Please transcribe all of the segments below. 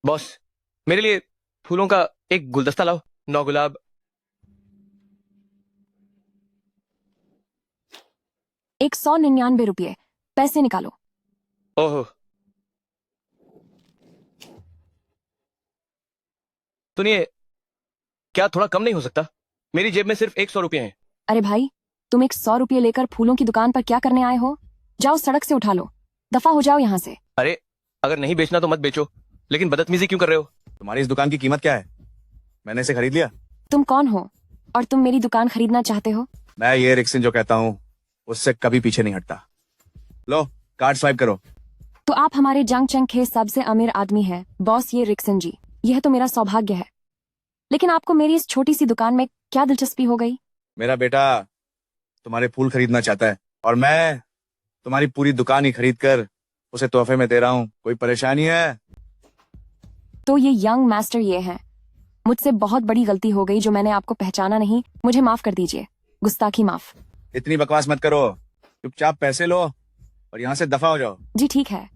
Boss, मेरे लिए फूलों का एक गुलदस्ता लाओ। 9 गुलाब। 199 रुपये। पैसे निकालो। ओहो, सुनिए, क्या थोड़ा कम नहीं हो सकता? मेरी जेब में सिर्फ 100 रुपये हैं। अरे भाई, तुम 100 रुपये लेकर फूलों की दुकान पर क्या करने आए हो? जाओ सड़क से उठा लो। दफा हो जाओ यहाँ से। अरे, अगर नहीं बेचना तो मत बेचो, लेकिन बदतमीजी क्यों कर रहे हो? तुम्हारी इस दुकान की कीमत क्या है? मैंने इसे खरीद लिया। तुम कौन हो और तुम मेरी दुकान खरीदना चाहते हो? मैं ये रिक्सिन जो कहता हूँ उससे कभी पीछे नहीं हटता। लो, कार्ड स्वाइप करो। तो आप हमारे जंगचंग के सबसे अमीर आदमी हैं, बॉस ये रिक्सन जी। यह तो मेरा सौभाग्य है, लेकिन आपको मेरी इस छोटी सी दुकान में क्या दिलचस्पी हो गई? मेरा बेटा तुम्हारे फूल खरीदना चाहता है और मैं तुम्हारी पूरी दुकान ही खरीद कर उसे तोहफे में दे रहा हूँ। कोई परेशानी है? तो ये यंग मास्टर ये हैं। मुझसे बहुत बड़ी गलती हो गई जो मैंने आपको पहचाना नहीं। मुझे माफ कर दीजिए। गुस्ताखी माफ। इतनी बकवास मत करो, चुपचाप पैसे लो और यहाँ से दफा हो जाओ। जी ठीक है,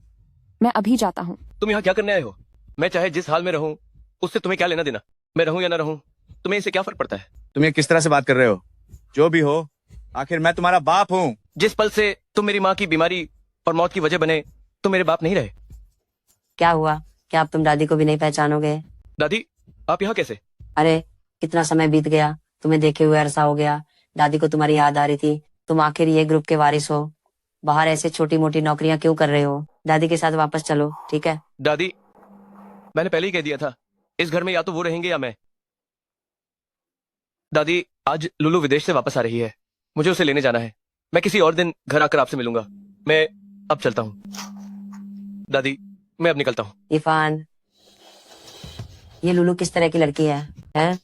मैं अभी जाता हूँ। तुम यहाँ क्या करने आए हो? मैं चाहे जिस हाल में रहूं, उससे तुम्हें क्या लेना देना? मैं रहूं या ना रहूं, तुम्हें इससे क्या फर्क पड़ता है? तुम ये किस तरह से बात कर रहे हो? जो भी हो, आखिर मैं तुम्हारा बाप हूँ। जिस पल से तुम मेरी माँ की बीमारी और मौत की वजह बने, तुम मेरे बाप नहीं रहे। क्या हुआ? क्या अब तुम दादी को भी नहीं पहचानोगे? दादी, आप यहाँ कैसे? अरे कितना समय बीत गया, तुम्हें देखे हुए अरसा हो गया। दादी को तुम्हारी याद आ रही थी। तुम आखिर ये ग्रुप के वारिस हो। बाहर ऐसे छोटी मोटी नौकरियां क्यों कर रहे हो? दादी के साथ वापस चलो, ठीक है? दादी, मैंने पहले ही कह दिया था, इस घर में या तो वो रहेंगे या मैं। दादी, आज लुलू विदेश से वापस आ रही है, मुझे उसे लेने जाना है। मैं किसी और दिन घर आकर आपसे मिलूंगा। मैं अब चलता हूँ। दादी, मैं अब निकलता हूँ। इरफान, ये लुलू किस तरह की लड़की है?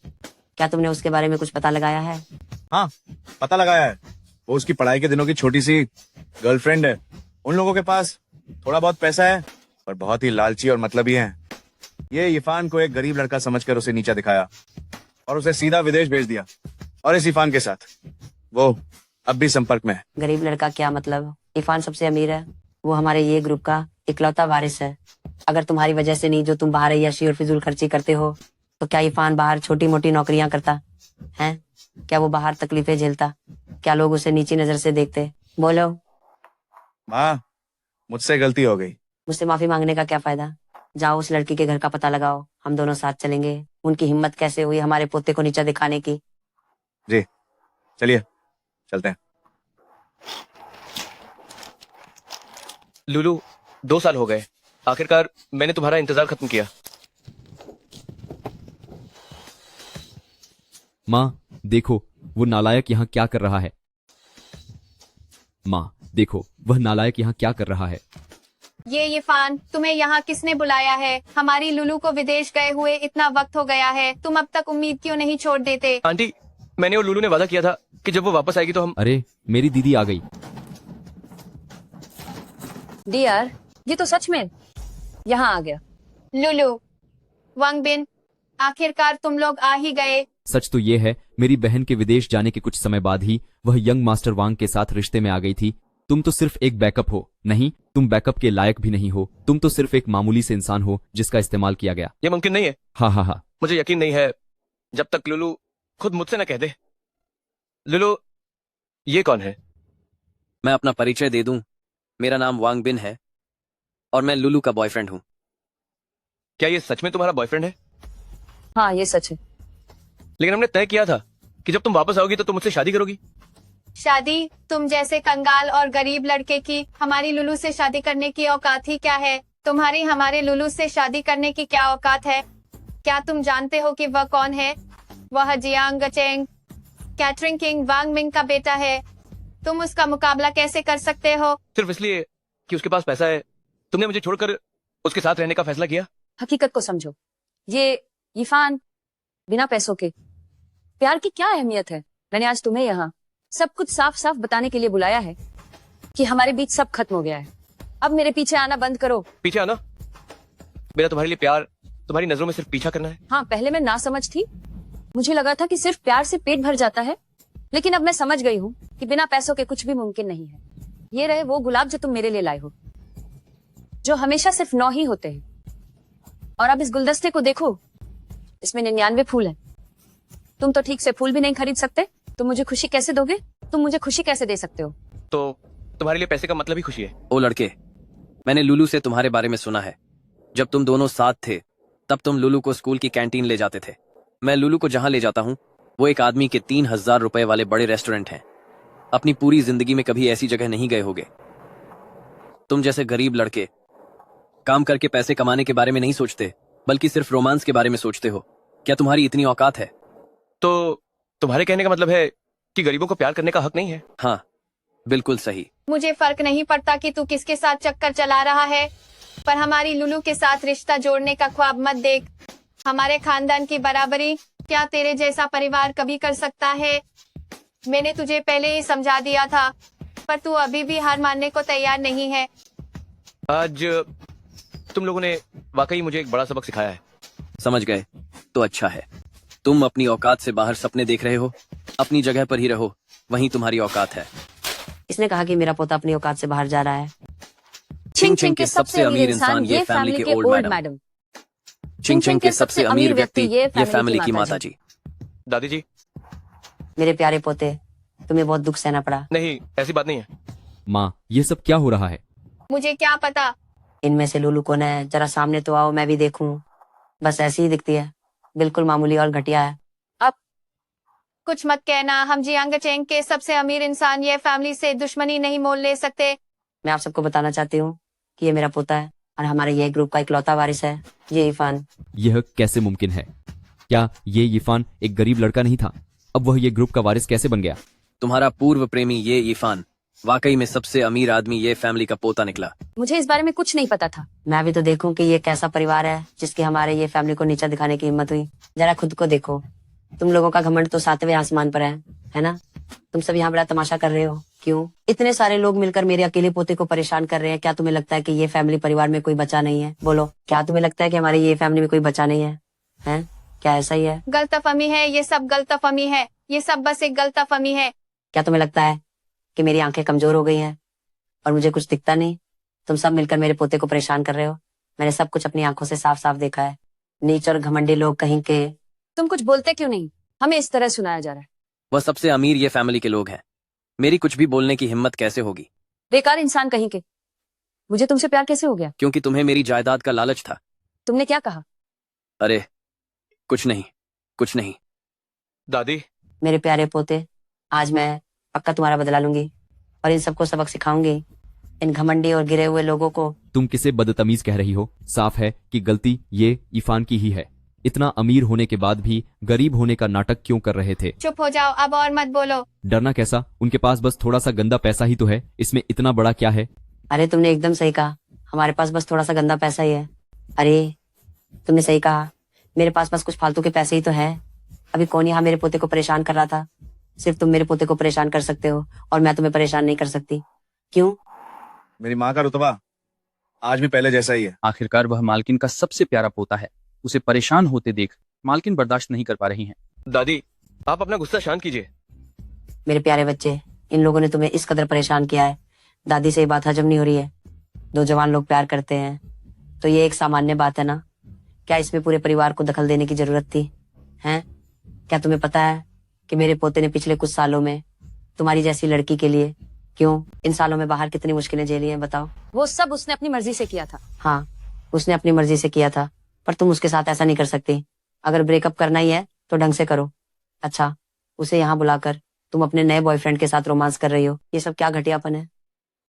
क्या तुमने उसके बारे में कुछ पता लगाया है? हाँ, पता लगाया है। वो उसकी पढ़ाई के दिनों की छोटी सी गर्लफ्रेंड है। उन लोगों के पास थोड़ा बहुत पैसा है पर बहुत ही लालची और मतलबी हैं। ये इरफान को एक गरीब लड़का समझकर उसे नीचा दिखाया और उसे सीधा विदेश भेज दिया। और इस इरफान के साथ वो अब भी संपर्क में है। गरीब लड़का क्या मतलब? इरफान सबसे अमीर है। वो हमारे ये ग्रुप का इकलौता वारिस है। अगर तुम्हारी वजह से नहीं, जो तुम बाहर अय्याशी और फिजूल खर्ची करते हो, तो क्या इरफान बाहर छोटी मोटी नौकरियां करता है? क्या वो बाहर तकलीफें झेलता? क्या लोग उसे नीची नजर से देखते? बोलो। माँ, मुझसे गलती हो गई। मुझसे माफी मांगने का क्या फायदा? जाओ उस लड़की के घर का पता लगाओ, हम दोनों साथ चलेंगे। उनकी हिम्मत कैसे हुई हमारे पोते को नीचा दिखाने की? जी, चलिए चलते हैं। लुलू, 2 साल हो गए, आखिरकार मैंने तुम्हारा इंतजार खत्म किया। माँ देखो, वो नालायक यहाँ क्या कर रहा है। माँ देखो, वह नालायक यहाँ क्या कर रहा है। ये इरफान, तुम्हें यहाँ किसने बुलाया है? हमारी लुलू को विदेश गए हुए इतना वक्त हो गया है, तुम अब तक उम्मीद क्यों नहीं छोड़ देते? आंटी, मैंने और लुलू ने वादा किया था कि जब वो वापस आएगी तो हम। अरे मेरी दीदी आ गई। डियर, ये तो सच में यहाँ आ गया। लुलू, वांगबिन, आखिरकार तुम लोग आ ही गए। सच तो ये है, मेरी बहन के विदेश जाने के कुछ समय बाद ही वह यंग मास्टर वांग के साथ रिश्ते में आ गई थी। तुम तो सिर्फ एक बैकअप हो। नहीं, तुम बैकअप के लायक भी नहीं हो। तुम तो सिर्फ एक मामूली से इंसान हो जिसका इस्तेमाल किया गया। ये मुमकिन नहीं है। हाँ हाँ हाँ। मुझे यकीन नहीं है जब तक लुलू खुद मुझसे न कह दे। लुलू, ये कौन है? मैं अपना परिचय दे दूं, मेरा नाम वांग बिन है और मैं लुलू का बॉयफ्रेंड हूं। क्या ये सच में तुम्हारा बॉयफ्रेंड है? हाँ ये सच है। लेकिन हमने तय किया था कि जब तुम वापस आओगी तो तुम मुझसे शादी करोगी। शादी? तुम जैसे कंगाल और गरीब लड़के की हमारी लुलू से शादी करने की औकात ही क्या है? तुम्हारी हमारे लुलू से शादी करने की क्या औकात है? क्या तुम जानते हो कि वह कौन है? वह जियांग गचेंग, कैटरिंग किंग वांग मिंग का बेटा है। तुम उसका मुकाबला कैसे कर सकते हो? सिर्फ इसलिए कि उसके पास पैसा है, तुमने मुझे छोड़कर उसके साथ रहने का फैसला किया? हकीकत को समझो। ये इरफान बिना पैसों के प्यार की क्या अहमियत है? मैंने आज तुम्हें यहाँ सब कुछ साफ साफ बताने के लिए बुलाया है कि हमारे बीच सब खत्म हो गया है। अब मेरे पीछे आना बंद करो। पीछे आना? मेरा तुम्हारे लिए प्यार तुम्हारी नजरों में सिर्फ पीछा करना है? हाँ, पहले मैं ना समझ थी। मुझे लगा था कि सिर्फ प्यार से पेट भर जाता है, लेकिन अब मैं समझ गई हूँ कि बिना पैसों के कुछ भी मुमकिन नहीं है। ये रहे वो गुलाब जो तुम मेरे लिए लाए हो, जो हमेशा सिर्फ 9 ही होते हैं। और अब इस गुलदस्ते को देखो, इसमें 99 फूल हैं। तुम तो ठीक से फूल भी नहीं खरीद सकते, तुम मुझे खुशी कैसे दोगे? तुम मुझे खुशी कैसे दे सकते हो? तो तुम्हारे लिए पैसे का मतलब ही खुशी है। ओ लड़के, मैंने लुलू से तुम्हारे बारे में सुना है। जब तुम दोनों साथ थे तब तुम लुलू को स्कूल की कैंटीन ले जाते थे। मैं लुलू को जहां ले जाता हूं वो एक आदमी के 3000 रुपए वाले बड़े रेस्टोरेंट हैं। अपनी पूरी जिंदगी में कभी ऐसी जगह नहीं गए होगे। तुम जैसे गरीब लड़के काम करके पैसे कमाने के बारे में नहीं सोचते, बल्कि सिर्फ रोमांस के बारे में सोचते हो। क्या तुम्हारी इतनी औकात है? तो तुम्हारे कहने का मतलब है कि गरीबों को प्यार करने का हक नहीं है? हाँ, बिल्कुल सही। मुझे फर्क नहीं पड़ता कि तू किसके साथ चक्कर चला रहा है, पर हमारी लुलू के साथ रिश्ता जोड़ने का ख्वाब मत देख। हमारे खानदान की बराबरी क्या तेरे जैसा परिवार कभी कर सकता है? मैंने तुझे पहले ही समझा दिया था, पर तू अभी भी हार मानने को तैयार नहीं है। आज तुम लोगों ने वाकई मुझे एक बड़ा सबक सिखाया है। समझ गए तो अच्छा है। तुम अपनी औकात से बाहर सपने देख रहे हो, अपनी जगह पर ही रहो, वहीं तुम्हारी औकात है। इसने कहा कि मेरा पोता अपनी औकात से बाहर जा रहा है। छिंग छिंग के सबसे अमीर इंसान ये फैमिली के ओल्ड मैडम। छिंग छिंग के सबसे अमीर व्यक्ति ये फैमिली की माता जी। दादी जी, मेरे प्यारे पोते, तुम्हें बहुत दुख सहना पड़ा। नहीं ऐसी बात नहीं है। माँ, ये सब क्या हो रहा है? मुझे क्या पता। इनमें से लुलू कौन है? जरा सामने तो आओ, मैं भी देखूं। बस ऐसी ही दिखती है, बिल्कुल मामूली और घटिया है। कुछ मत कहना, हम जियांग चेंग के सबसे अमीर इंसान ये फैमिली से दुश्मनी नहीं मोल ले सकते। मैं आप सबको बताना चाहती हूँ कि ये मेरा पोता है और हमारे ये ग्रुप का इकलौता वारिस है, ये इरफान। यह कैसे मुमकिन है? क्या ये इरफान एक गरीब लड़का नहीं था? अब वह ये ग्रुप का वारिस कैसे बन गया? तुम्हारा पूर्व प्रेमी ये इरफान वाकई में सबसे अमीर आदमी ये फैमिली का पोता निकला। मुझे इस बारे में कुछ नहीं पता था। मैं भी तो देखूं कि ये कैसा परिवार है जिसकी हमारे ये फैमिली को नीचा दिखाने की हिम्मत हुई। जरा खुद को देखो, तुम लोगों का घमंड तो 7वें आसमान पर है ना? तुम सब यहाँ बड़ा तमाशा कर रहे हो, क्यों? इतने सारे लोग मिलकर मेरे अकेले पोते को परेशान कर रहे हैं। क्या तुम्हें लगता है कि ये फैमिली परिवार में कोई बचा नहीं है? बोलो, क्या तुम्हें लगता है कि हमारे ये फैमिली में कोई बचा नहीं है? हैं? क्या ऐसा ही है? गलतफहमी है, ये सब गलतफहमी है, ये सब बस एक गलतफहमी है। क्या तुम्हें लगता है कि मेरी आंखें कमजोर हो गई हैं और मुझे कुछ दिखता नहीं? तुम सब मिलकर मेरे पोते को परेशान कर रहे हो। मैंने सब कुछ अपनी आंखों से साफ साफ देखा है। नीच और घमंडी लोग कहीं के। तुम कुछ बोलते क्यों नहीं? हमें इस तरह सुनाया जा रहा है। वह सबसे अमीर ये फैमिली के लोग हैं। मेरी कुछ भी बोलने की हिम्मत कैसे होगी? बेकार इंसान कहीं के। मुझे तुमसे प्यार कैसे हो गया? क्योंकि तुम्हें मेरी जायदाद का लालच था। तुमने क्या कहा? अरे कुछ नहीं, कुछ नहीं। दादी, मेरे प्यारे पोते, आज मैं पक्का तुम्हारा बदला लूंगी और इन सबको सबक सिखाऊंगी, इन घमंडी और गिरे हुए लोगों को। तुम किसे बदतमीज कह रही हो? साफ है कि गलती ये इरफान की ही है। इतना अमीर होने के बाद भी गरीब होने का नाटक क्यों कर रहे थे? चुप हो जाओ, अब और मत बोलो। डरना कैसा? उनके पास बस थोड़ा सा गंदा पैसा ही तो है, इसमें इतना बड़ा क्या है? अरे तुमने एकदम सही कहा, हमारे पास बस थोड़ा सा गंदा पैसा ही है। अरे तुमने सही कहा, मेरे पास बस कुछ फालतू के पैसे ही तो है। अभी कौन यहाँ मेरे पोते को परेशान कर रहा था? सिर्फ तुम मेरे पोते को परेशान कर सकते हो और मैं तुम्हें परेशान नहीं कर सकती। क्यों? मेरी माँ का रुतबा आज भी पहले जैसा ही है। आखिरकार वह मालकिन का सबसे प्यारा पोता है। उसे परेशान होते देख मालकिन बर्दाश्त नहीं कर पा रही हैं। दादी, आप अपना गुस्सा शांत कीजिए। मेरे प्यारे बच्चे, इन लोगों ने तुम्हें इस कदर परेशान किया है, दादी से ये बात हजम नहीं हो रही है। दो जवान लोग प्यार करते हैं तो ये एक सामान्य बात है ना? क्या इसमें पूरे परिवार को दखल देने की जरूरत थी? हैं? क्या तुम्हें पता है कि मेरे पोते ने पिछले कुछ सालों में तुम्हारी जैसी लड़की के लिए, क्यों, इन सालों में बाहर कितनी मुश्किलें झेली हैं बताओ? वो सब उसने अपनी मर्जी से किया था। हाँ, उसने अपनी मर्जी से किया था, पर तुम उसके साथ ऐसा नहीं कर सकती। अगर ब्रेकअप करना ही है तो ढंग से करो। अच्छा, उसे यहाँ बुलाकर तुम अपने नए बॉयफ्रेंड के साथ रोमांस कर रही हो, ये सब क्या घटियापन है?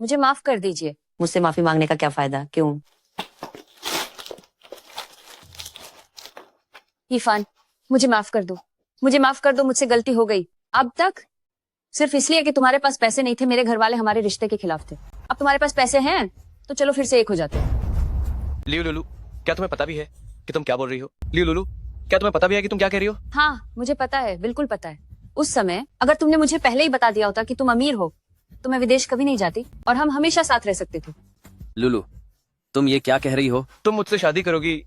मुझे माफ कर दीजिए। मुझसे माफी मांगने का क्या फायदा? क्यों? इरफान, मुझे माफ कर दो, मुझे माफ कर दो, मुझसे गलती हो गई। अब तक सिर्फ इसलिए कि तुम्हारे पास पैसे नहीं थे, मेरे घर वाले हमारे रिश्ते के खिलाफ थे। अब तुम्हारे पास पैसे हैं तो चलो फिर से एक हो जाते। लियो लुलू, क्या तुम्हें पता भी है कि तुम क्या बोल रही हो? लियो लुलू, क्या तुम्हें पता भी है कि तुम क्या कह रही हो? हाँ, मुझे पता है, बिल्कुल पता है। उस समय अगर तुमने मुझे पहले ही बता दिया होता कि तुम अमीर हो तो मैं विदेश कभी नहीं जाती और हम हमेशा साथ रह सकते थे। लुलू, तुम ये क्या कह रही हो? तुम मुझसे शादी करोगी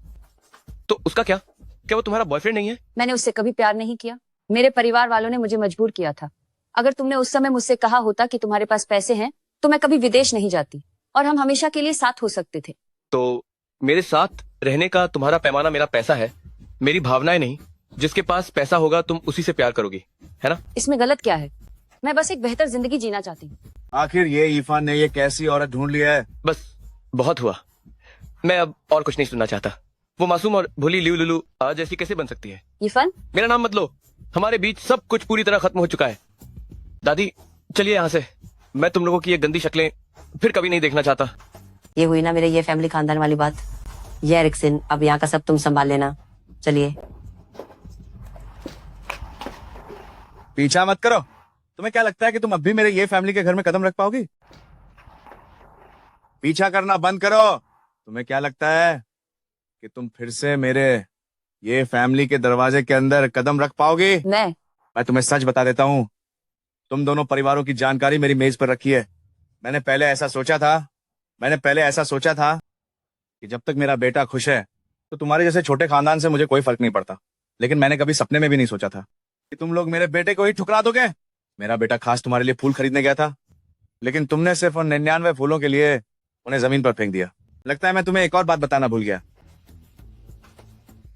तो उसका क्या? क्या वो तुम्हारा बॉयफ्रेंड नहीं है? मैंने उससे कभी प्यार नहीं किया, मेरे परिवार वालों ने मुझे मजबूर किया था। अगर तुमने उस समय मुझसे कहा होता कि तुम्हारे पास पैसे हैं तो मैं कभी विदेश नहीं जाती और हम हमेशा के लिए साथ हो सकते थे। तो मेरे साथ रहने का तुम्हारा पैमाना मेरा पैसा है, मेरी भावनाएं नहीं। जिसके पास पैसा होगा तुम उसी से प्यार करोगी, है ना? इसमें गलत क्या है? मैं बस एक बेहतर जिंदगी जीना चाहती हूँ। आखिर ये इरफान ने ये कैसी औरत ढूंढ लिया है? बस बहुत हुआ, मैं अब और कुछ नहीं सुनना चाहता। वो मासूम और भोली लियू लुलू आज जैसी कैसे बन सकती है? इरफान, मेरा नाम मत लो, हमारे बीच सब कुछ पूरी तरह खत्म हो चुका है। दादी चलिए यहाँ से, मैं तुम लोगों की ये गंदी शक्लें फिर कभी नहीं देखना चाहता। ये हुई ना मेरे ये फैमिली खानदान वाली बात। ये रिक्सिन, अब यहाँ का सब तुम संभाल लेना। चलिए। पीछा मत करो। तुम्हें क्या लगता है कि तुम अब भी मेरे ये फैमिली के घर में कदम रख पाओगी? पीछा करना बंद करो। तुम्हें क्या लगता है कि तुम फिर से मेरे ये फैमिली के दरवाजे के अंदर कदम रख पाओगी? मैं तुम्हें सच बता देता हूँ, तुम दोनों परिवारों की जानकारी मेरी मेज पर रखी है। मैंने पहले ऐसा सोचा था कि जब तक मेरा बेटा खुश है तो तुम्हारे जैसे छोटे खानदान से मुझे कोई फर्क नहीं पड़ता। लेकिन मैंने कभी सपने में भी नहीं सोचा था कि तुम लोग मेरे बेटे को ही ठुकरा दोगे। मेरा बेटा खास तुम्हारे लिए फूल खरीदने गया था, लेकिन तुमने सिर्फ उन 99 फूलों के लिए उन्हें जमीन पर फेंक दिया। लगता है मैं तुम्हें एक और बात बताना भूल गया।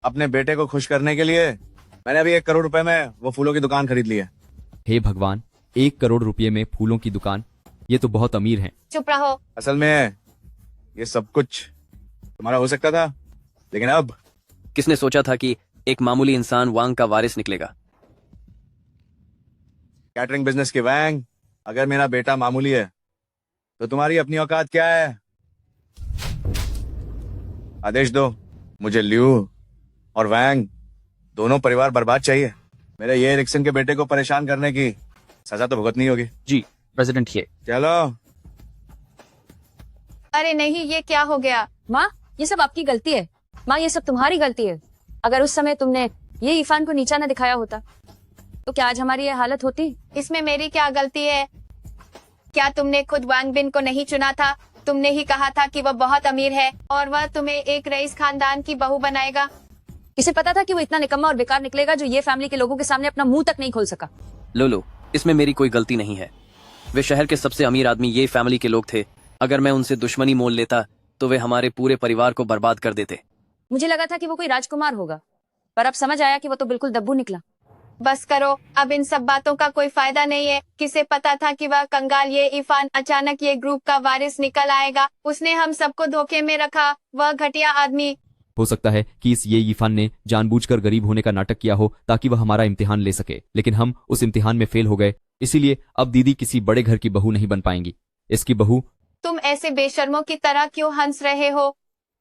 अपने बेटे को खुश करने के लिए मैंने अभी 1 करोड़ रुपए में वो फूलों की दुकान खरीद ली है। हे भगवान, 1 करोड़ रुपये में फूलों की दुकान, ये तो बहुत अमीर हैं। चुप रहो। असल में ये सब कुछ तुम्हारा हो सकता था, लेकिन अब किसने सोचा था कि एक मामूली इंसान वांग का वारिस निकलेगा? कैटरिंग बिजनेस के वैंग, अगर मेरा बेटा मामूली है तो तुम्हारी अपनी औकात क्या है? आदेश दो, मुझे लियू और वैंग दोनों परिवार बर्बाद चाहिए। मेरे ये रिक्सन के बेटे को परेशान करने की सजा तो भुगतनी होगी। जी प्रेसिडेंट, ये चलो। अरे नहीं, ये क्या हो गया? माँ, ये सब आपकी गलती है। माँ, ये सब तुम्हारी गलती है। अगर उस समय तुमने ये इरफान को नीचा न दिखाया होता तो क्या आज हमारी ये हालत होती? इसमें मेरी क्या गलती है? क्या तुमने खुद वांग बिन को नहीं चुना था? तुमने ही कहा था कि वह बहुत अमीर है और वह तुम्हें एक रईस खानदान की बहू बनाएगा। इसे पता था कि वो इतना निकम्मा और बेकार निकलेगा जो ये फैमिली के लोगों के सामने अपना मुंह तक नहीं खोल सका। लोलो, इसमें मेरी कोई गलती नहीं है। वे शहर के सबसे अमीर आदमी ये फैमिली के लोग थे। अगर मैं उनसे दुश्मनी मोल लेता तो वे हमारे पूरे परिवार को बर्बाद कर देते। मुझे लगा था कि वो कोई राजकुमार होगा, पर अब समझ आया कि वो तो बिल्कुल दब्बू निकला। बस करो, अब इन सब बातों का कोई फायदा नहीं है। किसे पता था कि वह कंगाल ये इरफान अचानक ये ग्रुप का वारिस निकल आएगा। उसने हम सबको धोखे में रखा, वह घटिया आदमी। हो सकता है कि इस ये इरफान ने जानबूझकर गरीब होने का नाटक किया हो ताकि वह हमारा इम्तिहान ले सके, लेकिन हम उस इम्तिहान में फेल हो गए। इसीलिए अब दीदी किसी बड़े घर की बहू नहीं बन पाएंगी। इसकी बहू। तुम ऐसे बेशर्मों की तरह क्यों हंस रहे हो?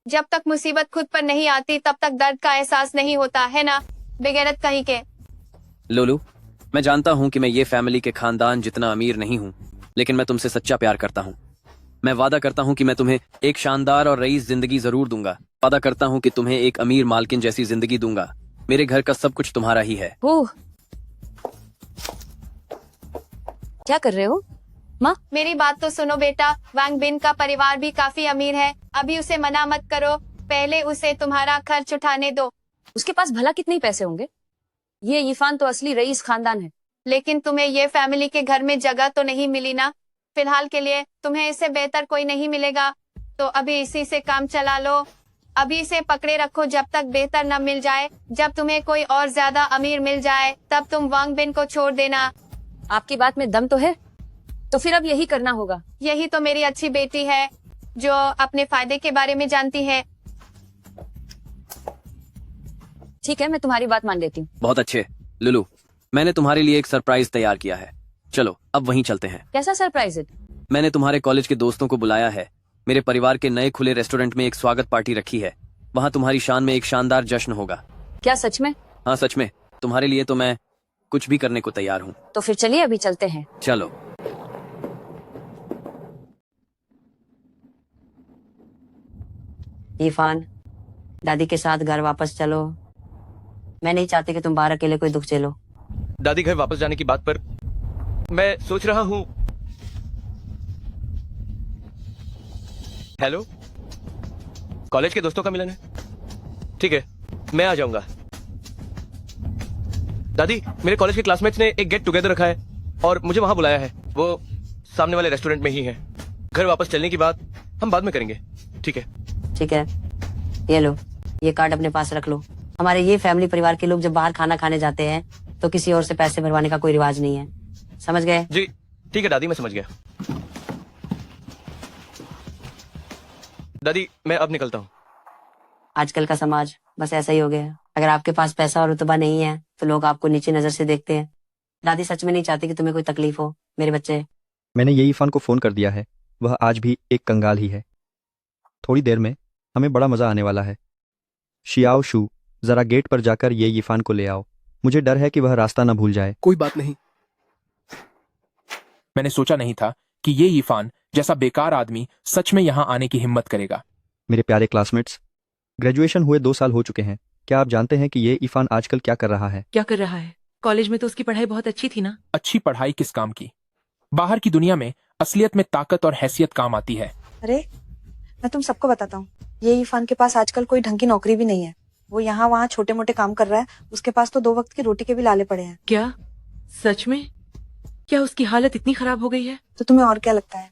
जब तक मुसीबत खुद पर नहीं आती तब तक दर्द का एहसास नहीं होता है ना, बेगैरत कहीं के। लोलू, मैं जानता हूँ कि मैं ये फैमिली के खानदान जितना अमीर नहीं हूँ, लेकिन मैं तुमसे सच्चा प्यार करता हूँ। मैं वादा करता हूँ कि मैं तुम्हें एक शानदार और रईस जिंदगी जरूर दूंगा। वादा करता हूँ कि तुम्हें एक अमीर मालकिन जैसी जिंदगी दूंगा। मेरे घर का सब कुछ तुम्हारा ही है। ओह, क्या कर रहे हो माँ? मेरी बात तो सुनो बेटा, वांग बिन का परिवार भी काफी अमीर है। अभी उसे मना मत करो, पहले उसे तुम्हारा खर्च उठाने दो। उसके पास भला कितने पैसे होंगे? ये इरफान तो असली रईस खानदान है। लेकिन तुम्हें ये फैमिली के घर में जगह तो नहीं मिली ना। फिलहाल के लिए तुम्हें इससे बेहतर कोई नहीं मिलेगा, तो अभी इसी से काम चला लो। अभी इसे पकड़े रखो जब तक बेहतर न मिल जाए। जब तुम्हें कोई और ज्यादा अमीर मिल जाए तब तुम वांग बिन को छोड़ देना। आपकी बात में दम तो है, तो फिर अब यही करना होगा। यही तो मेरी अच्छी बेटी है जो अपने फायदे के बारे में जानती है। ठीक है, मैं तुम्हारी बात मान लेती हूँ। बहुत अच्छे। लुलू, मैंने तुम्हारे लिए एक सरप्राइज तैयार किया है। चलो अब वहीं चलते हैं। कैसा सरप्राइज है? मैंने तुम्हारे कॉलेज के दोस्तों को बुलाया है। मेरे परिवार के नए खुले रेस्टोरेंट में एक स्वागत पार्टी रखी है। वहाँ तुम्हारी शान में एक शानदार जश्न होगा। क्या सच में? हाँ सच में। तुम्हारे लिए तो मैं कुछ भी करने को तैयार हूँ। तो फिर चलिए अभी चलते हैं। चलो। इरफान, दादी के साथ घर वापस चलो। मैं नहीं चाहती कि तुम बाहर अकेले कोई दुख झेलो। दादी घर वापस जाने की बात पर मैं सोच रहा हूँ। हेलो, कॉलेज के दोस्तों का मिलन है? ठीक है, मैं आ जाऊंगा। दादी, मेरे कॉलेज के क्लासमेट्स ने एक गेट टुगेदर रखा है और मुझे वहां बुलाया है। वो सामने वाले रेस्टोरेंट में ही है। घर वापस चलने की बात हम बाद में करेंगे, ठीक है? ठीक है। ये लो, ये कार्ड अपने पास रख लो। हमारे ये फैमिली परिवार के लोग जब बाहर खाना खाने जाते हैं तो किसी और से पैसे भरवाने का कोई रिवाज नहीं है, समझ गए? जी ठीक है दादी, मैं समझ गया। दादी मैं अब निकलता हूँ। आजकल का समाज बस ऐसा ही हो गया है। अगर आपके पास पैसा और रुतबा नहीं है तो लोग आपको नीचे नजर से देखते हैं। दादी सच में नहीं चाहती कि तुम्हें कोई तकलीफ हो मेरे बच्चे। मैंने ये इरफान को फ़ोन कर दिया है, वह आज भी एक कंगाल ही है। थोड़ी देर में हमें बड़ा मज़ा आने वाला है। शियाओ शू, ज़रा गेट पर जाकर ये इरफान को ले आओ। मुझे डर है कि वह रास्ता न भूल जाए। कोई बात नहीं। मैंने सोचा नहीं था कि ये इरफान जैसा बेकार आदमी सच में यहाँ आने की हिम्मत करेगा। मेरे प्यारे क्लासमेट्स, ग्रेजुएशन हुए 2 साल हो चुके हैं। क्या आप जानते हैं कि ये इरफान आजकल क्या कर रहा है? क्या कर रहा है? कॉलेज में तो उसकी पढ़ाई बहुत अच्छी थी ना। अच्छी पढ़ाई किस काम की? बाहर की दुनिया में असलियत में ताकत और हैसियत काम आती है। अरे मैं तुम सबको बताता हूँ, ये इरफान के पास आजकल कोई ढंग की नौकरी भी नहीं है। वो यहाँ वहाँ छोटे मोटे काम कर रहा है, उसके पास तो 2 वक्त की रोटी के भी लाले पड़े हैं। क्या सच में? क्या उसकी हालत इतनी खराब हो गई है? तो तुम्हें और क्या लगता है?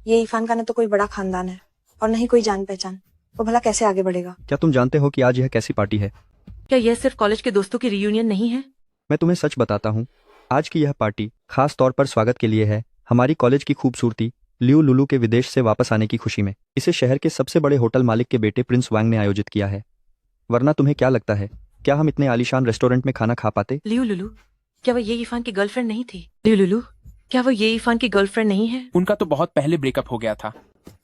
ये इरफान का न तो कोई बड़ा खानदान है और न ही कोई जान पहचान, वो भला कैसे आगे बढ़ेगा? क्या तुम जानते हो कि आज यह कैसी पार्टी है? क्या यह सिर्फ कॉलेज के दोस्तों की रियूनियन नहीं है? मैं तुम्हें सच बताता हूँ, आज की यह पार्टी खास तौर पर स्वागत के लिए है, हमारी कॉलेज की खूबसूरती लियो लुलू के विदेश से वापस आने की खुशी में। इसे शहर के सबसे बड़े होटल मालिक के बेटे प्रिंस वांग ने आयोजित किया है। वरना तुम्हें क्या लगता है, क्या हम इतने आलीशान रेस्टोरेंट में खाना खा पाते? लियो लुलू, क्या वो ये इरफान की गर्लफ्रेंड नहीं थी? लियो लुलू, क्या वो ये इरफान की गर्लफ्रेंड नहीं है? उनका तो बहुत पहले ब्रेकअप हो गया था।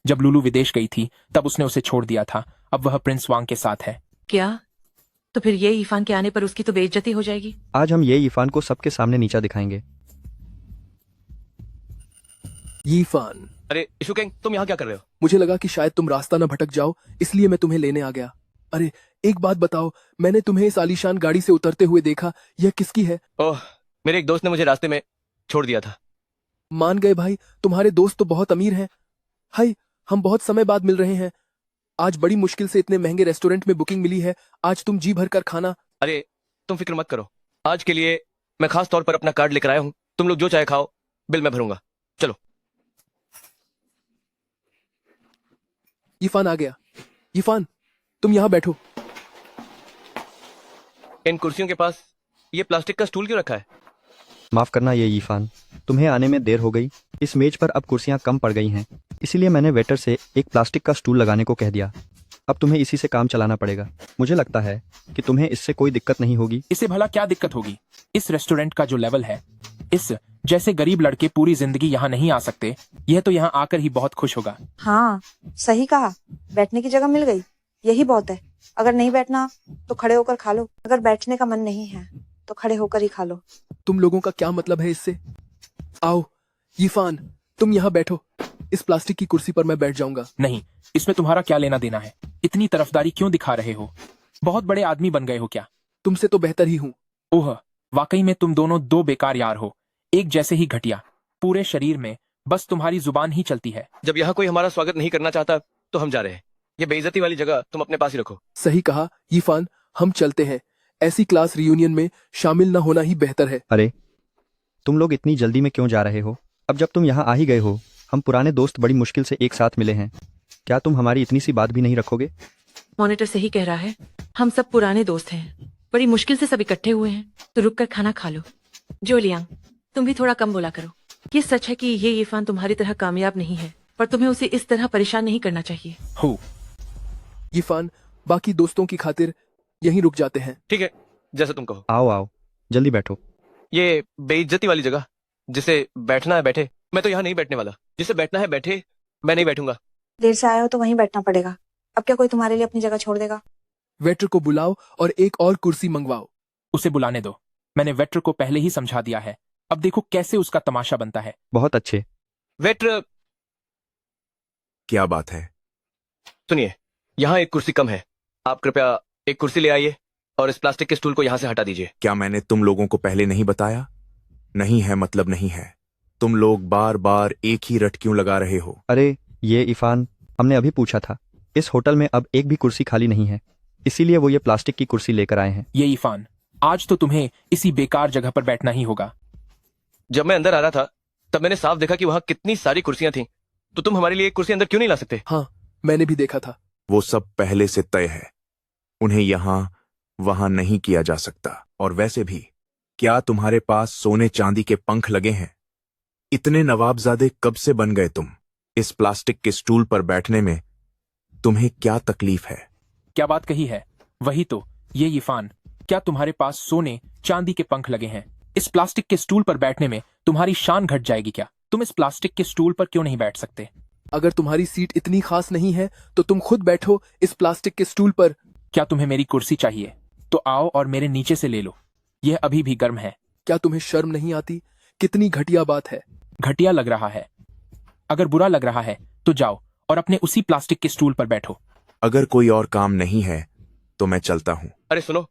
जब लुलू विदेश गई थी तब उसने उसे छोड़ दिया था। अब वह प्रिंस वांग के साथ है। क्या? तो फिर ये इरफान के आने पर उसकी तो बेइज्जती हो जाएगी। आज हम ये इरफान को सबके सामने नीचा दिखाएंगे। इरफान, अरे इशुकेंग, तुम यहाँ क्या कर रहे हो? मुझे लगा कि शायद तुम रास्ता न भटक जाओ, इसलिए मैं तुम्हें लेने आ गया। अरे एक बात बताओ, मैंने तुम्हें इस आलीशान गाड़ी से उतरते हुए देखा, यह किसकी है? ओह, मेरे एक दोस्त ने मुझे रास्ते में छोड़ दिया था। मान गए भाई, तुम्हारे दोस्त तो बहुत अमीर हैं। हाय, हम बहुत समय बाद मिल रहे हैं। आज बड़ी मुश्किल से इतने महंगे रेस्टोरेंट में बुकिंग मिली है। आज तुम जी भर कर खाना। अरे तुम फिक्र मत करो, आज के लिए मैं खास तौर पर अपना कार्ड लेकर आया हूँ। तुम लोग जो चाहे खाओ, बिल मैं भरूंगा। चलो। इरफान आ गया। इरफान, तुम यहाँ बैठो। इन कुर्सियों के पास ये प्लास्टिक का स्टूल क्यों रखा है? माफ करना ये इरफान, तुम्हें आने में देर हो गई। इस मेज पर अब कुर्सियां कम पड़ गई हैं, इसीलिए मैंने वेटर से एक प्लास्टिक का स्टूल लगाने को कह दिया। अब तुम्हें इसी से काम चलाना पड़ेगा। मुझे लगता है कि तुम्हें इससे कोई दिक्कत नहीं होगी। इससे भला क्या दिक्कत होगी? इस रेस्टोरेंट का जो लेवल है, इस जैसे गरीब लड़के पूरी जिंदगी यहाँ नहीं आ सकते। यह तो यहाँ आकर ही बहुत खुश होगा। हाँ सही कहा, बैठने की जगह मिल गई, यही बहुत है। अगर नहीं बैठना तो खड़े होकर खा लो, अगर बैठने का मन नहीं है तो खड़े होकर ही खा लो। तुम लोगों का क्या मतलब है इससे? आओ इरफान, तुम यहाँ बैठो। इस प्लास्टिक की कुर्सी पर मैं बैठ जाऊंगा। नहीं, इसमें तुम्हारा क्या लेना देना है? इतनी तरफदारी क्यों दिखा रहे हो? बहुत बड़े आदमी बन गए हो क्या? तुमसे तो बेहतर ही हूँ। ओह, वाकई में तुम दोनों 2 बेकार यार हो, एक जैसे ही घटिया। पूरे शरीर में बस तुम्हारी जुबान ही चलती है। जब यहाँ कोई हमारा स्वागत नहीं करना चाहता तो हम जा रहे हैं। ये बेइज्जती वाली जगह तुम अपने पास ही रखो। सही कहा इरफान, हम चलते हैं। ऐसी क्लास रियूनियन में शामिल न होना ही बेहतर है। अरे तुम लोग इतनी जल्दी में क्यों जा रहे हो? अब जब तुम यहाँ आ ही गए हो, हम पुराने दोस्त बड़ी मुश्किल से एक साथ मिले हैं, क्या तुम हमारी इतनी सी बात भी नहीं रखोगे? मॉनिटर सही कह रहा है, हम सब पुराने दोस्त हैं, बड़ी मुश्किल से सब इकट्ठे हुए हैं, तो रुक कर खाना खा लो। जोलियांग, तुम भी थोड़ा कम बोला करो। ये सच है कि ये इरफान तुम्हारी तरह कामयाब नहीं है, पर तुम्हें उसे इस तरह परेशान नहीं करना चाहिए। हो इरफान, बाकी दोस्तों की खातिर यहीं रुक जाते हैं। ठीक है, जैसा तुम कहो। आओ आओ, जल्दी बैठो। ये बेइज्जती वाली जगह, जिसे बैठना है बैठे। मैं तो यहाँ नहीं बैठने वाला। जिसे बैठना है बैठे, मैं नहीं बैठूंगा। देर से आए हो तो वहीं बैठना पड़ेगा। अब क्या कोई तुम्हारे लिए अपनी जगह छोड़ देगा? वेटर को बुलाओ और एक और कुर्सी मंगवाओ। उसे बुलाने दो, मैंने वेटर को पहले ही समझा दिया है। अब देखो कैसे उसका तमाशा बनता है। बहुत अच्छे। वेटर, क्या बात है? सुनिए, यहाँ एक कुर्सी कम है। आप कृपया एक कुर्सी ले आइए और इस प्लास्टिक के स्टूल को यहाँ से हटा दीजिए। क्या मैंने तुम लोगों को पहले नहीं बताया? नहीं है मतलब नहीं है। तुम लोग बार बार एक ही रट क्यों लगा रहे हो? अरे ये इरफान, हमने अभी पूछा था। इस होटल में अब एक भी कुर्सी खाली नहीं है, इसीलिए वो ये प्लास्टिक की कुर्सी लेकर आए हैं। ये इरफान, आज तो तुम्हें इसी बेकार जगह पर बैठना ही होगा। जब मैं अंदर आ रहा था तब मैंने साफ देखा कि वहाँ कितनी सारी कुर्सियां थीं। तो तुम हमारे लिए एक कुर्सी अंदर क्यों नहीं ला सकते? हाँ, मैंने भी देखा था। वो सब पहले से तय है। उन्हें यहां वहां नहीं किया जा सकता। और वैसे भी, क्या तुम्हारे पास सोने चांदी के पंख लगे हैं? इतने नवाबजादे कब से बन गए तुम? इस प्लास्टिक के स्टूल पर बैठने में तुम्हें क्या तकलीफ है? क्या बात कही है? वही तो, ये इरफान, क्या तुम्हारे पास सोने चांदी के पंख लगे हैं? इस प्लास्टिक के स्टूल पर बैठने में तुम्हारी शान घट जाएगी क्या? तुम इस प्लास्टिक के स्टूल पर क्यों नहीं बैठ सकते? अगर तुम्हारी सीट इतनी खास नहीं है तो तुम खुद बैठो इस प्लास्टिक के स्टूल पर। क्या तुम्हें मेरी कुर्सी चाहिए? तो आओ और मेरे नीचे से ले लो, यह अभी भी गर्म है। क्या तुम्हें शर्म नहीं आती? कितनी घटिया बात है। घटिया लग रहा है? अगर बुरा लग रहा है तो जाओ और अपने उसी प्लास्टिक के स्टूल पर बैठो। अगर कोई और काम नहीं है तो मैं चलता हूं। अरे सुनो,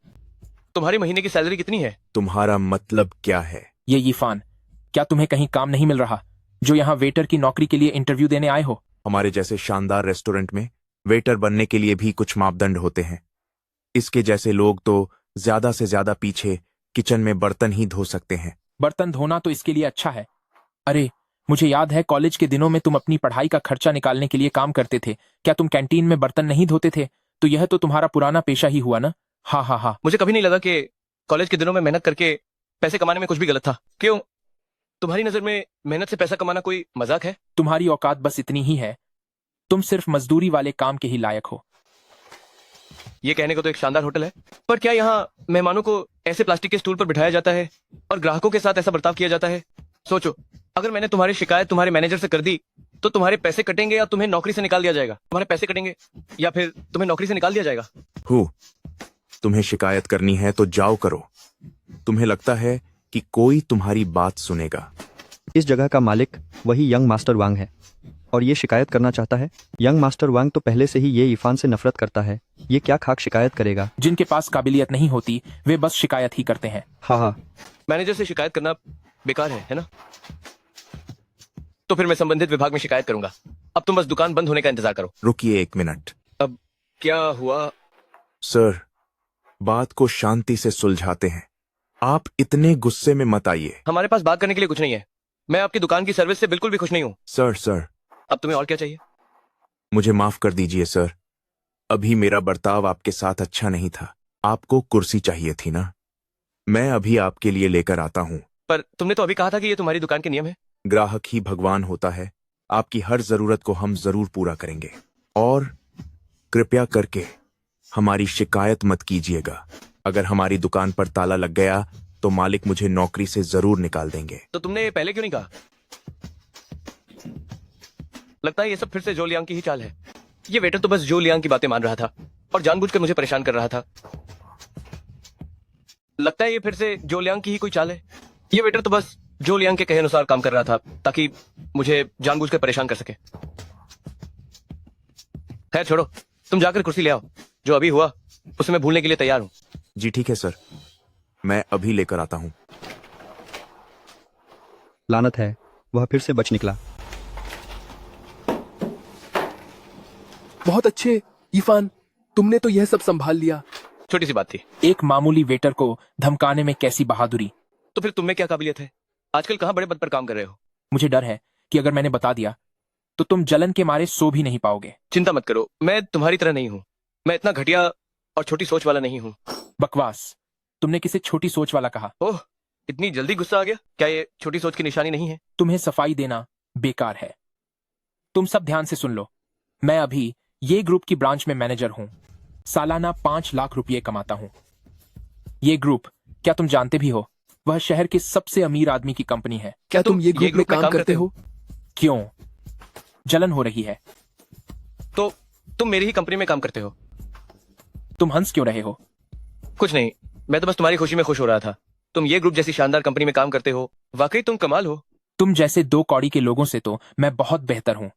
तुम्हारी महीने की सैलरी कितनी है? तुम्हारा मतलब क्या है? ये इरफान, क्या तुम्हें कहीं काम नहीं मिल रहा जो यहाँ वेटर की नौकरी के लिए इंटरव्यू देने आए हो? हमारे जैसे शानदार रेस्टोरेंट में वेटर बनने के लिए भी कुछ मापदंड होते हैं। इसके जैसे लोग तो ज्यादा से ज्यादा पीछे किचन में बर्तन ही धो सकते हैं। बर्तन धोना तो इसके लिए अच्छा है। अरे, मुझे याद है कॉलेज के दिनों में तुम अपनी पढ़ाई का खर्चा निकालने के लिए काम करते थे। क्या तुम कैंटीन में बर्तन नहीं धोते थे? तो यह तो तुम्हारा पुराना पेशा ही हुआ ना? हाँ हाँ हाँ। मुझे कभी नहीं लगा कि कॉलेज के दिनों में मेहनत करके पैसे कमाने में कुछ भी गलत था। क्यों, तुम्हारी नजर में मेहनत से पैसा कमाना कोई मजाक है? तुम्हारी औकात बस इतनी ही है, तुम सिर्फ मजदूरी वाले काम के ही लायक हो। ये कहने को तो एक शानदार होटल है, पर क्या यहाँ मेहमानों को ऐसे प्लास्टिक के स्टूल पर बिठाया जाता है और ग्राहकों के साथ ऐसा बर्ताव किया जाता है? सोचो, अगर मैंने तुम्हारी शिकायत तुम्हारे मैनेजर से कर दी तो तुम्हारे पैसे कटेंगे या तुम्हें नौकरी से निकाल दिया जाएगा? तुम्हारे पैसे कटेंगे या फिर तुम्हें नौकरी से निकाल दिया जाएगा? तुम्हें शिकायत करनी है तो जाओ करो। तुम्हें लगता है कि कोई तुम्हारी बात सुनेगा? इस जगह का मालिक वही यंग मास्टर वांग है और ये शिकायत करना चाहता है। यंग मास्टर वांग तो पहले से ही ये इरफान से नफरत करता है। ये क्या खाक शिकायत करेगा? जिनके पास काबिलियत नहीं होती वे बस शिकायत ही करते हैं। हाँ। मैनेजर से शिकायत करना बेकार है ना? तो फिर मैं संबंधित विभाग में शिकायत करूंगा। अब तुम बस दुकान बंद होने का इंतजार करो। रुकिए 1 मिनट। अब क्या हुआ? सर, बात को शांति से सुलझाते हैं। आप इतने गुस्से में मत आइए। हमारे पास बात करने के लिए कुछ नहीं है। मैं आपकी दुकान की सर्विस से बिल्कुल भी खुश नहीं हूँ। सर, अब तुम्हें और क्या चाहिए? मुझे माफ कर दीजिए सर। अभी मेरा बर्ताव आपके साथ अच्छा नहीं था। आपको कुर्सी चाहिए थी ना? मैं अभी आपके लिए लेकर आता हूँ। पर तुमने तो अभी कहा था कि ये तुम्हारी दुकान के नियम है। ग्राहक ही भगवान होता है। आपकी हर जरूरत को हम जरूर पूरा करेंगे। और कृपया करके हमारी शिकायत मत कीजिएगा। अगर हमारी दुकान पर ताला लग गया तो मालिक मुझे नौकरी से जरूर निकाल देंगे। तो तुमने पहले क्यों नहीं कहा? लगता है ये सब फिर से जो लियांग की ही चाल है। ये वेटर तो बस जो लियांग की बातें मान रहा था और जानबूझकर मुझे परेशान कर रहा था। लगता है ये फिर से जो लियांग की ही कोई चाल है। ये वेटर तो बस जो लियांग के कहे अनुसार काम कर रहा था ताकि मुझे जानबूझकर परेशान कर सके। खैर छोड़ो, तुम जाकर कुर्सी ले आओ। जो अभी हुआ उसे मैं भूलने के लिए तैयार हूँ। जी ठीक है सर, मैं अभी लेकर आता हूँ। लानत है, वह फिर से बच निकला। बहुत अच्छे इरफान, तुमने तो यह सब संभाल लिया। छोटी सी बात थी। एक मामूली वेटर को धमकाने में कैसी बहादुरी। तो फिर तुम्हें क्या काबिलियत है? आजकल कहाँ बड़े पद पर काम कर रहे हो? मुझे डर है कि अगर मैंने बता दिया तो तुम जलन के मारे सो भी नहीं पाओगे। चिंता मत करो, मैं तुम्हारी तरह नहीं हूँ। मैं इतना घटिया और छोटी सोच वाला नहीं हूँ। बकवास, तुमने किसे छोटी सोच वाला कहा? ओह, इतनी जल्दी गुस्सा आ गया? क्या ये छोटी सोच की निशानी नहीं है? तुम्हें सफाई देना बेकार है। तुम सब ध्यान से सुन लो। मैं अभी ये ग्रुप की ब्रांच में मैनेजर हूँ। सालाना 5 लाख रुपये कमाता हूँ। ये ग्रुप, क्या तुम जानते भी हो, वह शहर के सबसे अमीर आदमी की कंपनी है। क्या तुम ये ग्रुप में काम करते हो? क्यों, जलन हो रही है? तो तुम मेरी ही कंपनी में काम करते हो? तुम हंस क्यों रहे हो? कुछ नहीं, मैं तो बस तुम्हारी खुशी में खुश हो रहा था। तुम ये ग्रुप जैसी शानदार कंपनी में काम करते हो, वाकई तुम कमाल हो। तुम जैसे 2 कौड़ी के लोगों से तो मैं बहुत बेहतर हूँ।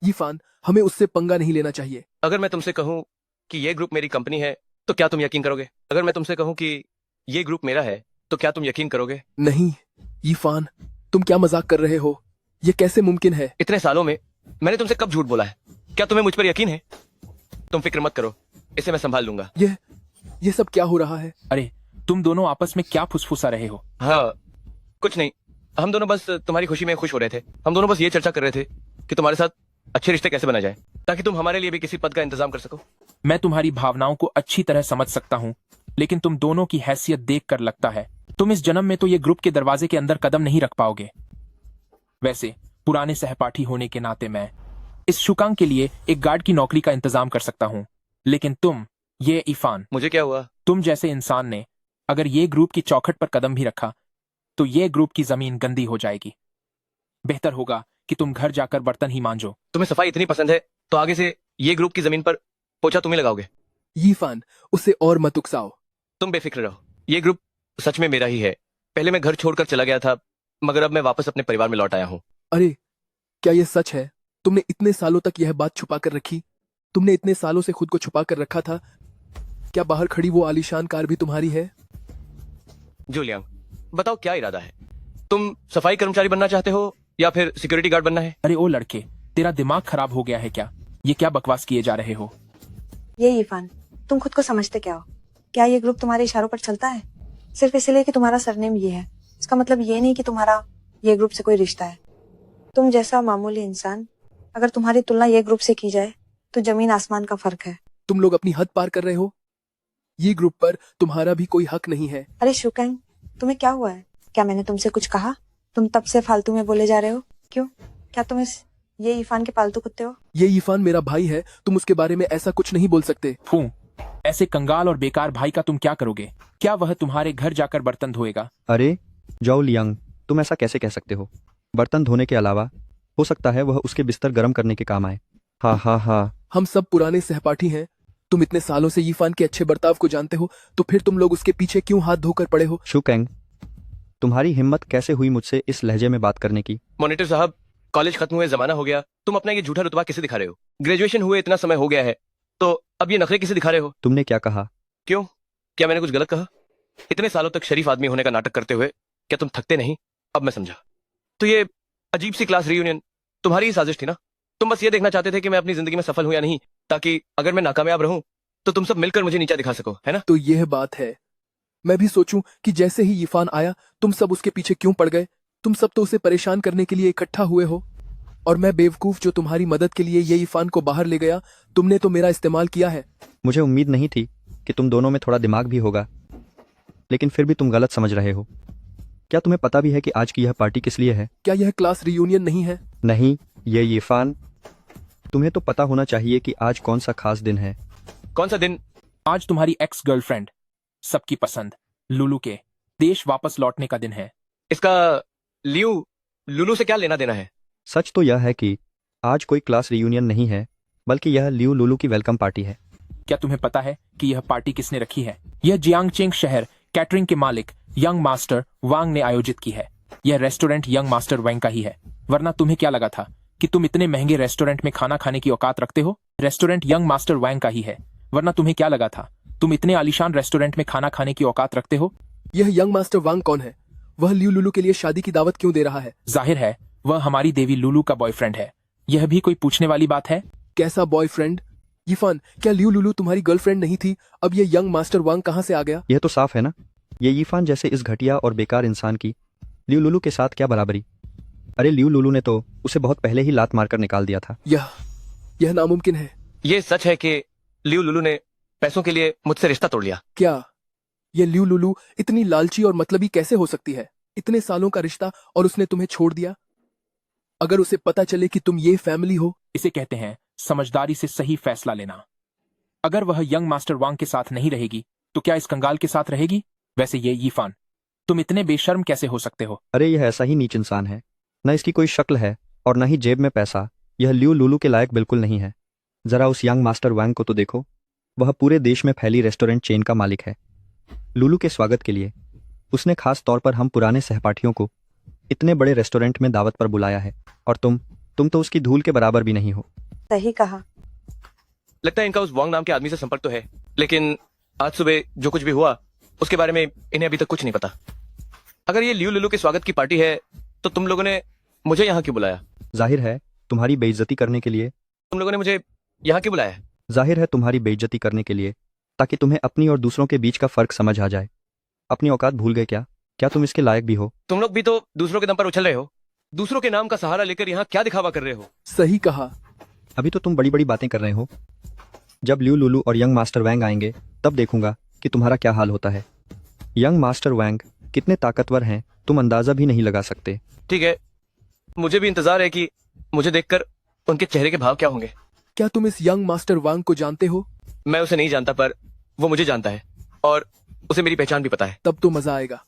इरफान, हमें उससे पंगा नहीं लेना चाहिए। अगर मैं तुमसे कहूँ कि ये ग्रुप मेरी कंपनी है तो क्या तुम यकीन करोगे? अगर मैं तुमसे कहूँ कि ये ग्रुप मेरा है तो क्या तुम यकीन करोगे? नहीं इरफान, तुम क्या मजाक कर रहे हो? ये कैसे मुमकिन है? इतने सालों में मैंने तुमसे कब झूठ बोला है? क्या तुम्हें मुझ पर यकीन है? तुम फिक्र मत करो, इसे मैं संभाल लूंगा। ये सब क्या हो रहा है? अरे, तुम दोनों आपस में क्या फुसफुसा रहे हो? हाँ, कुछ नहीं। हम दोनों बस तुम्हारी खुशी में खुश हो रहे थे। हम दोनों बस ये चर्चा कर रहे थे कि तुम्हारे साथ अच्छे रिश्ते कैसे बना जाए ताकि तुम हमारे लिए भी किसी पद का इंतजाम कर सको। मैं तुम्हारी भावनाओं को अच्छी तरह समझ सकता हूँ, लेकिन तुम दोनों की हैसियत देखकर लगता है तुम इस जन्म में तो ये ग्रुप के दरवाजे के अंदर कदम नहीं रख पाओगे। वैसे पुराने सहपाठी होने के नाते मैं इस शुकांग के लिए एक गार्ड की नौकरी का इंतजाम कर सकता हूँ, लेकिन तुम, ये इफान, मुझे क्या हुआ? तुम जैसे इंसान ने अगर ये ग्रुप की चौखट पर कदम भी रखा तो ये ग्रुप की जमीन गंदी हो जाएगी। बेहतर होगा कि तुम घर जाकर बर्तन ही मांजो। तुम्हें सफाई इतनी पसंद है तो आगे से ये ग्रुप की जमीन पर पोछा तुम ही लगाओगे। यीफान, उसे और मत उकसाओ। तुम बेफिक्र रहो, ये ग्रुप सच में मेरा ही है। पहले मैं घर छोड़कर चला गया था, मगर अब मैं वापस अपने परिवार में लौट आया हूँ। अरे, क्या यह सच है? तुमने इतने सालों तक यह बात छुपा कर रखी? तुमने इतने सालों से खुद को छुपा कर रखा था? क्या बाहर खड़ी वो आलीशान कार भी तुम्हारी है? जूलियांग, बताओ क्या इरादा है? तुम सफाई कर्मचारी बनना चाहते हो या फिर सिक्योरिटी गार्ड बनना है? अरे ओ लड़के, तेरा दिमाग खराब हो गया है क्या? ये क्या बकवास किए जा रहे हो? ये इरफान, तुम खुद को समझते क्या हो? क्या ये ग्रुप तुम्हारे इशारों पर चलता है? सिर्फ इसलिए कि तुम्हारा सरनेम ये है, इसका मतलब ये नहीं कि तुम्हारा ये ग्रुप से कोई रिश्ता है। तुम जैसा मामूली इंसान, अगर तुम्हारी तुलना ये ग्रुप से की जाए तो जमीन आसमान का फर्क है। तुम लोग अपनी हद पार कर रहे हो। ये ग्रुप पर तुम्हारा भी कोई हक नहीं है। अरे शुकैंग, तुम्हें क्या हुआ है? क्या मैंने तुमसे कुछ कहा? तुम तब से फालतू में बोले जा रहे हो। क्यों? क्या तुम ये इरफान के पालतू कुत्ते हो? ये इरफान मेरा भाई है, तुम उसके बारे में ऐसा कुछ नहीं बोल सकते। फू, ऐसे कंगाल और बेकार भाई का तुम क्या करोगे? क्या वह तुम्हारे घर जाकर बर्तन धोएगा? अरे जाओ लियांग, तुम ऐसा कैसे कह सकते हो? बर्तन धोने के अलावा हो सकता है वह उसके बिस्तर गर्म करने के काम आए। हाँ हाँ हाँ। हम सब पुराने सहपाठी हैं। तुम इतने सालों से यीफान के अच्छे बर्ताव को जानते हो, तो फिर तुम लोग उसके पीछे क्यों हाथ धोकर पड़े हो? शुकैंग, तुम्हारी हिम्मत कैसे हुई मुझसे इस लहजे में बात करने की? मॉनिटर साहब, कॉलेज खत्म हुए, जमाना हो गया, तुम अपना ये झूठा रुतबा किसे दिखा रहे हो? ग्रेजुएशन हुए इतना समय हो गया है, तो अब ये नखरे किसे दिखा रहे हो? तुमने क्या कहा? क्यों, क्या मैंने कुछ गलत कहा? इतने सालों तक शरीफ आदमी होने का नाटक करते हुए क्या तुम थकते नहीं? अब मैं समझा। तो ये अजीब सी क्लास रियूनियन तुम्हारी ही साजिश थी ना? तुम बस ये देखना चाहते थे कि मैं अपनी जिंदगी में सफल हूं या नहीं, ताकि अगर मैं नाकामयाब रहूं तो तुम सब मिलकर मुझे नीचा दिखा सको, है ना? तो यह बात है। मैं भी सोचूं कि जैसे ही यीफान आया तुम सब उसके पीछे क्यों पड़ गए? तुम सब तो उसे परेशान करने के लिए इकट्ठा हुए हो, और मैं बेवकूफ जो तुम्हारी मदद के लिए ये यीफान को बाहर ले गया। तुमने तो मेरा इस्तेमाल किया है। मुझे उम्मीद नहीं थी कि तुम दोनों में थोड़ा दिमाग भी होगा, लेकिन फिर भी तुम गलत समझ रहे हो। क्या तुम्हें पता भी है कि आज की यह पार्टी किस लिए है? क्या यह क्लास रियूनियन नहीं है? नहीं, ये यीफान, तुम्हें तो पता होना चाहिए कि आज कौन सा खास दिन है। कौन सा दिन? आज तुम्हारी एक्स गर्लफ्रेंड, सबकी पसंद लुलू के देश वापस लौटने का दिन है। इसका लुलू से क्या लेना देना है? सच तो यह है कि आज कोई क्लास रियूनियन नहीं है, बल्कि यह लियू लुलू की वेलकम पार्टी है। क्या तुम्हें पता है कि यह पार्टी किसने रखी है? यह जियांगचेंग शहर कैटरिंग के मालिक यंग मास्टर वांग ने आयोजित की है। यह रेस्टोरेंट यंग मास्टर वांग का ही है, वरना तुम्हें क्या लगा था कि तुम इतने महंगे रेस्टोरेंट में खाना खाने की औकात रखते हो? रेस्टोरेंट यंग मास्टर वांग का ही है, वरना तुम्हें क्या लगा था तुम इतने आलीशान रेस्टोरेंट में खाना खाने की औकात रखते हो? यह यंग मास्टर वांग कौन है? वह लियू लुलू के लिए शादी की दावत क्यों दे रहा है? जाहिर है वह हमारी देवी लुलू का बॉयफ्रेंड है। यह भी कोई पूछने वाली बात है? कैसा बॉयफ्रेंड? यीफान, क्या लियू लुलू तुम्हारी गर्लफ्रेंड नहीं थी? अब ये यंग मास्टर वांग कहाँ से आ गया? यह तो साफ है ना, ये यीफान जैसे इस घटिया और बेकार इंसान की लियू लुलू के साथ क्या बराबरी? अरे लियू लुलू ने तो उसे बहुत पहले ही लात मारकर निकाल दिया था। यह नामुमकिन है। ये सच है कि लियू लुलू ने पैसों के लिए मुझसे रिश्ता तोड़ लिया। क्या ये लियू लुलू इतनी लालची और मतलबी कैसे हो सकती है? इतने सालों का रिश्ता और उसने तुम्हें छोड़ दिया? अगर उसे पता चले कि तुम ये फैमिली हो। इसे कहते हैं समझदारी से सही फैसला लेना। अगर वह यंग मास्टर वांग के साथ नहीं रहेगी तो क्या इस कंगाल के साथ रहेगी? वैसे ये यीफान, तुम इतने बेशर्म कैसे हो सकते हो? अरे यह ऐसा ही नीच इंसान है, न इसकी कोई शक्ल है और न ही जेब में पैसा। यह लियू लुलू के लायक बिल्कुल नहीं है। जरा उस यंग मास्टर वांग को तो देखो, वह पूरे देश में फैली रेस्टोरेंट चेन का मालिक है। लुलू के स्वागत के लिए उसने खास तौर पर हम पुराने सहपाठियों को इतने बड़े रेस्टोरेंट में दावत पर बुलाया है, और तुम तो उसकी धूल के बराबर भी नहीं हो। सही कहा। लगता है इनका उस वांग नाम के आदमी से संपर्क तो है, लेकिन आज सुबह जो कुछ भी हुआ उसके बारे में इन्हें अभी तक कुछ नहीं पता। अगर ये लियू लुलू के स्वागत की पार्टी है तो तुम लोगों ने मुझे यहाँ क्यों बुलाया? जाहिर है तुम्हारी बेइज्जती करने के लिए। तुम लोगों ने मुझे यहाँ क्यों बुलाया? जाहिर है तुम्हारी बेइज्जती करने के लिए, ताकि तुम्हें अपनी और दूसरों के बीच का फर्क समझ आ जाए। अपनी औकात भूल गए क्या? क्या तुम इसके लायक भी हो? तुम लोग भी तो दूसरों के दम पर उछल रहे हो। दूसरों के नाम का सहारा लेकर यहाँ क्या दिखावा कर रहे हो? सही कहा। अभी तो तुम बड़ी बड़ी बातें कर रहे हो। जब लियू लुलू और यंग मास्टर वैंग आएंगे तब देखूंगा कि तुम्हारा क्या हाल होता है। यंग मास्टर वैंग कितने ताकतवर हैं तुम अंदाजा भी नहीं लगा सकते। ठीक है, मुझे भी इंतजार है कि मुझे देखकर उनके चेहरे के भाव क्या होंगे। क्या तुम इस यंग मास्टर वांग को जानते हो? मैं उसे नहीं जानता, पर वो मुझे जानता है और उसे मेरी पहचान भी पता है। तब तो मजा आएगा।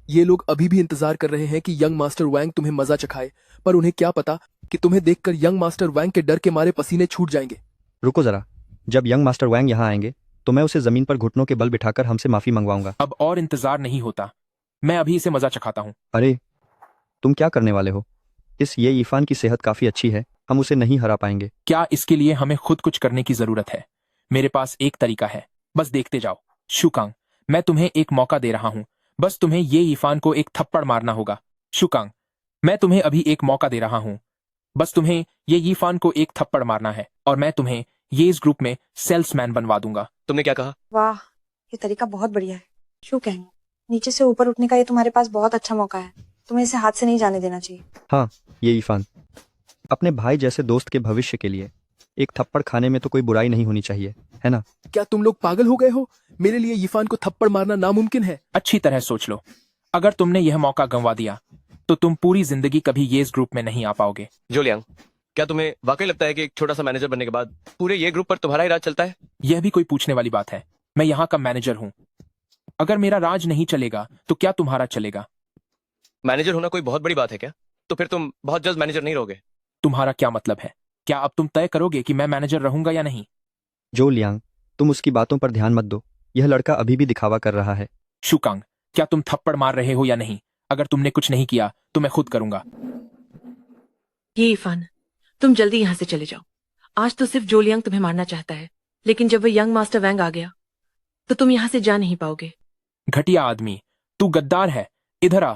ये लोग अभी भी इंतजार कर रहे हैं कि यंग मास्टर वैंग तुम्हें मजा चखाए, पर उन्हें क्या पता कि तुम्हें देखकर यंग मास्टर वैंग के डर के मारे पसीने छूट जाएंगे। रुको जरा, जब यंग मास्टर वैंग यहाँ आएंगे तो मैं उसे जमीन पर घुटनों के बल बिठाकर हमसे माफी मंगवाऊंगा। अब और इंतजार नहीं होता, मैं अभी इसे मजा चखाता हूँ। अरे तुम क्या करने वाले हो? इस ये इरफान की सेहत काफी अच्छी है, हम उसे नहीं हरा पाएंगे। क्या इसके लिए हमें खुद कुछ करने की जरूरत है? मेरे पास एक तरीका है, बस देखते जाओ। शुकांग, मैं तुम्हें एक मौका दे रहा हूँ, बस तुम्हें ये इरफान को एक थप्पड़ मारना होगा। शुकांग, मैं तुम्हें अभी एक मौका दे रहा हूँ, बस तुम्हें ये इरफान को एक थप्पड़ मारना है और मैं तुम्हें ये इस ग्रुप में सेल्समैन बनवा दूंगा। तुमने क्या कहा? वाह, ये तरीका बहुत बढ़िया है। शू कहेंगे, नीचे से ऊपर उठने का ये तुम्हारे पास बहुत अच्छा मौका है। तुम्हें इसे हाथ से नहीं जाने देना चाहिए। हाँ, ये इरफान अपने भाई जैसे दोस्त के भविष्य के लिए एक थप्पड़ खाने में तो कोई बुराई नहीं होनी चाहिए, है ना? क्या तुम लोग पागल हो गए हो? मेरे लिए इरफान को थप्पड़ मारना नामुमकिन है। अच्छी तरह सोच लो, अगर तुमने यह मौका गंवा दिया तो तुम पूरी जिंदगी कभी ये इस ग्रुप में नहीं आ पाओगे। जोलियांग, क्या तुम्हें वाकई लगता है कि एक छोटा सा मैनेजर बनने के बाद पूरे ये ग्रुप पर तुम्हारा ही राज चलता है? यह भी कोई पूछने वाली बात है? मैं यहाँ का मैनेजर हूँ। अगर मेरा राज नहीं चलेगा तो क्या तुम्हारा चलेगा? मैनेजर होना कोई बहुत बड़ी बात है क्या? तो फिर तुम बहुत जल्द मैनेजर नहीं रहोगे। तुम्हारा क्या मतलब है? क्या अब तुम तय करोगे कि मैं मैनेजर रहूंगा या नहीं? जो लियांग, तुम उसकी बातों पर ध्यान मत दो, यह लड़का अभी भी दिखावा कर रहा है। शुकांग, क्या तुम थप्पड़ मार रहे हो या नहीं? अगर तुमने कुछ नहीं किया तो मैं खुद करूंगा। ये इरफान, तुम जल्दी यहाँ से चले जाओ। आज तो सिर्फ जोलियांग तुम्हें मारना चाहता है, लेकिन जब वह यंग मास्टर वैंग आ गया तो तुम यहाँ से जा नहीं पाओगे। घटिया आदमी, तू गद्दार है। इधर आ।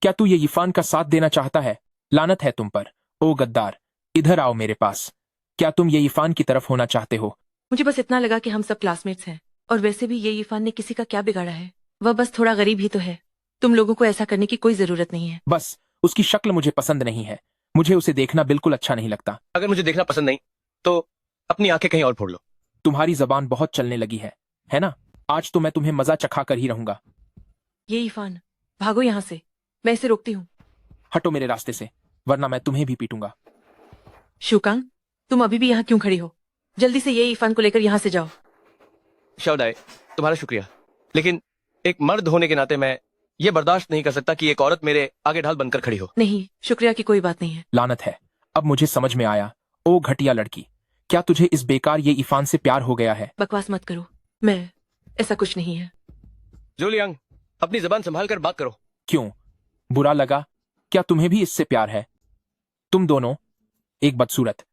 क्या तू ये इरफान का साथ देना चाहता है? लानत है तुम पर। ओ गद्दार, इधर आओ मेरे पास। क्या तुम ये इरफान की तरफ होना चाहते हो? मुझे बस इतना लगा कि हम सब क्लासमेट्स हैं, और वैसे भी ये इरफान ने किसी का क्या बिगाड़ा है? वह बस थोड़ा गरीब ही तो है। तुम लोगों को ऐसा करने की कोई जरूरत नहीं है। बस उसकी शक्ल मुझे पसंद नहीं है। मुझे उसे देखना बिल्कुल अच्छा नहीं लगता। अगर मुझे देखना पसंद नहीं तो अपनी आंखें कहीं और फोड़ लो। तुम्हारी जबान बहुत चलने लगी है ना? आज तो मैं तुम्हें मजा चखा कर ही रहूंगा। ये इरफान, भागो यहाँ से, मैं इसे रोकती हूँ। हटो मेरे रास्ते से, वरना मैं तुम्हें भी पीटूंगा। शुकांग, तुम अभी भी यहाँ क्यों खड़ी हो? जल्दी से ये इरफान को लेकर यहाँ से जाओ। शाओडाई, तुम्हारा शुक्रिया, लेकिन एक मर्द होने के नाते मैं ये बर्दाश्त नहीं कर सकता कि एक औरत मेरे आगे ढाल बनकर खड़ी हो। नहीं, शुक्रिया की कोई बात नहीं है। लानत है, अब मुझे समझ में आया। ओ घटिया लड़की, क्या तुझे इस बेकार ये इरफान से प्यार हो गया है? बकवास मत करो, मैं ऐसा कुछ नहीं है। जोलियांग, अपनी जबान संभाल कर बात करो। क्यों, बुरा लगा? क्या तुम्हें भी इससे प्यार है? तुम दोनों, एक बदसूरत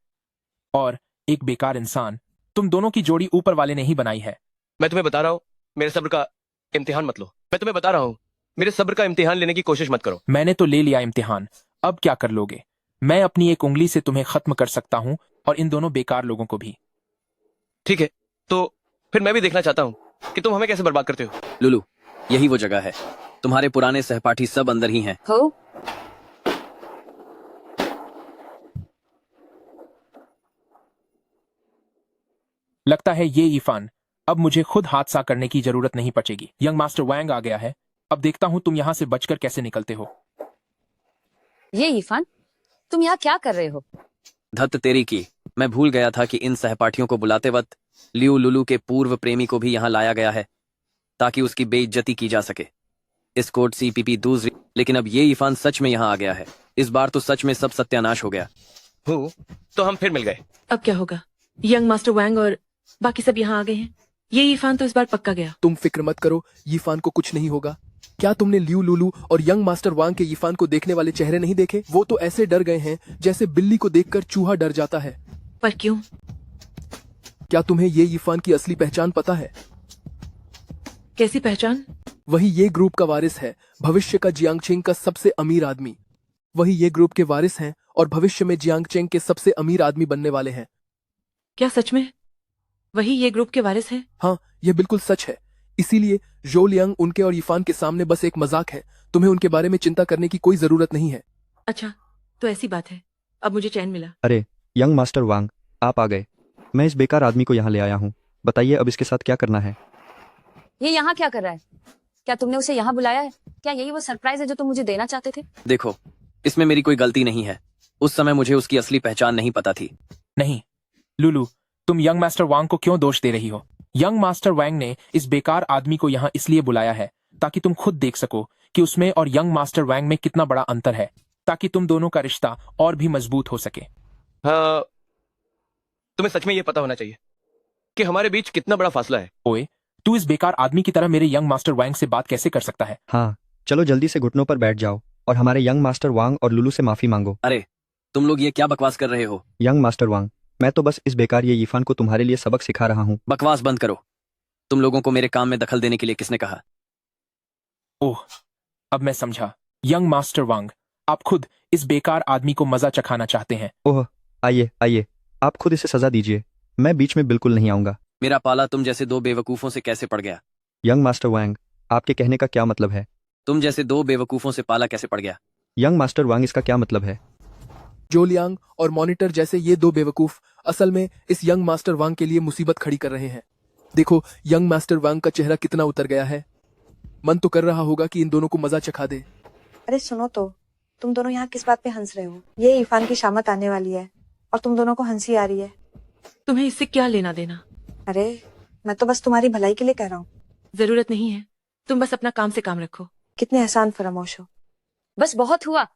और एक बेकार इंसान, तुम दोनों की जोड़ी ऊपर वाले ने ही बनाई है। मैं तुम्हें बता रहा हूँ, मेरे सब्र का इम्तिहान मत लो। मैं तुम्हें बता रहा हूँ, मेरे सब्र का इम्तिहान लेने की कोशिश मत करो। मैंने तो ले लिया इम्तिहान, अब क्या कर लोगे? मैं अपनी एक उंगली से तुम्हें खत्म कर सकता हूँ और इन दोनों बेकार लोगों को भी। ठीक है, तो फिर मैं भी देखना चाहता हूँ कि तुम हमें कैसे बर्बाद करते हो। लुलू, यही वो जगह है। तुम्हारे पुराने सहपाठी सब अंदर ही हैं। हो? लगता है ये इरफान, अब मुझे खुद हादसा करने की जरूरत नहीं पड़ेगी। यंग मास्टर वैंग आ गया है, अब देखता हूँ तुम यहाँ से बचकर कैसे निकलते हो। ये इरफान, तुम यहाँ क्या कर रहे हो? धत तेरी की, मैं भूल गया था कि इन सहपाठियों को बुलाते वक्त लियू लुलू के पूर्व प्रेमी को भी यहाँ लाया गया है ताकि उसकी बेइज्जती की जा सके। इस कोड CPP दूसरी, लेकिन अब ये इरफान सच में यहाँ आ गया है। इस बार तो सच में सब सत्यानाश हो गया। तो हम फिर मिल गए। अब क्या होगा? यंग मास्टर वैंग और बाकी सब यहाँ आ गए हैं। ये इरफान तो इस बार पक्का गया। तुम फिक्र मत करो, इरफान को कुछ नहीं होगा। क्या तुमने लियू लुलू और यंग मास्टर वांग के इरफान को देखने वाले चेहरे नहीं देखे? वो तो ऐसे डर गए हैं जैसे बिल्ली को देखकर चूहा डर जाता है। पर क्यों? क्या तुम्हें ये इरफान की असली पहचान पता है? कैसी पहचान? वही ये ग्रुप का वारिस है, भविष्य का जियांगचेंग का सबसे अमीर आदमी। वही ये ग्रुप के वारिस हैं और भविष्य में जियांगचेंग के सबसे अमीर आदमी बनने वाले हैं। क्या सच में वही ये ग्रुप के वारिस हैं? हाँ, ये बिल्कुल सच है। इसीलिए जो लियांग उनके और इरफान के सामने बस एक मजाक है। तुम्हें उनके बारे में चिंता करने की कोई जरूरत नहीं है। अच्छा, तो ऐसी बात है, अब मुझे चैन मिला। अरे यंग मास्टर वांग, आप आ गए। मैं इस बेकार आदमी को यहाँ ले आया हूँ। बताइए अब इसके साथ क्या करना है। ये यहाँ क्या कर रहा है? क्या तुमने उसे यहाँ बुलाया है? क्या यही वो सरप्राइज है जो तुम मुझे देना चाहते थे? देखो, इसमें मेरी कोई गलती नहीं है। उस समय मुझे उसकी असली पहचान नहीं पता थी। नहीं लुलू, तुम यंग मास्टर वांग को क्यों दोष दे रही हो? यंग मास्टर वांग ने इस बेकार आदमी को यहाँ इसलिए बुलाया है ताकि तुम खुद देख सको कि उसमें और यंग मास्टर वांग में कितना बड़ा अंतर है, ताकि तुम दोनों का रिश्ता और भी मजबूत हो सके। हाँ, तुम्हें सच में ये पता होना चाहिए कि हमारे बीच कितना बड़ा फासला है। ओए, तू इस बेकार आदमी की तरह मेरे यंग मास्टर वांग से बात कैसे कर सकता है? हाँ, चलो जल्दी से घुटनों पर बैठ जाओ और हमारे यंग मास्टर वांग और लुलू से माफी मांगो। अरे, तुम लोग ये क्या बकवास कर रहे हो? यंग मास्टर वांग, मैं तो बस इस बेकार ये यीफान को तुम्हारे लिए सबक सिखा रहा हूँ। बकवास बंद करो। तुम लोगों को मेरे काम में दखल देने के लिए किसने कहा? ओह, अब मैं समझा। यंग मास्टर वांग, आप खुद इस बेकार आदमी को मजा चखाना चाहते हैं। ओह, आइए आइए, आप खुद इसे सजा दीजिए। मैं बीच में बिल्कुल नहीं आऊंगा। मेरा पाला तुम जैसे दो बेवकूफों से कैसे पड़ गया? यंग मास्टर वांग, आपके कहने का क्या मतलब है? तुम जैसे दो बेवकूफों से पाला कैसे पड़ गया? यंग मास्टर वांग, इसका क्या मतलब है? जोलियांग और मॉनिटर जैसे ये दो बेवकूफ असल में इस यंग मास्टर वांग के लिए मुसीबत खड़ी कर रहे हैं। देखो यंग मास्टर वांग का चेहरा कितना उतर गया है। मन तो कर रहा होगा कि इन दोनों को मजा चखा दे। अरे सुनो तो, तुम दोनों यहाँ किस बात पे हंस रहे हो? ये इरफान की शामत आने वाली है और तुम दोनों को हंसी आ रही है। तुम्हें इससे क्या लेना देना? अरे मैं तो बस तुम्हारी भलाई के लिए कह रहा हूँ। जरूरत नहीं है, तुम बस अपना काम से काम रखो। कितने एहसान फरामोश हो। बस बहुत हुआ।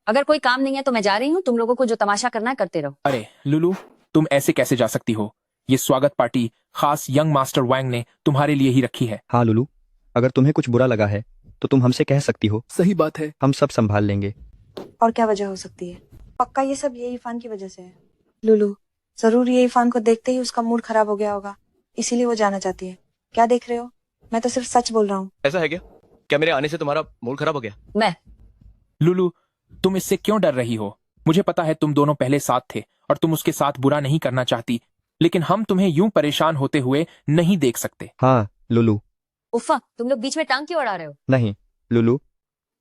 अगर कोई काम नहीं है तो मैं जा रही हूँ। तुम लोगों को जो तमाशा करना है करते रहो। अरे लुलू, तुम ऐसे कैसे जा सकती हो? ये स्वागत पार्टी खास यंग मास्टर वांग ने तुम्हारे लिए ही रखी है। हाँ लुलू, अगर तुम्हें कुछ बुरा लगा है तो तुम हमसे कह सकती हो। सही बात है। हम सब संभाल लेंगे। और क्या वजह हो सकती है? पक्का ये सब ये इरफान की वजह से है। लुलू, जरूर ये इरफान को देखते ही उसका मूड खराब हो गया होगा, इसीलिए वो जाना चाहती है। क्या देख रहे हो? मैं तो सिर्फ सच बोल रहा हूँ। ऐसा है क्या? क्या मेरे आने से तुम्हारा मूड खराब हो गया? मैं लुलू, तुम इससे क्यों डर रही हो? मुझे पता है तुम दोनों पहले साथ थे और तुम उसके साथ बुरा नहीं करना चाहती, लेकिन हम तुम्हें यूं परेशान होते हुए नहीं देख सकते। हाँ लुलू। उफ़ा, तुम लोग बीच में टांग क्यों अड़ा रहे हो? नहीं लुलू,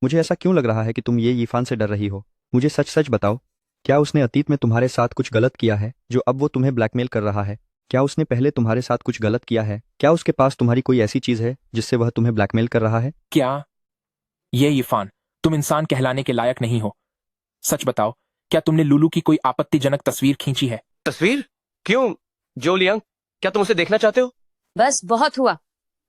मुझे ऐसा क्यों लग रहा है कि तुम ये यीफान से डर रही हो? मुझे सच सच बताओ, क्या उसने अतीत में तुम्हारे साथ कुछ गलत किया है जो अब वो तुम्हें ब्लैकमेल कर रहा है? क्या उसने पहले तुम्हारे साथ कुछ गलत किया है? क्या उसके पास तुम्हारी कोई ऐसी चीज है जिससे वह तुम्हें ब्लैकमेल कर रहा है? क्या ये इरफान, तुम इंसान कहलाने के लायक नहीं हो। सच बताओ, क्या तुमने लुलू की कोई आपत्तिजनक तस्वीर खींची है? तस्वीर? क्यों जोलियांग, क्या तुम उसे देखना चाहते हो? बस बहुत हुआ।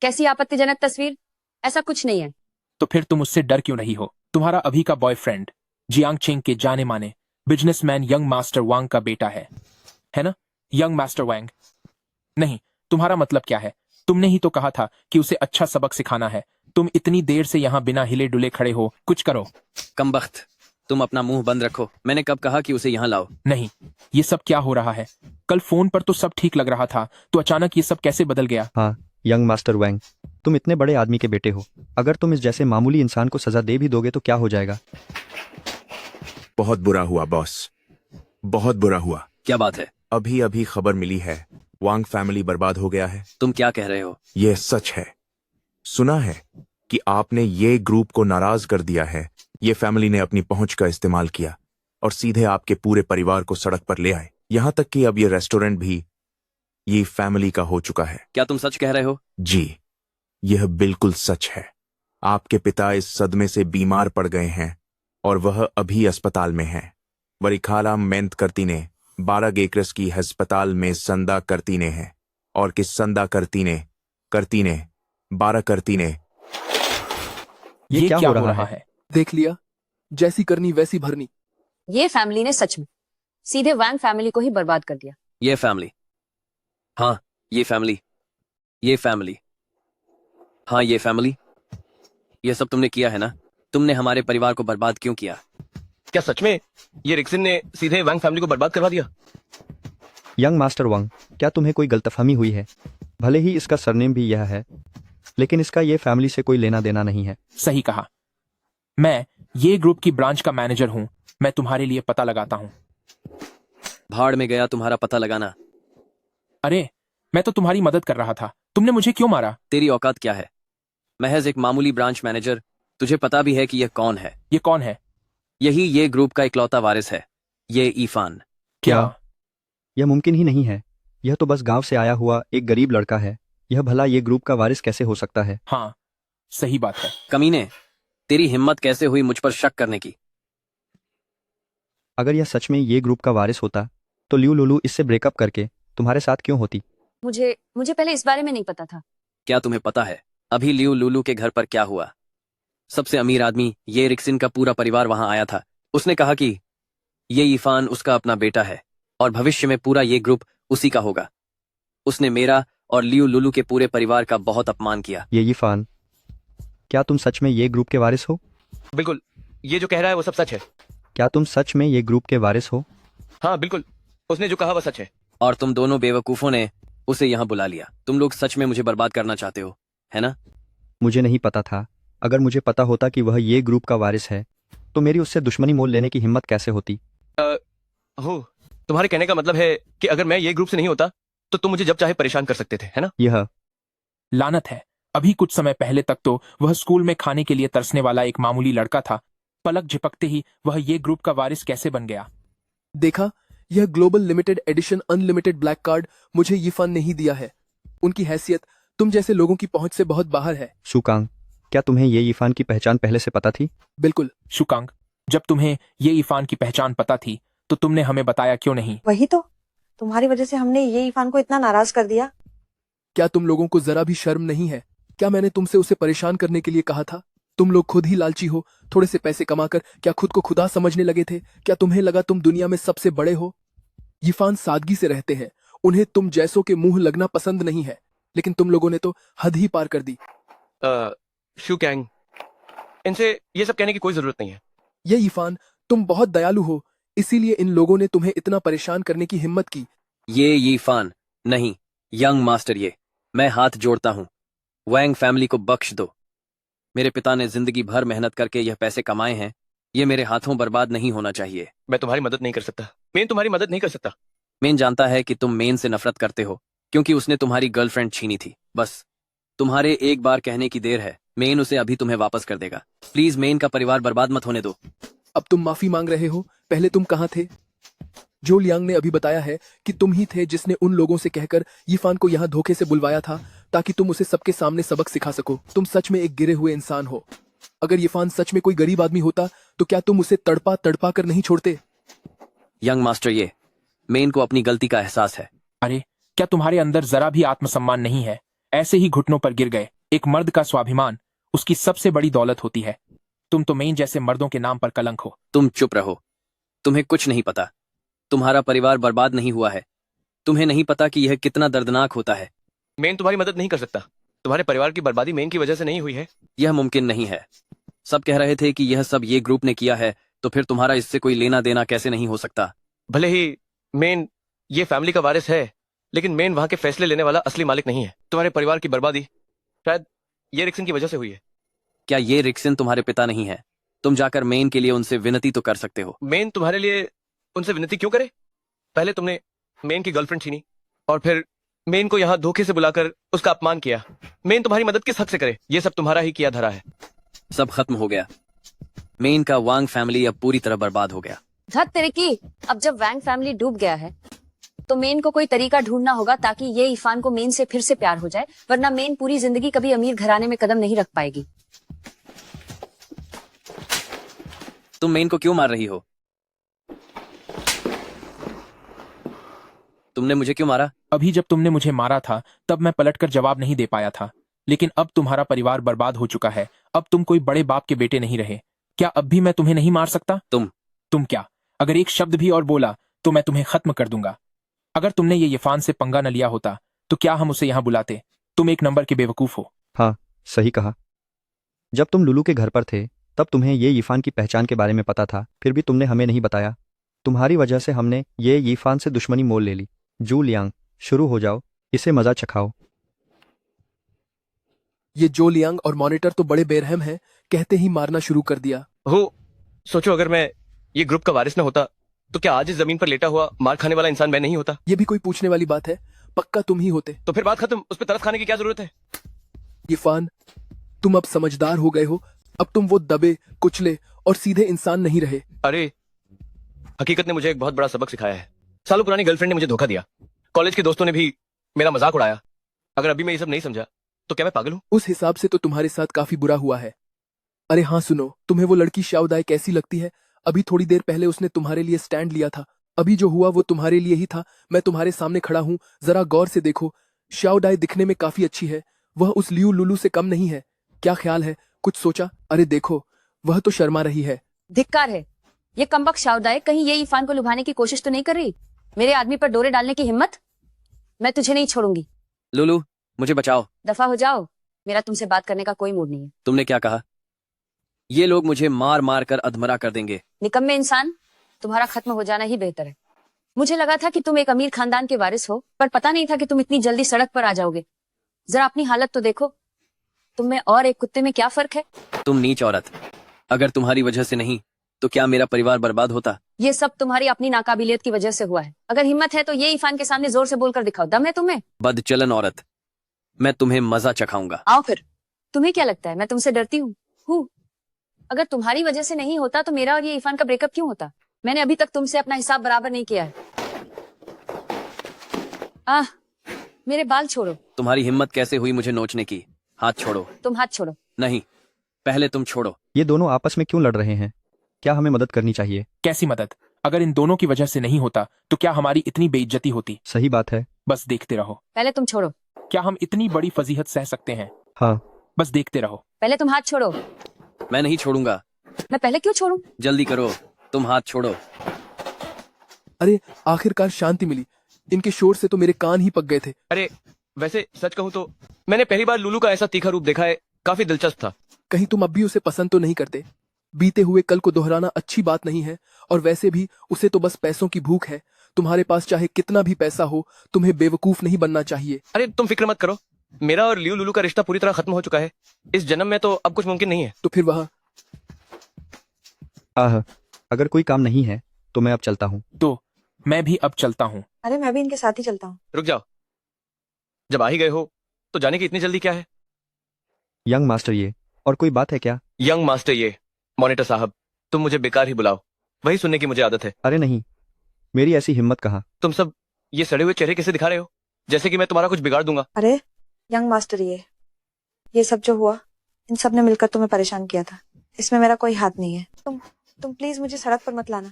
कैसी आपत्तिजनक तस्वीर? ऐसा कुछ नहीं है। तो फिर तुम उससे डर क्यों नहीं हो? तुम्हारा अभी का बॉयफ्रेंड जियांग चिंग के जाने माने बिजनेसमैन यंग मास्टर वांग का बेटा है ना? यंग मास्टर वांग। नहीं, तुम्हारा मतलब क्या है? तुमने ही तो कहा था कि उसे अच्छा सबक सिखाना है। तुम इतनी देर से यहाँ बिना हिले डुले खड़े हो, कुछ करो। कमबख्त, तुम अपना मुंह बंद रखो। मैंने कब कहा कि उसे यहाँ लाओ? नहीं, ये सब क्या हो रहा है? कल फोन पर तो सब ठीक लग रहा था, तो अचानक ये सब कैसे बदल गया? हाँ यंग मास्टर वांग, तुम इतने बड़े आदमी के बेटे हो। अगर तुम इस जैसे मामूली इंसान को सजा दे भी दोगे तो क्या हो जाएगा? बहुत बुरा हुआ बॉस, बहुत बुरा हुआ। क्या बात है? अभी अभी खबर मिली है, वांग फैमिली बर्बाद हो गया है। तुम क्या कह रहे हो? यह सच है। सुना है कि आपने ये ग्रुप को नाराज कर दिया है। ये फैमिली ने अपनी पहुंच का इस्तेमाल किया और सीधे आपके पूरे परिवार को सड़क पर ले आए। यहां तक कि अब ये रेस्टोरेंट भी ये फैमिली का हो चुका है। क्या तुम सच कह रहे हो? जी, यह बिल्कुल सच है। आपके पिता इस सदमे से बीमार पड़ गए हैं और वह अभी अस्पताल में हैं। वरिखाला मेंत करती ने 12 गेक्रस की अस्पताल में संदा करती ने है और किस संदा करती ने 12 करती ने। ये क्या हो रहा है? देख लिया, जैसी करनी वैसी भरनी। ये फैमिली ने सच में सीधे वांग फैमिली को ही बर्बाद कर दिया। ये फैमिली, हाँ ये फैमिली, ये फैमिली, हाँ ये फैमिली। ये सब तुमने किया है ना? तुमने हमारे परिवार को बर्बाद क्यों किया? क्या सच में ये रिक्सन ने सीधे वांग फैमिली को बर्बाद करवा दिया? यंग मास्टर वांग, क्या तुम्हें कोई गलतफहमी हुई है? भले ही इसका सरनेम भी यह है, लेकिन इसका ये फैमिली से कोई लेना देना नहीं है। सही कहा। मैं ये ग्रुप की ब्रांच का मैनेजर हूँ। मैं तुम्हारे लिए पता लगाता हूँ। भाड़ में गया तुम्हारा पता लगाना। अरे, मैं तो तुम्हारी मदद कर रहा था। तुमने मुझे क्यों मारा? तेरी औकात क्या है? महज एक मामूली ब्रांच मैनेजर। तुझे पता भी है कि यह कौन है? ये कौन है? यही ये ग्रुप का इकलौता वारिस है, ये इरफान। क्या? यह मुमकिन ही नहीं है। यह तो बस गांव से आया हुआ एक गरीब लड़का है। यह भला ये ग्रुप का वारिस कैसे हो सकता है? हाँ, सही बात है। कमीने, तेरी हिम्मत कैसे हुई मुझ पर शक करने की? अगर यह सच में ये ग्रुप का वारिस होता तो लियू लुलू इससे ब्रेकअप करके तुम्हारे साथ क्यों होती? मुझे मुझे पहले इस बारे में नहीं पता था। क्या तुम्हें पता है अभी लियू लुलू के घर पर क्या हुआ? सबसे अमीर आदमी ये रिक्सिन का पूरा परिवार वहां आया था। उसने कहा कि ये इफान उसका अपना बेटा है और भविष्य में पूरा ये ग्रुप उसी का होगा। उसने मेरा और लियू लुलू के पूरे परिवार का बहुत अपमान किया। ये इरफान, क्या तुम सच में ये ग्रुप के वारिस हो? बिल्कुल, ये जो कह रहा है वो सब सच है। क्या तुम सच में ये ग्रुप के वारिस हो? हाँ बिल्कुल, उसने जो कहा वो सच है। और तुम दोनों बेवकूफों ने उसे यहाँ बुला लिया। तुम लोग सच में मुझे बर्बाद करना चाहते हो, है ना? मुझे नहीं पता था। अगर मुझे पता होता कि वह ये ग्रुप का वारिस है तो मेरी उससे दुश्मनी मोल लेने की हिम्मत कैसे होती? हो, तुम्हारे कहने का मतलब है कि अगर मैं ये ग्रुप से नहीं होता तो तुम मुझे जब चाहे परेशान कर सकते थे, है ना? यह लानत है, अभी कुछ समय पहले तक तो वह स्कूल में खाने के लिए तरसने वाला एक मामूली लड़का था। पलक झपकते ही वह ये ग्रुप का वारिस कैसे बन गया? देखा, यह global limited edition unlimited black card मुझे यीफान ने ही दिया है। उनकी हैसियत तुम जैसे लोगों की पहुंच से बहुत बाहर है। शुकांग, क्या तुम्हें ये इरफान की पहचान पहले से पता थी? बिल्कुल। शुकांग, जब तुम्हें ये इफान की पहचान पता थी तो तुमने हमें बताया क्यों नहीं? वही तो, तुम्हारी वजह से हमने ये इफान को इतना नाराज कर दिया। क्या तुम लोगों को जरा भी शर्म नहीं है? क्या मैंने तुमसे उसे परेशान करने के लिए कहा था? तुम लोग खुद ही लालची हो। थोड़े से पैसे कमाकर क्या खुद को खुदा समझने लगे थे? क्या तुम्हें लगा तुम दुनिया में सबसे बड़े हो? यीफान सादगी से रहते हैं, उन्हें तुम जैसों के मुंह लगना पसंद नहीं है, लेकिन तुम लोगों ने तो हद ही पार कर दी। शुकैंग, इनसे ये सब कहने की कोई जरूरत नहीं है। ये यीफान, तुम बहुत दयालु हो, इसीलिए इन लोगों ने तुम्हें इतना परेशान करने की हिम्मत की। ये यीफान नहीं, यंग मास्टर। ये मैं हाथ जोड़ता हूँ, वैंग फैमिली को बख्श दो। मेरे पिता ने जिंदगी भर मेहनत करके यह पैसे कमाए हैं, ये मेरे हाथों बर्बाद नहीं होना चाहिए। मैं तुम्हारी मदद नहीं कर सकता। मेन तुम्हारी मदद नहीं कर सकता। मेन जानता है कि तुम मेन से नफरत करते हो क्योंकि उसने तुम्हारी गर्लफ्रेंड छीनी थी। बस तुम्हारे एक बार कहने की देर है, मेन उसे अभी तुम्हें वापस कर देगा। प्लीज मेन का परिवार बर्बाद मत होने दो। अब तुम माफी मांग रहे हो, पहले तुम कहाँ थे? जो लियांग ने अभी बताया है कि तुम ही थे जिसने उन लोगों से कहकर यीफान को यहाँ धोखे से बुलवाया था ताकि तुम उसे सबके सामने सबक सिखा सको। तुम सच में एक गिरे हुए इंसान हो। अगर यीफान सच में कोई गरीब आदमी होता तो क्या तुम उसे तड़पा तड़पा कर नहीं छोड़ते? यंग मास्टर, ये मेन को अपनी गलती का एहसास है। अरे, क्या तुम्हारे अंदर जरा भी आत्मसम्मान नहीं है? ऐसे ही घुटनों पर गिर गए। एक मर्द का स्वाभिमान उसकी सबसे बड़ी दौलत होती है। तुम तो मेन जैसे मर्दों के नाम पर कलंक हो। तुम चुप रहो, तुम्हें कुछ नहीं पता। तुम्हारा परिवार बर्बाद नहीं हुआ है। तुम्हें नहीं पता कि यह कितना दर्दनाक होता है। मेन तुम्हारी मदद नहीं कर सकता। तुम्हारे परिवार की बर्बादी मेन की वजह से नहीं हुई है। यह मुमकिन नहीं है। सब कह रहे थे कि यह सब ये ग्रुप ने किया है, तो फिर तुम्हारा इससे कोई लेना देना कैसे नहीं हो सकता? भले ही मेन ये फैमिली का वारिस है, लेकिन मेन वहां के फैसले लेने वाला असली मालिक नहीं है। तुम्हारे परिवार की बर्बादी शायद ये रिक्सन की वजह से हुई है। क्या ये रिक्सन तुम्हारे पिता नहीं है? तुम जाकर मेन के लिए उनसे विनती तो कर सकते हो। मेन तुम्हारे लिए उनसे विनती क्यों करे? पहले तुमने मेन की गर्लफ्रेंड छीनी और फिर मेन को यहाँ धोखे से बुलाकर उसका अपमान किया। मेन तुम्हारी मदद किस हक से करे? ये सब तुम्हारा ही किया धरा है। सब खत्म हो गया। मेन का वांग फैमिली अब पूरी तरह बर्बाद हो गया। धत तेरे की, अब जब वैंग फैमिली डूब गया है तो मेन को कोई तरीका ढूंढना होगा ताकि ये इफान को मेन से फिर से प्यार हो जाए, वरना मेन पूरी जिंदगी कभी अमीर घराने में कदम नहीं रख पाएगी। तुम मेन को क्यों मार रही हो? तुमने मुझे क्यों मारा? अभी जब तुमने मुझे मारा था तब मैं पलटकर जवाब नहीं दे पाया था, लेकिन अब तुम्हारा परिवार बर्बाद हो चुका है। अब तुम कोई बड़े बाप के बेटे नहीं रहे। क्या अब भी मैं तुम्हें नहीं मार सकता? तुम क्या? अगर एक शब्द भी और बोला तो मैं तुम्हें खत्म कर दूंगा। अगर तुमने ये यफान से पंगा न लिया होता तो क्या हम उसे यहाँ बुलाते? तुम एक नंबर के बेवकूफ हो। हाँ, सही कहा। जब तुम लुलू के घर पर थे तब तुम्हें ये यीफान की पहचान के बारे में पता था, फिर भी तुमने हमें नहीं बताया। तुम्हारी वजह से हमने ये यीफान से दुश्मनी मोल ले ली। जू लियांग, शुरू हो जाओ, इसे मजा चखाओ। ये जो लियांग और मॉनिटर तो बड़े बेरहम हैं, कहते ही मारना शुरू कर दिया। हो, सोचो अगर मैं ये ग्रुप का वारिस न होता तो क्या आज इस जमीन पर लेटा हुआ मार खाने वाला इंसान मैं नहीं होता? ये भी कोई पूछने वाली बात है? पक्का तुम ही होते। तो फिर बात खत्म, उस पर तरस खाने की क्या जरूरत है? यीफान, तुम अब समझदार हो गए हो। अब तुम वो दबे कुचले और सीधे इंसान नहीं रहे। अरे, हकीकत ने मुझे एक बहुत बड़ा सबक सिखाया है। सालों पुरानी गर्लफ्रेंड ने मुझे धोखा दिया, कॉलेज के दोस्तों ने भी मेरा मजाक उड़ाया। अगर अभी मैं ये सब नहीं समझा तो क्या मैं पागल हूँ? उस हिसाब से तो तुम्हारे साथ काफी बुरा हुआ है। अरे हाँ सुनो, तुम्हें वो लड़की शाओदाई कैसी लगती है? अभी थोड़ी देर पहले उसने तुम्हारे लिए स्टैंड लिया था। अभी जो हुआ वो तुम्हारे लिए ही था। मैं तुम्हारे सामने खड़ा हूँ, जरा गौर से देखो। शाओदाई दिखने में काफी अच्छी है, वह उस लियू लुलू से कम नहीं है। क्या ख्याल है? कुछ सोचा? अरे देखो, वह तो शर्मा रही है। धिक्कार है, ये कमबख्त शाउदाई कहीं ये इफान को लुभाने की कोशिश तो नहीं कर रही? मेरे आदमी पर डोरे डालने की हिम्मत? मैं तुझे नहीं छोड़ूंगी। लुलू, मुझे बचाओ। दफा हो जाओ, मेरा तुमसे बात करने का कोई मूड नहीं है। तुमने क्या कहा? ये लोग मुझे मार मार कर अधमरा कर देंगे। निकम्मे इंसान, तुम्हारा खत्म हो जाना ही बेहतर है। मुझे लगा था कि तुम एक अमीर खानदान के वारिस हो, पर पता नहीं था कि तुम इतनी जल्दी सड़क पर आ जाओगे। जरा अपनी हालत तो देखो, तुम में और एक कुत्ते में क्या फर्क है? तुम नीच औरत, अगर तुम्हारी वजह से नहीं तो क्या मेरा परिवार बर्बाद होता? ये सब तुम्हारी अपनी नाकाबिलियत की वजह से हुआ है। अगर हिम्मत है तो ये इफान के सामने जोर से बोलकर दिखाओ। दम है तुम्हें? बदचलन औरत, मैं तुम्हें मजा चखाऊंगा। आओ फिर। तुम्हें क्या लगता है मैं तुमसे डरती हूँ? अगर तुम्हारी वजह से नहीं होता तो मेरा और ये इफान का ब्रेकअप क्यों होता? मैंने अभी तक तुमसे अपना हिसाब बराबर नहीं किया है। मेरे बाल छोड़ो। तुम्हारी हिम्मत कैसे हुई मुझे नोचने की? हाथ छोड़ो। तुम हाथ छोड़ो। नहीं, पहले तुम छोड़ो। ये दोनों आपस में क्यों लड़ रहे हैं? क्या हमें मदद करनी चाहिए? कैसी मदद? अगर इन दोनों की वजह से नहीं होता तो क्या हमारी इतनी बेइज्जती होती? सही बात है। बस देखते रहो। पहले तुम छोड़ो। क्या हम इतनी बड़ी फजीहत सह सकते हैं? हाँ। बस देखते रहो। पहले तुम हाथ छोड़ो। मैं नहीं छोड़ूंगा। मैं पहले क्यों छोड़ूं? जल्दी करो, तुम हाथ छोड़ो। अरे आखिरकार शांति मिली। इनके शोर से तो मेरे कान ही पक गए थे। अरे वैसे सच कहूँ तो मैंने पहली बार लुलू का ऐसा तीखा रूप देखा है, काफी दिलचस्प था। कहीं तुम अब भी उसे पसंद तो नहीं करते? बीते हुए कल को दोहराना अच्छी बात नहीं है, और वैसे भी उसे तो बस पैसों की भूख है। तुम्हारे पास चाहे कितना भी पैसा हो, तुम्हें बेवकूफ नहीं बनना चाहिए। अरे तुम फिक्र मत करो, मेरा और लियू लुलू का रिश्ता पूरी तरह खत्म हो चुका है। इस जन्म में तो अब कुछ मुमकिन नहीं है। तो फिर वह अगर कोई काम नहीं है तो मैं अब चलता हूँ। तो मैं भी अब चलता हूँ। अरे मैं भी इनके साथ ही चलता हूँ। रुक जाओ, जब आ ही गए हो तो जाने की इतनी जल्दी क्या है? यंग मास्टर ये, और कोई बात है क्या? यंग मास्टर ये, मॉनिटर साहब, तुम मुझे बेकार ही बुलाओ, वही सुनने की मुझे आदत है। अरे नहीं, मेरी ऐसी हिम्मत कहाँ। तुम सब ये सड़े हुए चेहरे कैसे दिखा रहे हो, जैसे कि मैं तुम्हारा कुछ बिगाड़ दूंगा। अरे यंग मास्टर ये सब जो हुआ, इन सब ने मिलकर तुम्हें परेशान किया था। इसमें मेरा कोई हाथ नहीं है। तुम प्लीज मुझे सड़क पर मत लाना।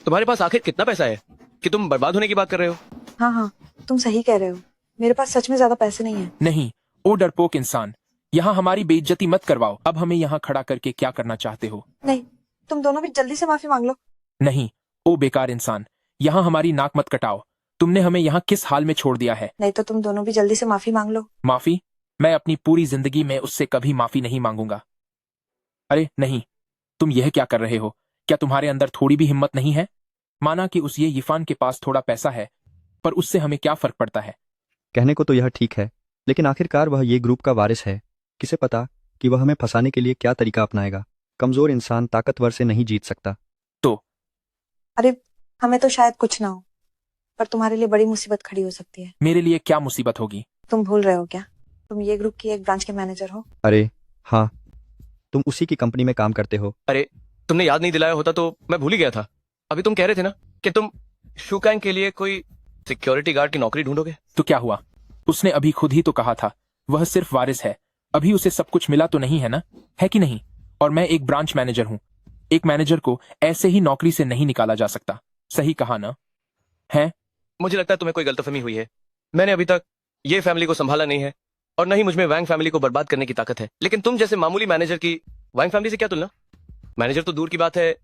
तुम्हारे पास आखिर कितना पैसा है कि तुम बर्बाद होने की बात कर रहे हो? हाँ, तुम सही कह रहे हो। मेरे पास सच में ज्यादा पैसे नहीं है। नहीं, ओ डरपोक इंसान, यहाँ हमारी बेइज्जती मत करवाओ। अब हमें यहाँ खड़ा करके क्या करना चाहते हो? नहीं, तुम दोनों भी जल्दी से माफी मांग लो। नहीं, ओ बेकार इंसान, यहाँ हमारी नाक मत कटाओ। तुमने हमें यहाँ किस हाल में छोड़ दिया है? नहीं तो तुम दोनों भी जल्दी से माफी मांग लो। माफी? मैं अपनी पूरी जिंदगी में उससे कभी माफी नहीं मांगूंगा। अरे नहीं, तुम यह क्या कर रहे हो? क्या तुम्हारे अंदर थोड़ी भी हिम्मत नहीं है? माना कि उस ये यिफान के पास थोड़ा पैसा है, पर उससे हमें क्या फर्क पड़ता है? कहने को तो यह ठीक है, लेकिन आखिरकार वह ये ग्रुप का वारिस है। किसे पता कि वह हमें फंसाने के लिए क्या तरीका अपनाएगा। कमजोर इंसान ताकतवर से नहीं जीत सकता। तो अरे हमें तो शायद कुछ ना हो, पर तुम्हारे लिए बड़ी मुसीबत खड़ी हो सकती है। मेरे लिए क्या मुसीबत होगी? तुम भूल रहे हो क्या? तुम ये ग्रुप की एक ब्रांच के मैनेजर हो। अरे हाँ, तुम उसी की कंपनी में काम करते हो। अरे तुमने याद नहीं दिलाया होता तो मैं भूल ही गया था। अभी तुम कह रहे थे ना कि तुम शूकैंग के लिए कोई सिक्योरिटी गार्ड की नौकरी ढूंढोगे। तो क्या हुआ? उसने अभी खुद ही तो कहा था वह सिर्फ वारिस है। अभी उसे सब कुछ मिला तो नहीं है ना, है कि नहीं? और मैं एक ब्रांच मैनेजर हूँ। एक मैनेजर को ऐसे ही नौकरी से नहीं निकाला जा सकता। सही कहा ना? है? मुझे लगता है तुम्हें कोई गलतफहमी हुई है। मैंने अभी तक ये फैमिली को संभाला नहीं है, और न ही मुझमें वैंग फैमिली को बर्बाद करने की ताकत है। लेकिन तुम जैसे मामूली मैनेजर की वैंग फैमिली से क्या तुलना? मैनेजर तो दूर की बात है,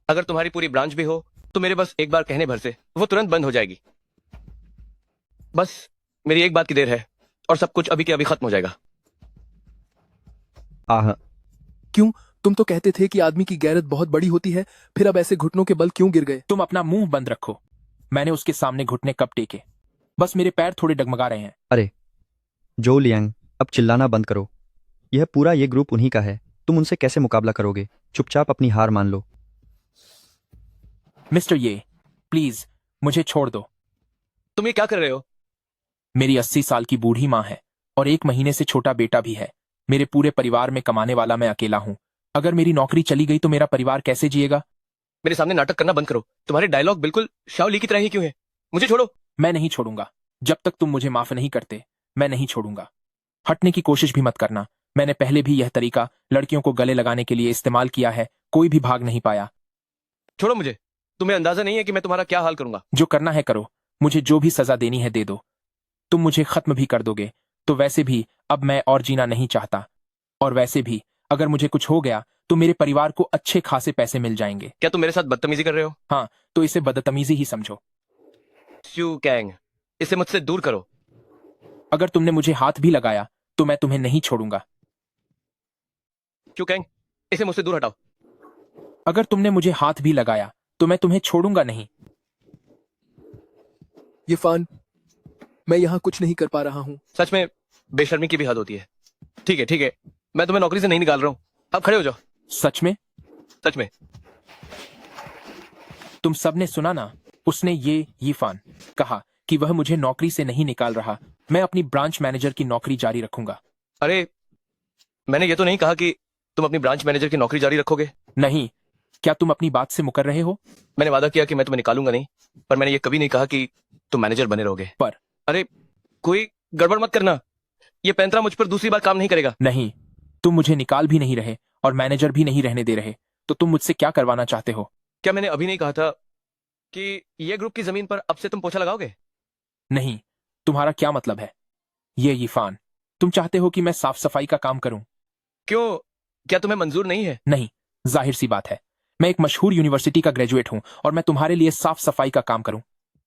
अगर तुम्हारी पूरी ब्रांच भी हो तो मेरे बस एक बार कहने भर से वो तुरंत बंद हो जाएगी। बस मेरी एक बात की देर है और सब कुछ अभी के अभी खत्म हो जाएगा। क्यों? तुम तो कहते थे कि आदमी की गैरत बहुत बड़ी होती है, फिर अब ऐसे घुटनों के बल क्यों गिर गए? तुम अपना मुंह बंद रखो। मैंने उसके सामने घुटने कब टेके? बस मेरे पैर थोड़े डगमगा रहे हैं। अरे जो लियांग, अब चिल्लाना बंद करो। यह पूरा ये ग्रुप उन्हीं का है, तुम उनसे कैसे मुकाबला करोगे? चुपचाप अपनी हार मान लो। मिस्टर ये, प्लीज मुझे छोड़ दो। तुम ये क्या कर रहे हो? मेरी 80 साल की बूढ़ी माँ है और 1 महीने से छोटा बेटा भी है। मेरे पूरे परिवार में कमाने वाला मैं अकेला हूँ। अगर मेरी नौकरी चली गई तो मेरा परिवार कैसे जिएगा? मेरे सामने नाटक करना बंद करो। तुम्हारे डायलॉग बिल्कुल शाओली की तरह ही क्यों है? मुझे छोड़ो। मैं नहीं छोड़ूंगा। जब तक तुम मुझे माफ नहीं करते मैं नहीं छोड़ूंगा। हटने की कोशिश भी मत करना। मैंने पहले भी यह तरीका लड़कियों को गले लगाने के लिए इस्तेमाल किया है, कोई भी भाग नहीं पाया। छोड़ो मुझे। तुम्हें अंदाजा नहीं है कि मैं तुम्हारा क्या हाल करूंगा। जो करना है करो, मुझे जो भी सजा देनी है दे दो। तुम मुझे खत्म भी कर दोगे तो वैसे भी अब मैं और जीना नहीं चाहता, और वैसे भी अगर मुझे कुछ हो गया तो मेरे परिवार को अच्छे खासे पैसे मिल जाएंगे। क्या तुम मेरे साथ बदतमीजी कर रहे हो? हाँ, तो इसे बदतमीजी ही समझो। श्यू कैंग, इसे मुझसे दूर करो। अगर तुमने मुझे हाथ भी लगाया तो मैं तुम्हें नहीं छोड़ूंगा। श्यू कैंग, इसे मुझसे दूर हटाओ। अगर तुमने मुझे हाथ भी लगाया तो मैं तुम्हें छोड़ूंगा नहीं। यीफान, मैं यहाँ कुछ नहीं कर पा रहा हूँ। सच में बेशर्मी की भी हद होती है। ठीक है ठीक है, मैं तुम्हें नौकरी से नहीं निकाल रहा हूँ। अब खड़े हो जाओ। सच में? सच में। तुम सबने सुना ना, उसने यीफान कहा कि वह मुझे नौकरी से नहीं निकाल रहा। मैं अपनी ब्रांच मैनेजर की नौकरी जारी रखूंगा। अरे, मैंने ये तो नहीं कहा कि तुम अपनी ब्रांच मैनेजर की नौकरी जारी रखोगे। नहीं, क्या तुम अपनी बात से मुकर रहे हो? मैंने वादा किया कि मैं तुम्हें निकालूंगा नहीं, पर मैंने ये कभी नहीं कहा कि तुम मैनेजर बने रहोगे। पर अरे, कोई गड़बड़ मत करना। ये पैंतरा मुझ पर दूसरी बार काम नहीं करेगा। नहीं, तुम मुझे निकाल भी नहीं रहे और मैनेजर भी नहीं रहने दे रहे, तो तुम मुझसे क्या करवाना चाहते हो? क्या मैंने अभी नहीं कहा था कि ये ग्रुप की जमीन पर अब से तुम पोछा लगाओगे? नहीं, तुम्हारा क्या मतलब है? ये यीफान, तुम चाहते हो कि मैं साफ सफाई का काम करूं? क्यों, क्या तुम्हें मंजूर नहीं है? नहीं, जाहिर सी बात है। मैं एक मशहूर यूनिवर्सिटी का ग्रेजुएट हूं और मैं तुम्हारे लिए साफ सफाई का काम करूं।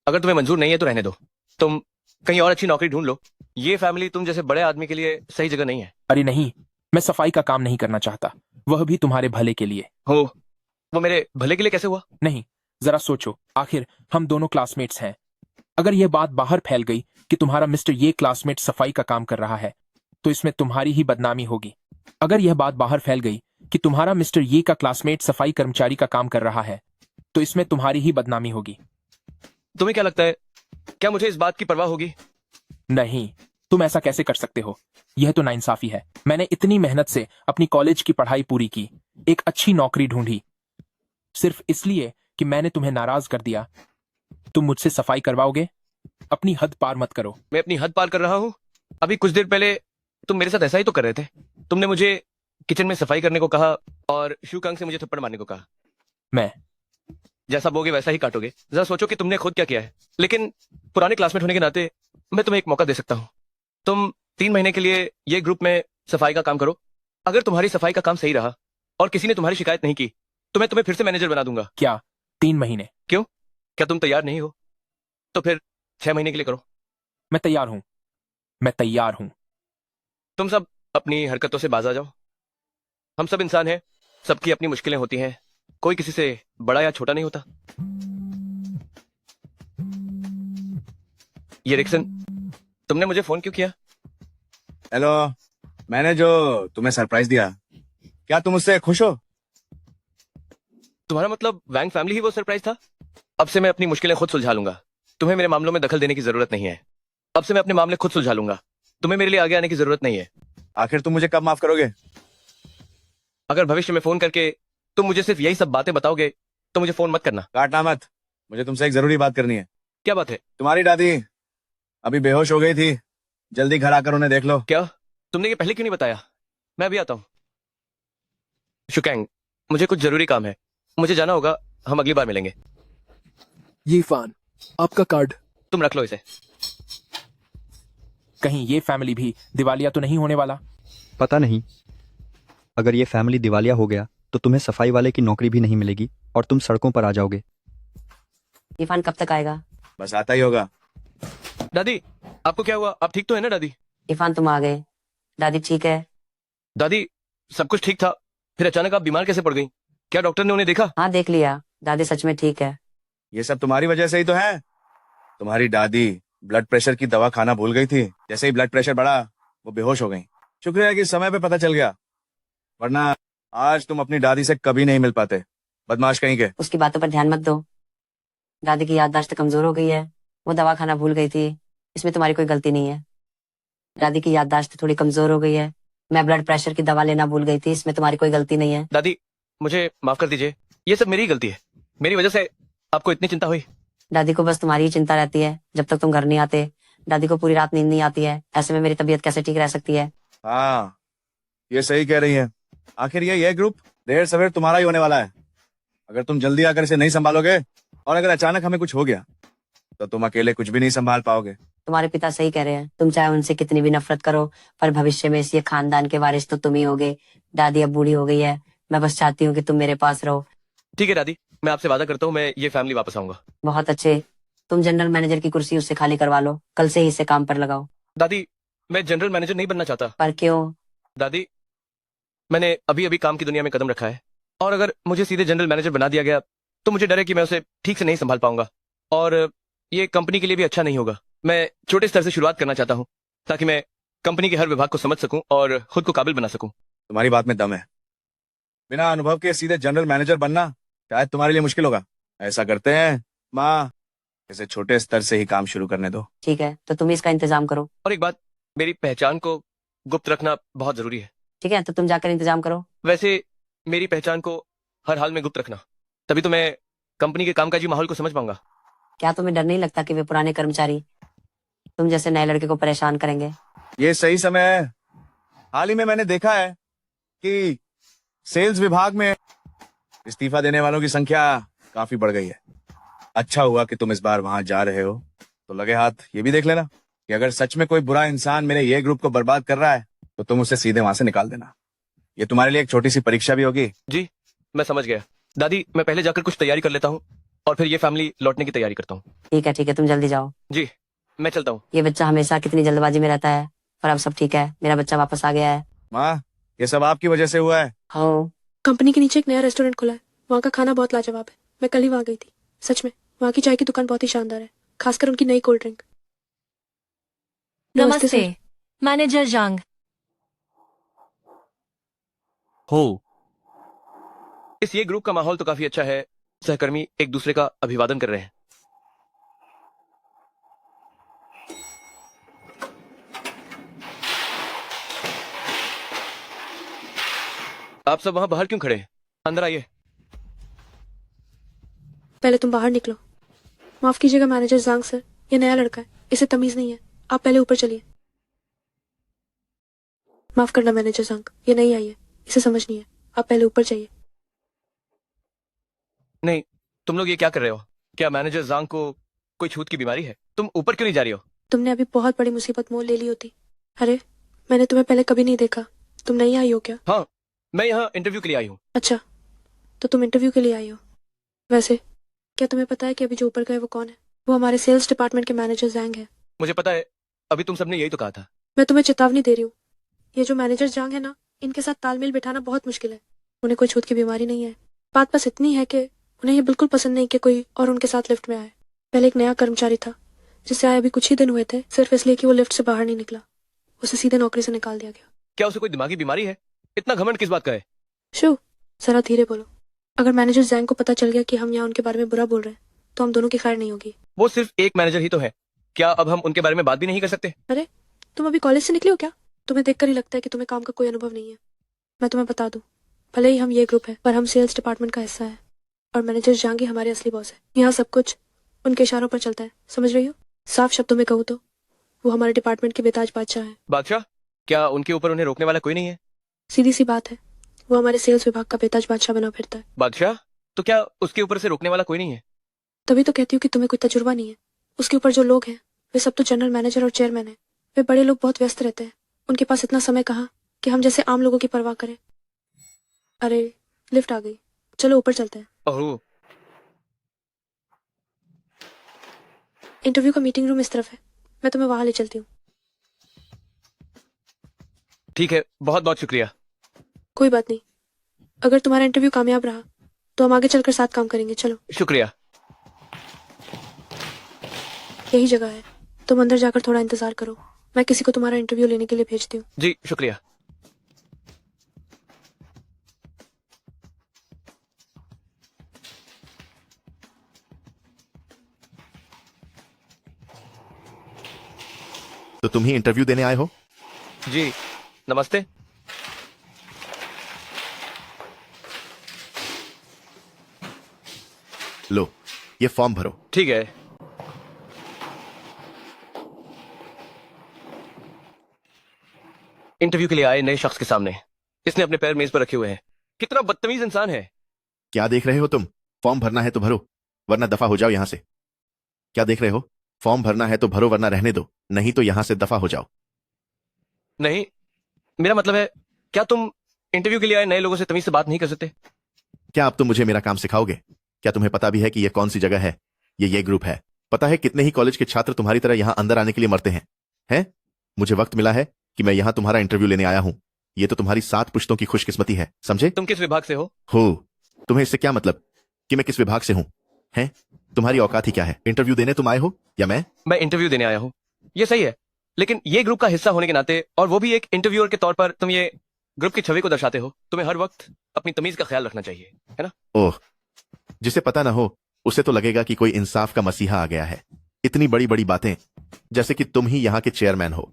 अगर तुम्हें मंजूर नहीं है तो रहने दो। तुम कहीं और अच्छी नौकरी ढूंढ लो। ये फैमिली तुम जैसे बड़े आदमी के लिए सही जगह नहीं है। अरे नहीं, मैं सफाई का काम नहीं करना चाहता, वह भी तुम्हारे भले के लिए। हो, वो मेरे भले के लिए कैसे हुआ? नहीं, जरा सोचो, आखिर हम दोनों क्लासमेट्स हैं। अगर यह बात बाहर फैल गई कि तुम्हारा मिस्टर ये क्लासमेट सफाई का काम कर रहा है, तो इसमें तुम्हारी ही बदनामी होगी। अगर यह बात बाहर फैल गई कि तुम्हारा मिस्टर ये का क्लासमेट सफाई कर्मचारी का काम कर रहा है, तो इसमें तुम्हारी ही बदनामी होगी। तुम्हें क्या लगता है, क्या मुझे इस बात की परवाह होगी? नहीं, तुम ऐसा कैसे कर सकते हो? यह तो नाइंसाफी है। मैंने इतनी मेहनत से अपनी कॉलेज की पढ़ाई पूरी की, एक अच्छी नौकरी ढूंढी, सिर्फ इसलिए कि मैंने तुम्हें नाराज कर दिया। तुम मुझसे सफाई करवाओगे? अपनी हद पार मत करो। मैं अपनी हद पार कर रहा हूँ? अभी कुछ देर पहले तुम मेरे साथ ऐसा ही तो कर रहे थे। तुमने मुझे किचन में सफाई करने को कहा और शू कंग से मुझे थप्पड़ मारने को कहा। मैं जैसा बोगे वैसा ही काटोगे। जरा सोचो कि तुमने खुद क्या किया है। लेकिन पुराने क्लासमेट होने के नाते मैं तुम्हें एक मौका दे सकता हूँ। तुम 3 महीने के लिए ये ग्रुप में सफाई का काम करो। अगर तुम्हारी सफाई का काम सही रहा और किसी ने तुम्हारी शिकायत नहीं की तो मैं तुम्हें फिर से मैनेजर बना दूंगा। क्या 3 महीने? क्यों, क्या तुम तैयार नहीं हो? तो फिर 6 महीने के लिए करो। मैं तैयार हूं, मैं तैयार हूं। तुम सब अपनी हरकतों से बाज आ जाओ। हम सब इंसान हैं, सबकी अपनी मुश्किलें होती हैं। कोई किसी से बड़ा या छोटा नहीं होता। ये रिक्सन, तुमने मुझे फोन क्यों किया? हेलो, मैंने जो तुम्हें सरप्राइज दिया, क्या तुम उससे खुश हो? तुम्हारा मतलब वैंग फैमिली ही वो सरप्राइज था? अब से मैं अपनी मुश्किलें खुद सुलझा लूंगा। तुम्हें मेरे मामलों में दखल देने की जरूरत नहीं है। अब से मैं अपने मामले खुद सुलझा लूंगा। तुम्हें मेरे लिए आगे आने की जरूरत नहीं है। आखिर तुम मुझे कब माफ करोगे? अगर भविष्य में फोन करके तुम मुझे सिर्फ यही सब बातें बताओगे तो मुझे फोन मत करना। काटना मत, मुझे तुमसे एक जरूरी बात करनी है। क्या बात है? तुम्हारी दादी अभी बेहोश हो गई थी, जल्दी घर आकर उन्हें देख लो। क्या? तुमने ये पहले क्यों नहीं बताया? मैं अभी आता हूँ। शुकैंग, मुझे कुछ जरूरी काम है, मुझे जाना होगा। हम अगली बार मिलेंगे। यीफान, आपका कार्ड। तुम रख लो इसे। कहीं ये फैमिली भी दिवालिया तो नहीं होने वाला? पता नहीं, अगर ये फैमिली दिवालिया हो गया तो तुम्हें सफाई वाले की नौकरी भी नहीं मिलेगी और तुम सड़कों पर आ जाओगे। इरफान कब तक आएगा? बस आता ही होगा। दादी, आपको क्या हुआ? आप ठीक तो है ना दादी? इरफान तुम आ गए। दादी ठीक है? दादी, सब कुछ ठीक था, फिर अचानक आप बीमार कैसे पड़ गई? क्या डॉक्टर ने उन्हें देखा? हाँ, देख लिया। दादी सच में ठीक है। ये सब तुम्हारी वजह से ही तो है। तुम्हारी दादी ब्लड प्रेशर की दवा खाना भूल गई थी। जैसे ही ब्लड प्रेशर बढ़ा वो बेहोश हो गई। शुक्र है कि समय पे पता चल गया, वरना आज तुम अपनी दादी से कभी नहीं मिल पाते। बदमाश कहीं के। उसकी बातों पर ध्यान मत दो। दादी की याददाश्त कमजोर हो गई है, वो दवा खाना भूल गई थी, इसमें तुम्हारी कोई गलती नहीं है। दादी की याददाश्त थोड़ी कमजोर हो गई है, मैं ब्लड प्रेशर की दवा लेना भूल गई थी, इसमें तुम्हारी कोई गलती नहीं है। दादी, मुझे माफ कर दीजिए, ये सब मेरी गलती है। मेरी वजह से आपको इतनी चिंता हुई? दादी को बस तुम्हारी ही चिंता रहती है जब तक तुम घर नहीं आते। दादी को पूरी रात नींद नहीं आती है, ऐसे में मेरी तबीयत कैसे ठीक रह सकती है? हाँ, ये सही कह रही है। आखिर ये ग्रुप देर सवेर तुम्हारा ही होने वाला है। अगर तुम जल्दी आकर इसे नहीं संभालोगे और अगर अचानक हमें कुछ हो गया तो तुम अकेले कुछ भी नहीं संभाल पाओगे। तुम्हारे पिता सही कह रहे हैं, तुम चाहे उनसे कितनी भी नफरत करो पर भविष्य में इस ये खानदान के वारिस तो तुम ही होगे। दादी अब बूढ़ी हो गई है, मैं बस चाहती हूँ कि तुम मेरे पास रहो। ठीक है दादी, मैं आपसे वादा करता हूँ मैं ये फैमिली वापस आऊंगा। बहुत अच्छे, तुम जनरल मैनेजर की कुर्सी उससे खाली करवा लो, कल से ही इसे काम पर लगाओ। दादी, मैं जनरल मैनेजर नहीं बनना चाहता। पर क्यों? दादी, मैंने अभी अभी काम की दुनिया में कदम रखा है और अगर मुझे सीधे जनरल मैनेजर बना दिया गया तो मुझे डर है कि मैं उसे ठीक से नहीं संभाल पाऊंगा और ये कंपनी के लिए भी अच्छा नहीं होगा। मैं छोटे स्तर से शुरुआत करना चाहता हूँ ताकि मैं कंपनी के हर विभाग को समझ सकूं और खुद को काबिल बना सकूं। तुम्हारी बात में दम है। बिना अनुभव के सीधे जनरल मैनेजर बनना शायद तुम्हारे लिए मुश्किल होगा। ऐसा करते हैं माँ, इसे छोटे स्तर से ही काम शुरू करने दो। ठीक है, तो तुम इसका इंतजाम करो। और एक बात, मेरी पहचान को गुप्त रखना बहुत जरूरी है। ठीक है, तो तुम जाकर इंतजाम करो। वैसे मेरी पहचान को हर हाल में गुप्त रखना, तभी तो मैं कंपनी के कामकाजी माहौल को समझ पाऊंगा। क्या तुम्हें डर नहीं लगता कि वे पुराने कर्मचारी तुम जैसे नए लड़के को परेशान करेंगे? ये सही समय है। हाल ही में मैंने देखा है कि सेल्स विभाग में इस्तीफा देने वालों की संख्या काफी बढ़ गई है। अच्छा हुआ कि तुम इस बार वहां जा रहे हो, तो लगे हाथ ये भी देख लेना कि अगर सच में कोई बुरा इंसान मेरे ये ग्रुप को बर्बाद कर रहा है तो तुम उसे सीधे वहां से निकाल देना। ये तुम्हारे लिए एक छोटी सी परीक्षा भी होगी। जी, मैं समझ गया। दादी, मैं पहले जाकर कुछ तैयारी कर लेता हूँ और फिर ये फैमिली लौटने की तैयारी करता हूँ। ठीक है, तुम जल्दी जाओ। जी, मैं चलता हूँ। ये बच्चा हमेशा कितनी जल्दबाजी में रहता है, पर अब सब ठीक है, मेरा बच्चा वापस आ गया है। माँ, ये सब आपकी वजह से हुआ है। हाँ, कंपनी के नीचे एक नया रेस्टोरेंट खुला है, वहाँ का खाना बहुत लाजवाब है। मैं कल ही वहाँ गई थी। सच में वहाँ की चाय की दुकान बहुत ही शानदार है, खासकर उनकी नई कोल्ड ड्रिंक। नमस्ते सर। मैनेजर जांग। हो इस ये ग्रुप का माहौल तो काफी अच्छा है। सहकर्मी एक दूसरे का अभिवादन कर रहे हैं। आप सब वहां बाहर क्यों खड़े हैं? अंदर आइए। पहले तुम बाहर निकलो। माफ कीजिएगा मैनेजर जांग सर, ये नया लड़का है, इसे तमीज नहीं है। आप पहले ऊपर चलिए। माफ करना मैनेजर जांग, ये नहीं आई है, इसे समझ नहीं है। आप पहले ऊपर जाइए। नहीं, तुम लोग ये क्या कर रहे हो? क्या मैनेजर जांग को कोई छूत की बीमारी है? तुम ऊपर क्यों नहीं जा रही हो? तुमने अभी बहुत बड़ी मुसीबत मोल ले ली होती। अरे, मैंने तुम्हें पहले कभी नहीं देखा। तुम नहीं आई हो क्या? हाँ, मैं यहाँ इंटरव्यू के लिए आई हूँ। अच्छा, तो तुम इंटरव्यू के लिए आई हो। वैसे क्या तुम्हें पता है कि अभी जो ऊपर गए वो कौन है? वो हमारे सेल्स डिपार्टमेंट के मैनेजर जैंग है। मुझे पता है, अभी तुम सबने यही तो कहा था। मैं तुम्हें चेतावनी दे रही हूँ, ये जो मैनेजर जांग है ना, इनके साथ तालमेल बिठाना बहुत मुश्किल है। उन्हें कोई छूत की बीमारी नहीं है। बात बस इतनी है कि उन्हें ये बिल्कुल पसंद नहीं कि कोई और उनके साथ लिफ्ट में आए। पहले एक नया कर्मचारी था जिसे आए अभी कुछ ही दिन हुए थे, सिर्फ इसलिए कि वो लिफ्ट से बाहर नहीं निकला, उसे सीधे नौकरी से निकाल दिया गया। क्या उसे कोई दिमागी बीमारी है? इतना घमंड किस बात का है? शो, जरा धीरे बोलो। अगर मैनेजर जैंग को पता चल गया कि हम यहाँ उनके बारे में बुरा बोल रहे हैं तो हम दोनों की खैर नहीं होगी। वो सिर्फ एक मैनेजर ही तो है, क्या अब हम उनके बारे में बात भी नहीं कर सकते? अरे, तुम अभी कॉलेज से निकले हो क्या? तुम्हें देखकर ही लगता है कि तुम्हें काम का कोई अनुभव नहीं है। मैं तुम्हें बता दूं, भले ही हम ये ग्रुप है पर हम सेल्स डिपार्टमेंट का हिस्सा है और मैनेजर जांग ही हमारे असली बॉस है। यहाँ सब कुछ उनके इशारों पर चलता है, समझ रही हो? साफ शब्दों में कहूँ तो वो हमारे डिपार्टमेंट के बेताज बादशाह है। बादशाह? क्या उनके ऊपर उन्हें रोकने वाला कोई नहीं है? सीधी सी बात है, वो हमारे सेल्स विभाग का बेताज बादशाह बना फिरता है। बादशाह? तो क्या उसके ऊपर से रोकने वाला कोई नहीं है? तभी तो कहती हूँ कि तुम्हें कोई तजुर्बा नहीं है। उसके ऊपर जो लोग हैं वे सब तो जनरल मैनेजर और चेयरमैन है। वे बड़े लोग बहुत व्यस्त रहते हैं, उनके पास इतना समय कहाँ कि हम जैसे आम लोगों की परवाह करें। अरे, लिफ्ट आ गई, चलो ऊपर चलते हैं। ओह, इंटरव्यू का मीटिंग रूम इस तरफ है, मैं तुम्हें वहां ले चलती हूँ। ठीक है, बहुत बहुत शुक्रिया। कोई बात नहीं, अगर तुम्हारा इंटरव्यू कामयाब रहा तो हम आगे चलकर साथ काम करेंगे। चलो। शुक्रिया। यही जगह है, तुम अंदर जाकर थोड़ा इंतजार करो, मैं किसी को तुम्हारा इंटरव्यू लेने के लिए भेजती हूँ। जी शुक्रिया। तो तुम ही इंटरव्यू देने आए हो? जी, नमस्ते। लो, ये फॉर्म भरो। ठीक है। इंटरव्यू के लिए आए नए शख्स के सामने इसने अपने पैर मेज पर रखे हुए हैं। कितना बदतमीज इंसान है। क्या देख रहे हो तुम? फॉर्म भरना है तो भरो, वरना दफा हो जाओ यहां से। क्या देख रहे हो? फॉर्म भरना है तो भरो, वरना रहने दो, नहीं तो यहां से दफा हो जाओ। नहीं, मेरा मतलब है, क्या तुम इंटरव्यू के लिए आए नए लोगों से तमीज से बात नहीं कर सकते? क्या अब तुम मुझे मेरा काम सिखाओगे? क्या तुम्हें पता भी है कि यह कौन सी जगह है? ये ग्रुप है। पता है कितने ही कॉलेज के छात्र तुम्हारी तरह यहां अंदर आने के लिए मरते हैं? हैं? मुझे वक्त मिला है कि मैं यहां तुम्हारा इंटरव्यू लेने आया हूं। ये तो तुम्हारी 7 पुश्तों की खुशकिस्मती है, समझे? तुम किस विभाग से हो? तुम्हें इससे क्या मतलब कि मैं किस विभाग से हूं? हैं? तुम्हारी औकात ही क्या है? इंटरव्यू देने तुम आए हो या मैं इंटरव्यू देने आया हूं, ये सही है, लेकिन ये ग्रुप का हिस्सा होने के नाते और वो भी एक इंटरव्यूअर के तौर पर तुम ये ग्रुप की छवि को दर्शाते हो। तुम्हें हर वक्त अपनी तमीज का ख्याल रखना चाहिए, है ना? ओह, जिसे पता ना हो उसे तो लगेगा कि कोई इंसाफ का मसीहा आ गया है। इतनी बड़ी बड़ी बातें, जैसे कि तुम ही यहाँ के चेयरमैन हो।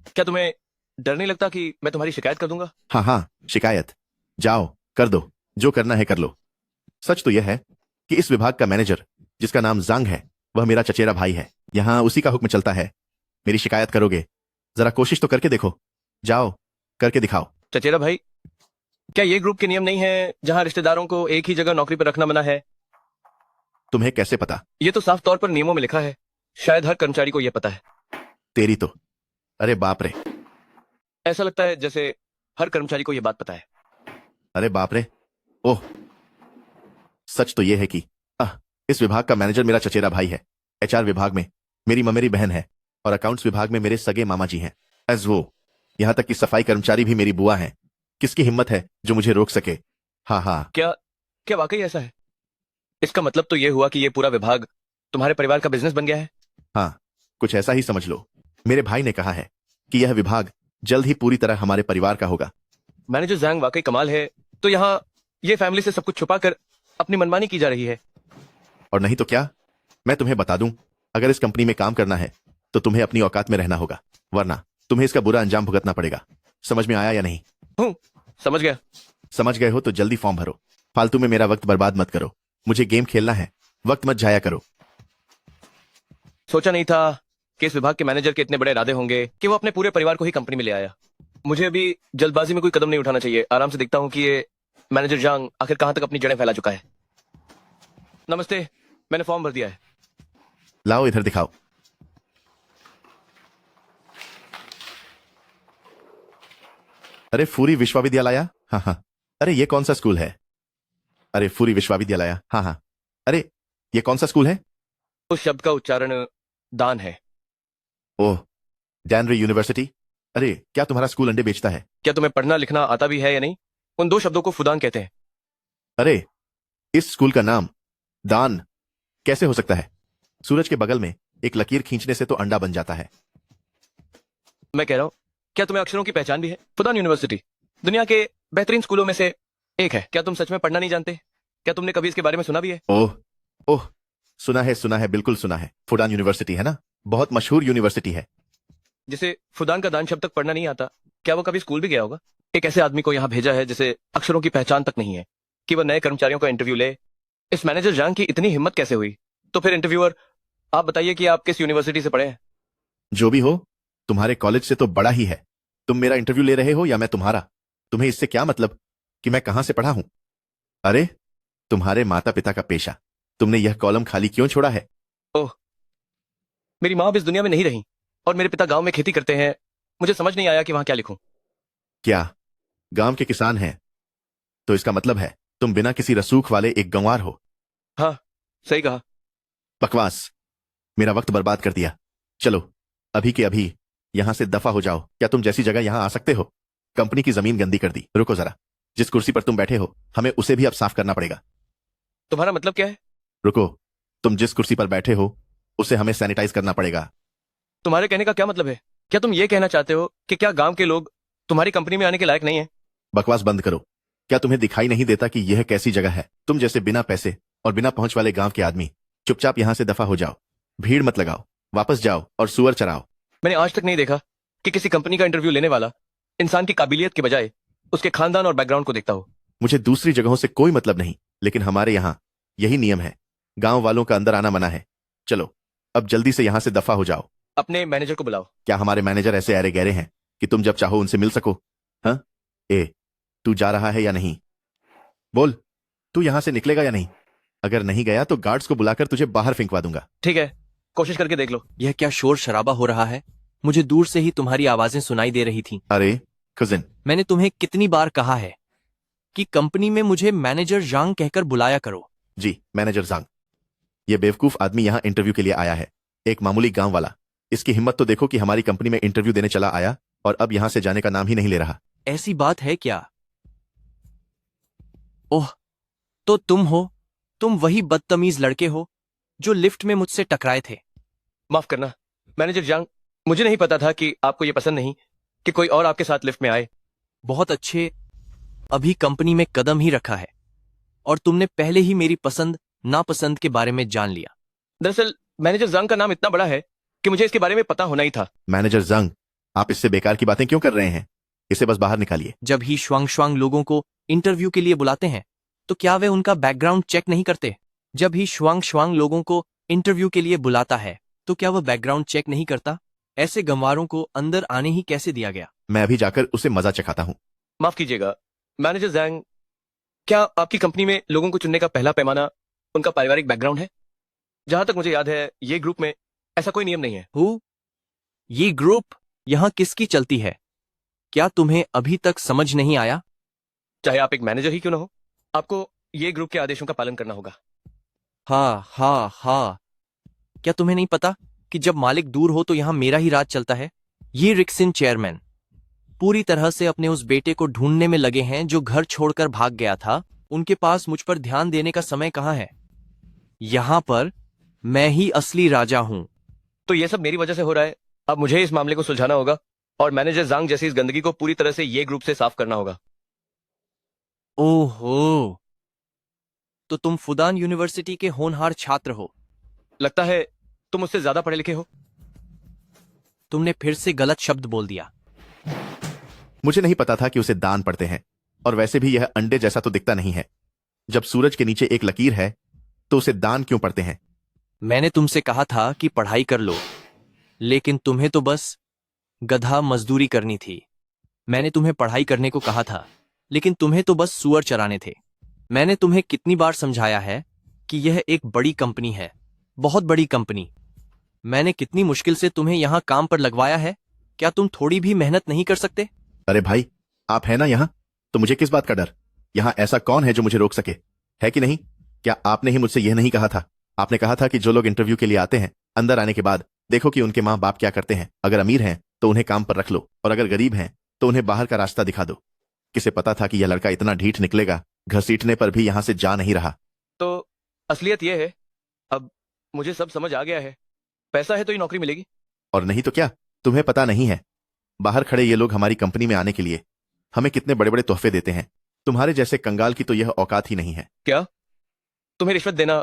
क्या तुम्हें डर नहीं लगता कि मैं तुम्हारी शिकायत कर दूंगा? हाँ, शिकायत? जाओ, कर दो, जो करना है कर लो। सच तो यह है कि इस विभाग का मैनेजर, जिसका नाम जांग है, वह मेरा चचेरा भाई है। यहां उसी का हुक्म चलता है। मेरी शिकायत करोगे? जरा कोशिश तो करके देखो। जाओ, करके दिखाओ। चचेरा भाई, क्या ये ग्रुप के नियम नहीं है जहां रिश्तेदारों को एक ही जगह नौकरी पर रखना मना है? तुम्हें कैसे पता? ये तो साफ तौर पर नियमों में लिखा है। शायद हर कर्मचारी को यह पता है। तेरी तो, अरे बाप रे, ऐसा लगता है जैसे हर कर्मचारी को यह बात पता है। अरे बाप रे, ओह, सच तो यह है कि इस विभाग का मैनेजर मेरा चचेरा भाई है। HR विभाग में मेरी ममेरी बहन है और अकाउंट्स विभाग में मेरे सगे मामा जी हैं। एज वो, यहां तक कि सफाई कर्मचारी भी मेरी बुआ हैं। किसकी हिम्मत है जो मुझे रोक सके? हाँ। क्या वाकई ऐसा है? इसका मतलब तो यह हुआ कि यह पूरा विभाग तुम्हारे परिवार का बिजनेस बन गया है? हाँ, कुछ ऐसा ही समझ लो। मेरे भाई ने कहा है कि यह विभाग जल्द ही पूरी तरह हमारे परिवार का होगा। मैनेजर जैंग वाकई कमाल है। तो यहाँ ये फैमिली से सब कुछ छुपा कर अपनी मनमानी की जा रही है। और नहीं तो क्या, मैं तुम्हें बता दूं, अगर इस कंपनी में काम करना है तो तुम्हें अपनी औकात में रहना होगा, वरना तुम्हें इसका बुरा अंजाम भुगतना पड़ेगा। समझ में आया या नहीं? समझ गया। समझ गए हो तो जल्दी फॉर्म भरो। फालतू में मेरा वक्त बर्बाद मत करो। मुझे गेम खेलना है, वक्त मत जाया करो। सोचा नहीं था कि इस विभाग के मैनेजर के इतने बड़े इरादे होंगे कि वो अपने पूरे परिवार को ही कंपनी में ले आया। मुझे अभी जल्दबाजी में कोई कदम नहीं उठाना चाहिए। आराम से देखता हूँ कि ये मैनेजर जांग आखिर कहां तक अपनी जड़ें फैला चुका है। नमस्ते, मैंने फॉर्म भर दिया है। लाओ इधर दिखाओ। अरे फूरी विश्वविद्यालय, हाँ। अरे ये कौन सा स्कूल है? अरे फूरी विश्वविद्यालय, हाँ। अरे ये कौन सा स्कूल है? उस शब्द का उच्चारण दान है। ओह, डैनरी यूनिवर्सिटी। अरे क्या तुम्हारा स्कूल अंडे बेचता है? क्या तुम्हें पढ़ना लिखना आता भी है या नहीं? उन 2 शब्दों को फुदान कहते हैं। अरे इस स्कूल का नाम दान कैसे हो सकता है? सूरज के बगल में एक लकीर खींचने से तो अंडा बन जाता है। मैं कह रहा हूं, क्या तुम्हें अक्षरों की पहचान भी है? फुदान यूनिवर्सिटी दुनिया के बेहतरीन स्कूलों में से एक है। क्या तुम सच में पढ़ना नहीं जानते? क्या तुमने कभी इसके बारे में सुना भी है? ओह, सुना है, बिल्कुल सुना है। फुदान यूनिवर्सिटी है ना, बहुत मशहूर यूनिवर्सिटी है। जिसे फुदान का दान शब्द तक पढ़ना नहीं आता, क्या वो कभी स्कूल भी गया होगा? एक ऐसे आदमी को यहाँ भेजा है जिसे अक्षरों की पहचान तक नहीं है कि वह नए कर्मचारियों का इंटरव्यू ले। इस मैनेजर जांग की इतनी हिम्मत कैसे हुई? तो फिर इंटरव्यूअर, आप बताइए कि आप किस यूनिवर्सिटी से पढ़े हैं? जो भी हो, तुम्हारे कॉलेज से तो बड़ा ही है। तुम मेरा इंटरव्यू ले रहे हो या मैं तुम्हारा? तुम्हें इससे क्या मतलब कि मैं कहां से पढ़ा हूं? अरे तुम्हारे माता पिता का पेशा, तुमने यह कॉलम खाली क्यों छोड़ा है? ओह, मेरी माँ अब इस दुनिया में नहीं रही और मेरे पिता गांव में खेती करते हैं। मुझे समझ नहीं आया कि वहां क्या लिखूं। क्या गांव के किसान हैं? तो इसका मतलब है तुम बिना किसी रसूख वाले एक गंवार हो। हाँ, सही कहा। बकवास, मेरा वक्त बर्बाद कर दिया। चलो अभी के अभी यहां से दफा हो जाओ। क्या तुम जैसी जगह यहां आ सकते हो? कंपनी की जमीन गंदी कर दी। रुको जरा, जिस कुर्सी पर तुम बैठे हो हमें उसे भी अब साफ करना पड़ेगा। तुम्हारा मतलब क्या है? रुको, तुम जिस कुर्सी पर बैठे हो उसे हमें सैनिटाइज करना पड़ेगा। तुम्हारे कहने का क्या मतलब है? क्या तुम ये कहना चाहते हो कि क्या गांव के लोग तुम्हारी कंपनी में आने के लायक नहीं है? बकवास बंद करो। क्या तुम्हें दिखाई नहीं देता कि यह कैसी जगह है? तुम जैसे बिना पैसे और बिना पहुंच वाले गांव के आदमी चुपचाप यहां से दफा हो जाओ। भीड़ मत लगाओ, वापस जाओ और सुअर चराओ। मैंने आज तक नहीं देखा कि किसी कंपनी का इंटरव्यू लेने वाला इंसान की काबिलियत के बजाय उसके खानदान और बैकग्राउंड को देखता हो। मुझे दूसरी जगहों से कोई मतलब नहीं, लेकिन हमारे यहाँ यही नियम है गांव वालों का अंदर आना मना है। चलो अब जल्दी से यहाँ से दफा हो जाओ। अपने मैनेजर को बुलाओ। क्या हमारे मैनेजर ऐसे अरे गहरे हैं कि तुम जब चाहो उनसे मिल सको? हाँ, ए तू जा रहा है या नहीं? बोल, तू यहां से निकलेगा या नहीं? अगर नहीं गया तो गार्ड्स को बुलाकर तुझे बाहर फेंकवा दूंगा। ठीक है, कोशिश करके देख लो। यह क्या शोर शराबा हो रहा है? मुझे दूर से ही तुम्हारी आवाजें सुनाई दे रही थीं। अरे कजिन, मैंने तुम्हें कितनी बार कहा है कि कंपनी में मुझे मैनेजर जांग कहकर बुलाया करो। जी मैनेजर जांग। ये बेवकूफ आदमी यहाँ इंटरव्यू के लिए आया है, एक मामूली गांव वाला। इसकी हिम्मत तो देखो कि हमारी कंपनी में इंटरव्यू देने चला आया और अब यहां से जाने का नाम ही नहीं ले रहा। ऐसी बात है क्या? ओह, तो तुम वही बदतमीज लड़के हो जो लिफ्ट में मुझसे टकराए थे। माफ करना मैनेजर जांग, मुझे नहीं पता था कि आपको ये पसंद नहीं कि कोई और आपके साथ लिफ्ट में आए। बहुत अच्छे, अभी कंपनी में कदम ही रखा है और तुमने पहले ही मेरी पसंद नापसंद के बारे में जान लिया। दरअसल मैनेजर जांग का नाम इतना बड़ा है कि मुझे इसके बारे में पता होना ही था। मैनेजर जंग, आप इससे बेकार की बातें क्यों कर रहे हैं? इसे बस बाहर निकालिए। जब ही श्वांग लोगों को इंटरव्यू के लिए बुलाते हैं तो क्या वे उनका बैकग्राउंड चेक नहीं करते? जब ही श्वांग लोगों को इंटरव्यू के लिए बुलाता है तो क्या वह बैकग्राउंड चेक नहीं करता? ऐसे गंवारों को अंदर आने ही कैसे दिया गया? मैं अभी जाकर उसे मजा चखाता हूँ। माफ कीजिएगा मैनेजर जांग, क्या आपकी कंपनी में लोगों को चुनने का पहला पैमाना उनका पारिवारिक बैकग्राउंड है? जहां तक मुझे याद है ये ग्रुप में ऐसा कोई नियम नहीं है। ये ग्रुप यहाँ किसकी चलती है? क्या तुम्हें अभी तक समझ नहीं आया? चाहे आप एक मैनेजर ही क्यों ना हो, आपको ये ग्रुप के आदेशों का पालन करना होगा। हाँ, क्या तुम्हें नहीं पता कि जब मालिक दूर हो तो यहाँ मेरा ही राज चलता है? ये रिक्सन चेयरमैन पूरी तरह से अपने उस बेटे को ढूंढने में लगे हैं जो घर छोड़कर भाग गया था। उनके पास मुझ पर ध्यान देने का समय कहाँ है? यहाँ पर मैं ही असली राजा हूँ। तो ये सब मेरी वजह से हो रहा है। अब मुझे इस मामले को सुलझाना होगा और मैनेजर जांग जैसी इस गंदगी को पूरी तरह से ये ग्रुप से साफ करना होगा। ओहो, तो तुम फुदान यूनिवर्सिटी के होनहार छात्र हो। लगता है तुम मुझसे ज्यादा पढ़े लिखे हो। तुमने फिर से गलत शब्द बोल दिया। मुझे नहीं पता था कि उसे दान पड़ते हैं, और वैसे भी यह अंडे जैसा तो दिखता नहीं है। जब सूरज के नीचे एक लकीर है तो उसे दान क्यों पड़ते हैं? मैंने तुमसे कहा था कि पढ़ाई कर लो, लेकिन तुम्हें तो बस गधा मजदूरी करनी थी। मैंने तुम्हें पढ़ाई करने को कहा था, लेकिन तुम्हें तो बस सुअर चराने थे। मैंने तुम्हें कितनी बार समझाया है कि यह एक बड़ी कंपनी है, बहुत बड़ी कंपनी। मैंने कितनी मुश्किल से तुम्हें यहाँ काम पर लगवाया है। क्या तुम थोड़ी भी मेहनत नहीं कर सकते? अरे भाई, आप है ना यहाँ, तो मुझे किस बात का डर? यहाँ ऐसा कौन है जो मुझे रोक सके, है कि नहीं? क्या आपने ही मुझसे यह नहीं कहा था? आपने कहा था कि जो लोग इंटरव्यू के लिए आते हैं, अंदर आने के बाद देखो कि उनके माँ बाप क्या करते हैं। अगर अमीर हैं तो उन्हें काम पर रख लो, और अगर गरीब हैं तो उन्हें बाहर का रास्ता दिखा दो। किसे पता था कि यह लड़का इतना ढीठ निकलेगा, घसीटने पर भी यहाँ से जा नहीं रहा। तो असलियत यह है, अब मुझे सब समझ आ गया है। पैसा है तो ही नौकरी मिलेगी। और नहीं तो क्या? तुम्हें पता नहीं है, बाहर खड़े ये लोग हमारी कंपनी में आने के लिए हमें कितने बड़े बड़े तोहफे देते हैं। तुम्हारे जैसे कंगाल की तो यह औकात ही नहीं है। क्या तुम्हें रिश्वत देना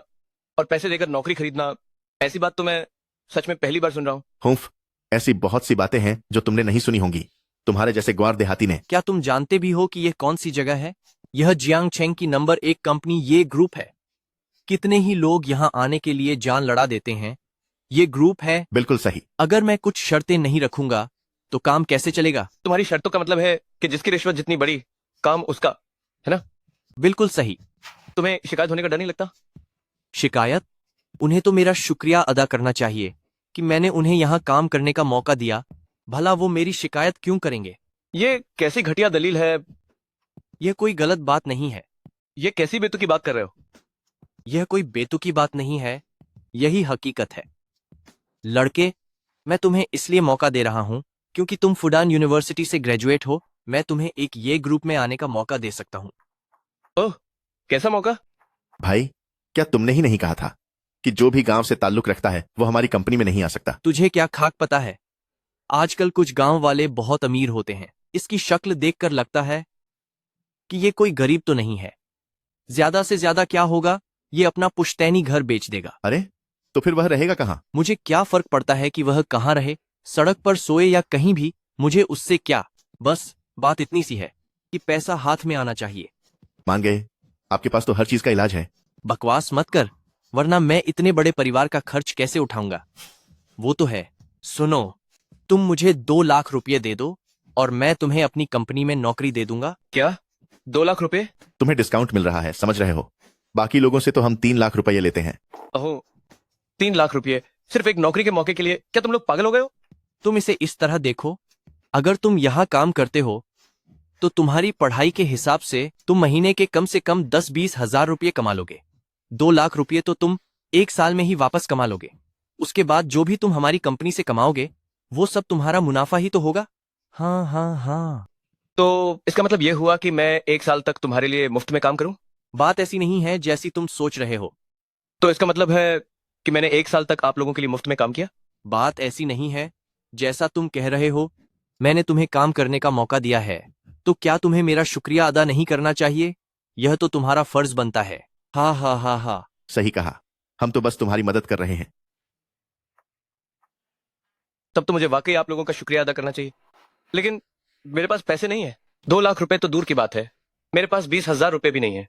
और पैसे देकर नौकरी खरीदना, ऐसी बात तो मैं सच में पहली बार सुन रहा हूँ। हुम्फ, ऐसी बहुत सी बातें हैं जो तुमने नहीं सुनी होंगी, तुम्हारे जैसे ग्वार देहाती ने। क्या तुम जानते भी हो कि यह कौन सी जगह है? यह जियांग चेंग की नंबर 1 कंपनी ये ग्रुप है। कितने ही लोग यहाँ आने के लिए जान लड़ा देते हैं। ये ग्रुप है। बिल्कुल सही। अगर मैं कुछ शर्तें नहीं रखूंगा तो काम कैसे चलेगा? तुम्हारी शर्तों का मतलब है कि जिसकी रिश्वत जितनी बड़ी, काम उसका, है ना? बिल्कुल सही। तुम्हें शिकायत होने का डर नहीं लगता? शिकायत? उन्हें तो मेरा शुक्रिया अदा करना चाहिए कि मैंने उन्हें यहाँ काम करने का मौका दिया। भला वो मेरी शिकायत क्यों करेंगे? ये कैसी घटिया दलील है? यह कोई गलत बात नहीं है। ये कैसी बेतुकी बात कर रहे हो? यह कोई बेतुकी बात नहीं है, यही हकीकत है। लड़के, मैं तुम्हें इसलिए मौका दे रहा हूं क्योंकि तुम फुडान यूनिवर्सिटी से ग्रेजुएट हो। मैं तुम्हें एक ये ग्रुप में आने का मौका दे सकता हूं। ओह, कैसा मौका? भाई, क्या तुमने ही नहीं कहा था कि जो भी गांव से ताल्लुक रखता है वो हमारी कंपनी में नहीं आ सकता? तुझे क्या खाक पता है? आजकल कुछ गांव वाले बहुत अमीर होते हैं। इसकी शक्ल देखकर लगता है कि ये कोई गरीब तो नहीं है। ज्यादा से ज्यादा क्या होगा, ये अपना पुश्तैनी घर बेच देगा। अरे तो फिर वह रहेगा कहाँ? मुझे क्या फर्क पड़ता है कि वह कहाँ रहे, सड़क पर सोए या कहीं भी, मुझे उससे क्या। बस बात इतनी सी है कि पैसा हाथ में आना चाहिए। मान गए, आपके पास तो हर चीज का इलाज है। बकवास मत कर, वरना मैं इतने बड़े परिवार का खर्च कैसे उठाऊंगा। वो तो है। सुनो, तुम मुझे 2 लाख रुपये दे दो और मैं तुम्हें अपनी कंपनी में नौकरी दे दूंगा। क्या 2 लाख रुपए? तुम्हें डिस्काउंट मिल रहा है, समझ रहे हो? बाकी लोगों से तो हम 3 लाख रुपए लेते हैं। ओहो, 3 लाख रुपए सिर्फ एक नौकरी के मौके के लिए? क्या तुम लोग पागल हो गए हो? तुम इसे इस तरह देखो, अगर तुम यहाँ काम करते हो तो तुम्हारी पढ़ाई के हिसाब से तुम महीने के कम से कम 10-20 हजार रुपये कमा लोगे। 2 लाख रुपये तो तुम 1 साल में ही वापस कमा लोगे। उसके बाद जो भी तुम हमारी कंपनी से कमाओगे वो सब तुम्हारा मुनाफा ही तो होगा। हाँ हाँ हाँ। तो इसका मतलब ये हुआ कि मैं 1 साल तक तुम्हारे लिए मुफ्त में काम करूं? बात ऐसी नहीं है जैसी तुम सोच रहे हो। तो इसका मतलब है कि मैंने 1 साल तक आप लोगों के लिए मुफ्त में काम किया? बात ऐसी नहीं है जैसा तुम कह रहे हो। मैंने तुम्हें काम करने का मौका दिया है, तो क्या तुम्हें मेरा शुक्रिया अदा नहीं करना चाहिए? यह तो तुम्हारा फर्ज बनता है। हाँ हाँ हाँ हाँ। सही कहा, हम तो बस तुम्हारी मदद कर रहे हैं। तब तो मुझे वाकई आप लोगों का शुक्रिया अदा करना चाहिए, लेकिन मेरे पास पैसे नहीं है। 2 लाख रुपए तो दूर की बात है, मेरे पास 20,000 रुपए भी नहीं है।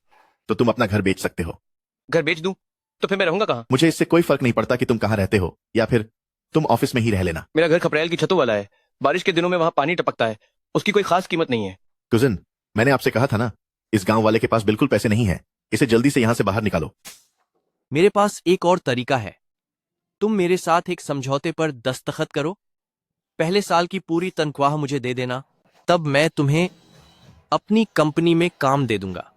तो तुम अपना घर बेच सकते हो। घर बेच दूं तो फिर मैं रहूंगा कहाँ? मुझे इससे कोई फर्क नहीं पड़ता कि तुम कहाँ रहते हो, या फिर तुम ऑफिस में ही रह लेना। मेरा घर खपरेल की छतों वाला है, बारिश के दिनों में वहां पानी टपकता है, उसकी कोई खास कीमत नहीं है। कुजन, मैंने आपसे कहा था ना, इस गांव वाले के पास बिल्कुल पैसे नहीं है, इसे जल्दी से यहाँ से बाहर निकालो। मेरे पास एक और तरीका है। तुम मेरे साथ एक समझौते पर दस्तखत करो। पहले साल की पूरी तनख्वाह मुझे दे देना, तब मैं तुम्हें अपनी कंपनी में काम दे दूंगा।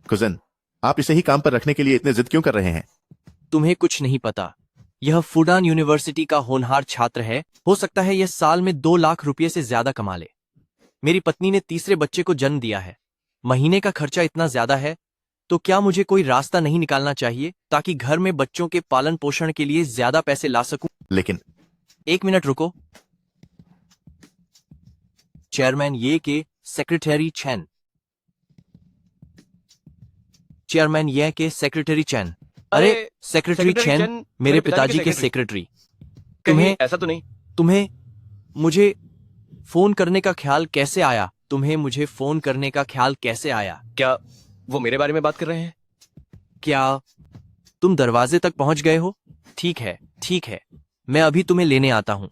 कुजन, आप इसे ही काम पर रखने के लिए इतने जिद क्यों कर रहे हैं? तुम्हें कुछ नहीं पता, यह फुडान यूनिवर्सिटी का होनहार छात्र है। हो सकता है यह साल में 2 लाख रुपये से ज्यादा कमा ले। मेरी पत्नी ने तीसरे बच्चे को जन्म दिया है, महीने का खर्चा इतना ज्यादा है, तो क्या मुझे कोई रास्ता नहीं निकालना चाहिए ताकि घर में बच्चों के पालन पोषण के लिए ज्यादा पैसे ला सकूं? लेकिन 1 मिनट रुको। चेयरमैन ये के सेक्रेटरी चैन। चेयरमैन ये के सेक्रेटरी चैन। अरे सेक्रेटरी चैन, मेरे पिताजी के सेक्रेटरी। तुम्हें ऐसा तो नहीं? तुम्हें मुझे फोन करने का ख्याल कैसे आया? तुम्हें मुझे फोन करने का ख्याल कैसे आया? क्या वो मेरे बारे में बात कर रहे हैं? क्या तुम दरवाजे तक पहुंच गए हो? ठीक है ठीक है, मैं अभी तुम्हें लेने आता हूं।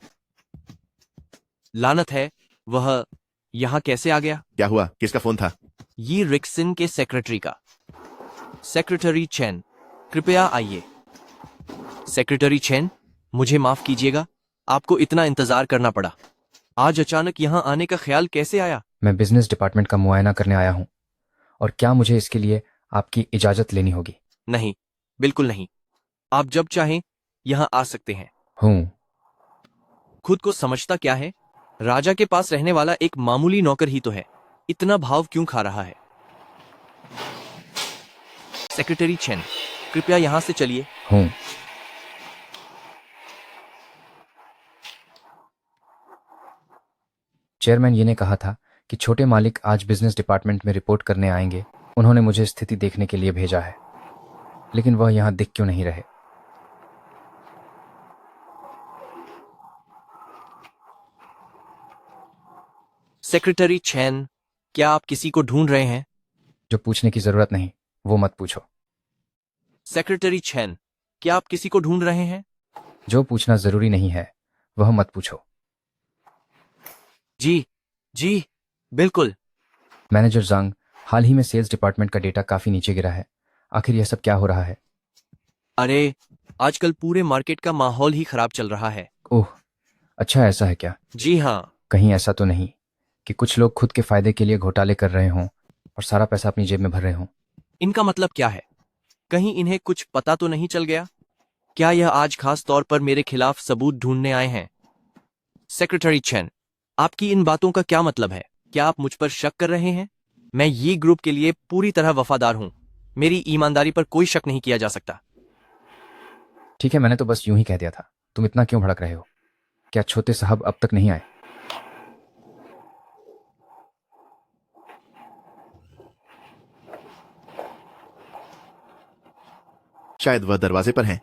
लानत है, वह यहां कैसे आ गया? क्या हुआ? किसका फोन था? ये रिक्सन के सेक्रेटरी का। सेक्रेटरी चैन, कृपया आइए। सेक्रेटरी चैन, मुझे माफ कीजिएगा, आपको इतना इंतजार करना पड़ा। आज अचानक यहाँ आने का ख्याल कैसे आया? मैं बिजनेस डिपार्टमेंट का मुआयना करने आया हूँ, और क्या मुझे इसके लिए आपकी इजाजत लेनी होगी? नहीं, बिल्कुल नहीं। आप जब चाहें यहाँ आ सकते हैं। हूँ। खुद को समझता क्या है? राजा के पास रहने वाला एक मामूली नौकर ही तो है, इतना भाव क्यों खा रहा है? सेक्रेटरी चैन, कृपया यहां से चलिए। हूँ। चेयरमैन ये ने कहा था कि छोटे मालिक आज बिजनेस डिपार्टमेंट में रिपोर्ट करने आएंगे। उन्होंने मुझे स्थिति देखने के लिए भेजा है, लेकिन वह यहां दिख क्यों नहीं रहे? सेक्रेटरी चैन, क्या आप किसी को ढूंढ रहे हैं? जो पूछने की जरूरत नहीं वो मत पूछो। सेक्रेटरी चैन, क्या आप किसी को ढूंढ रहे हैं? जो पूछना जरूरी नहीं है वह मत पूछो। जी जी बिल्कुल। मैनेजर जांग, हाल ही में सेल्स डिपार्टमेंट का डेटा काफी नीचे गिरा है। आखिर यह सब क्या हो रहा है? अरे, आजकल पूरे मार्केट का माहौल ही खराब चल रहा है। ओह, अच्छा ऐसा है क्या? जी हाँ। कहीं ऐसा तो नहीं कि कुछ लोग खुद के फायदे के लिए घोटाले कर रहे हों और सारा पैसा अपनी जेब में भर रहे हों? इनका मतलब क्या है? कहीं इन्हें कुछ पता तो नहीं चल गया? क्या यह आज खास तौर पर मेरे खिलाफ सबूत ढूंढने आए हैं? सेक्रेटरी चैन, आपकी इन बातों का क्या मतलब है? क्या आप मुझ पर शक कर रहे हैं? मैं ये ग्रुप के लिए पूरी तरह वफादार हूं। मेरी ईमानदारी पर कोई शक नहीं किया जा सकता। ठीक है, मैंने तो बस यूं ही कह दिया था। तुम इतना क्यों भड़क रहे हो? क्या छोटे साहब अब तक नहीं आए? शायद वह दरवाजे पर हैं।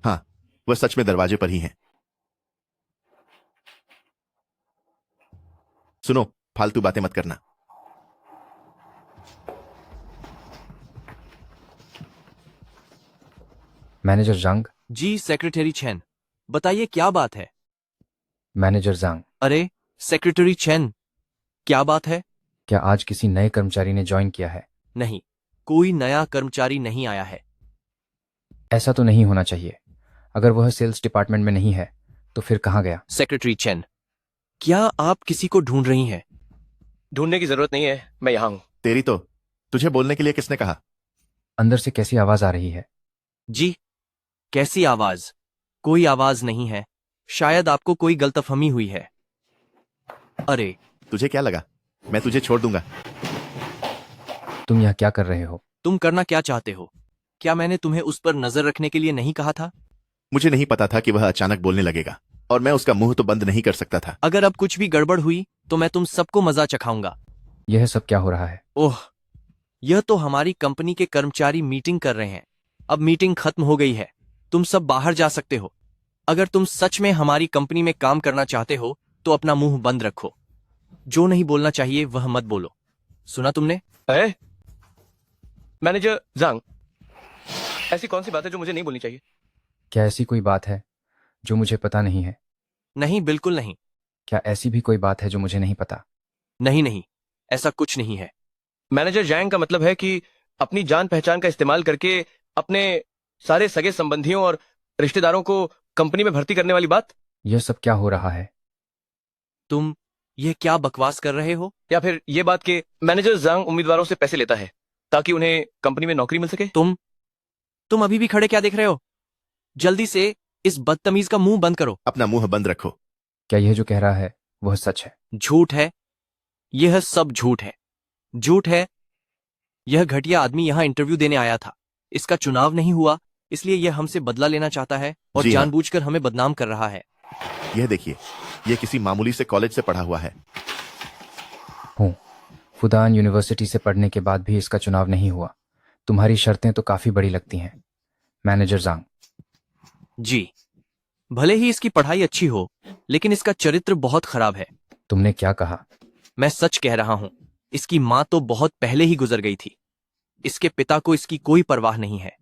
हाँ, वह सच में दरवाजे पर ही हैं। सुनो, फालतू बातें मत करना। मैनेजर जंग। जी सेक्रेटरी चैन, बताइए क्या बात है। मैनेजर जंग, अरे सेक्रेटरी चैन, क्या बात है। क्या आज किसी नए कर्मचारी ने ज्वाइन किया है? नहीं, कोई नया कर्मचारी नहीं आया है। ऐसा तो नहीं होना चाहिए। अगर वह सेल्स डिपार्टमेंट में नहीं है तो फिर कहाँ गया? सेक्रेटरी चैन, क्या आप किसी को ढूंढ रही हैं? ढूंढने की जरूरत नहीं है, मैं यहाँ हूँ। तेरी तो, तुझे बोलने के लिए किसने कहा? अंदर से कैसी आवाज आ रही है? जी, कैसी आवाज? कोई आवाज नहीं है, शायद आपको कोई गलतफहमी हुई है। अरे तुझे क्या लगा मैं तुझे छोड़ दूंगा? तुम यहाँ क्या कर रहे हो? तुम करना क्या चाहते हो? क्या मैंने तुम्हें उस पर नजर रखने के लिए नहीं कहा था? मुझे नहीं पता था कि वह अचानक बोलने लगेगा और मैं उसका मुंह तो बंद नहीं कर सकता था। अगर अब कुछ भी गड़बड़ हुई तो मैं तुम सबको मजा चखाऊंगा। यह सब क्या हो रहा है? ओह, यह तो हमारी कंपनी के कर्मचारी मीटिंग कर रहे हैं। अब मीटिंग खत्म हो गई है, तुम सब बाहर जा सकते हो। अगर तुम सच में हमारी कंपनी में काम करना चाहते हो तो अपना मुंह बंद रखो। जो नहीं बोलना चाहिए वह मत बोलो, सुना तुमने? मैनेजर जांग, ऐसी कौन सी बात है जो मुझे नहीं बोलनी चाहिए? क्या ऐसी कोई बात है जो मुझे पता नहीं है? नहीं, बिल्कुल नहीं। क्या ऐसी भी कोई बात है जो मुझे नहीं पता? नहीं नहीं, ऐसा कुछ नहीं है। मैनेजर जैंग का मतलब है कि अपनी जान पहचान का इस्तेमाल करके अपने सारे सगे संबंधियों और रिश्तेदारों को कंपनी में भर्ती करने वाली बात। यह सब क्या हो रहा है? तुम ये क्या बकवास कर रहे हो? या फिर ये बात कि मैनेजर जांग उम्मीदवारों से पैसे लेता है ताकि उन्हें कंपनी में नौकरी मिल सके। तुम अभी भी खड़े क्या देख रहे हो? जल्दी से इस बदतमीज का मुंह बंद करो। अपना मुंह बंद रखो। क्या यह जो कह रहा है वह सच है? झूठ है, यह सब झूठ है। झूठ है। यह घटिया आदमी यहाँ इंटरव्यू देने आया था। इसका चुनाव नहीं हुआ, इसलिए यह हमसे बदला लेना चाहता है और जी हाँ। जानबूझकर हमें बदनाम कर रहा है। यह देखिए, यह किसी मामूली से कॉलेज से पढ़ा हुआ है। हूँ, फुदान यूनिवर्सिटी से पढ़ने के बाद भी इसका चुनाव नहीं हुआ। तुम्हारी शर्तें तो काफी बड़ी लगती हैं, मैनेजर जांग। जी, भले ही इसकी पढ़ाई अच्छी हो, लेकिन इसका चरित्र बहुत खराब है। तुमने क्या कहा? मैं सच कह रहा हूं। इसकी माँ तो बहुत पहले ही गुजर गई थी। इसके पिता को इसकी कोई परवाह नहीं है।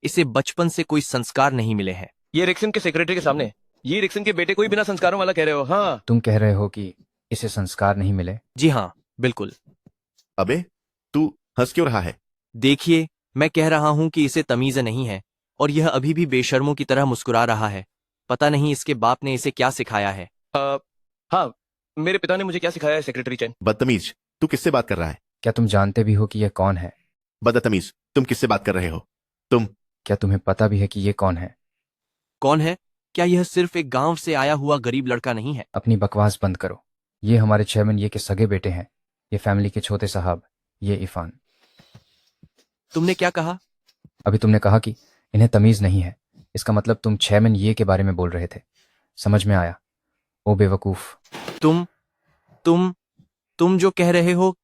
इसे बचपन से कोई संस्कार नहीं मिले हैं। ये रिक्सन के सेक्रेटरी के सामने ये रिक्सन के बेटे को ही बिना संस्कारों वाला कह रहे हो? हाँ, तुम कह रहे हो कि इसे संस्कार नहीं मिले? जी हाँ, बिल्कुल। अबे तू हंस क्यों रहा है? देखिए, मैं कह रहा हूं कि इसे तमीज नहीं है और यह अभी भी बेशर्मों की तरह मुस्कुरा रहा है। पता नहीं इसके बाप ने इसे क्या सिखाया है। हाँ, मेरे पिता ने मुझे क्या सिखाया है सेक्रेटरी चैन? बदतमीज, तू किससे बात कर रहा है? क्या तुम जानते भी हो कि यह कौन है? बदतमीज, तुम किससे बात कर रहे हो? तुम क्या तुम्हें पता भी है कि ये कौन है? कौन है? क्या यह सिर्फ एक गांव से आया हुआ गरीब लड़का नहीं है? अपनी बकवास बंद करो। ये हमारे चेयरमैन ये के सगे बेटे हैं। ये फैमिली के छोटे साहब, ये इरफान। तुमने क्या कहा? अभी तुमने कहा कि इन्हें तमीज नहीं है। इसका मतलब तुम चेयरमैन ये के बारे में बोल रहे थे। समझ में आया। ओ बेवकूफ। तुम जो कह रहे हो,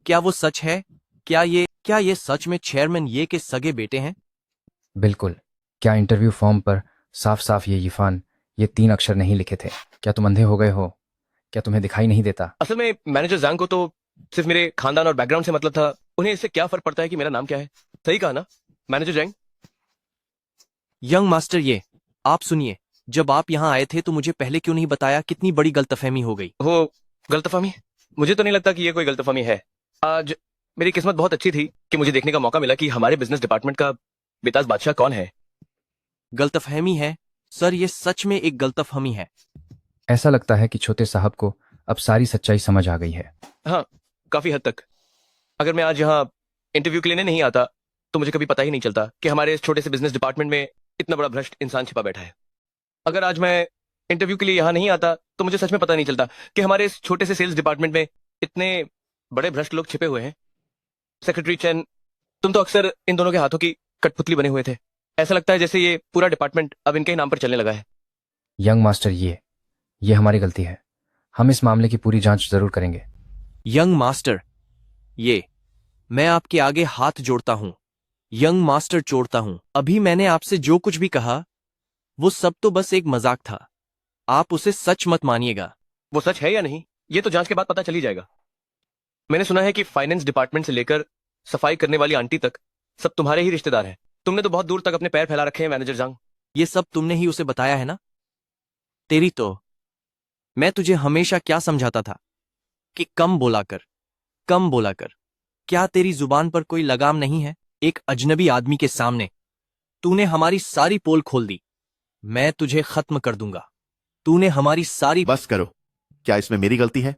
क्या वो सच है? क्या ये सच में चेयरमैन ये के सगे बेटे हैं? बिल्कुल। क्या इंटरव्यू फॉर्म पर साफ साफ ये इरफान ये 3 अक्षर नहीं लिखे थे? क्या तुम अंधे हो गए हो? क्या तुम्हें दिखाई नहीं देता? असल में मैनेजर जांग को तो सिर्फ मेरे खानदान और बैकग्राउंड से मतलब था। उन्हें इससे क्या फर्क पड़ता है कि मेरा नाम क्या है? सही कहा ना मैनेजर जैंग? यंग मास्टर, ये आप सुनिए, जब आप यहाँ आए थे तो मुझे पहले क्यों नहीं बताया? कितनी बड़ी गलतफहमी हो गई। हो गलतफहमी? मुझे तो नहीं लगता कि ये कोई गलतफहमी है। आज मेरी किस्मत बहुत अच्छी थी कि मुझे देखने का मौका मिला कि हमारे बिजनेस डिपार्टमेंट का बेताज बादशाह कौन है। गलतफहमी है सर, ये सच में एक गलतफहमी है। ऐसा लगता है कि छोटे साहब को अब सारी सच्चाई समझ आ गई है। हाँ, काफी हद तक। अगर मैं आज यहाँ इंटरव्यू के लिए नहीं आता तो मुझे कभी पता ही नहीं चलता कि हमारे इस छोटे से बिजनेस डिपार्टमेंट में इतना बड़ा भ्रष्ट इंसान छिपा बैठा है। अगर आज मैं इंटरव्यू के लिए यहाँ नहीं आता तो मुझे सच में पता नहीं चलता कि हमारे इस छोटे से सेल्स डिपार्टमेंट में इतने बड़े भ्रष्ट लोग छिपे हुए हैं। सेक्रेटरी चैन, तुम तो अक्सर इन दोनों के हाथों की कठपुतली बने हुए थे। ऐसा लगता है जैसे ये पूरा डिपार्टमेंट अब इनके ही नाम पर चलने लगा है। यंग मास्टर, ये हमारी गलती है। हम इस मामले की पूरी जांच जरूर करेंगे। यंग मास्टर, ये मैं आपके आगे हाथ जोड़ता हूं। यंग मास्टर जोड़ता हूं। अभी मैंने आपसे जो कुछ भी कहा वो सब तो बस एक मजाक था। आप उसे सच मत मानिएगा। वो सच है या नहीं ये तो जांच के बाद पता चल ही जाएगा। मैंने सुना है कि फाइनेंस डिपार्टमेंट से लेकर सफाई करने वाली आंटी तक सब तुम्हारे ही रिश्तेदार हैं। तुमने तो बहुत दूर तक अपने पैर फैला रखे हैं मैनेजर जंग। ये सब तुमने ही उसे बताया है ना? तेरी तो मैं तुझे हमेशा क्या समझाता था कि कम बोला कर, कम बोला कर। क्या तेरी जुबान पर कोई लगाम नहीं है? एक अजनबी आदमी के सामने तूने हमारी सारी पोल खोल दी। मैं तुझे खत्म कर दूंगा। तूने हमारी सारी बस करो। क्या इसमें मेरी गलती है?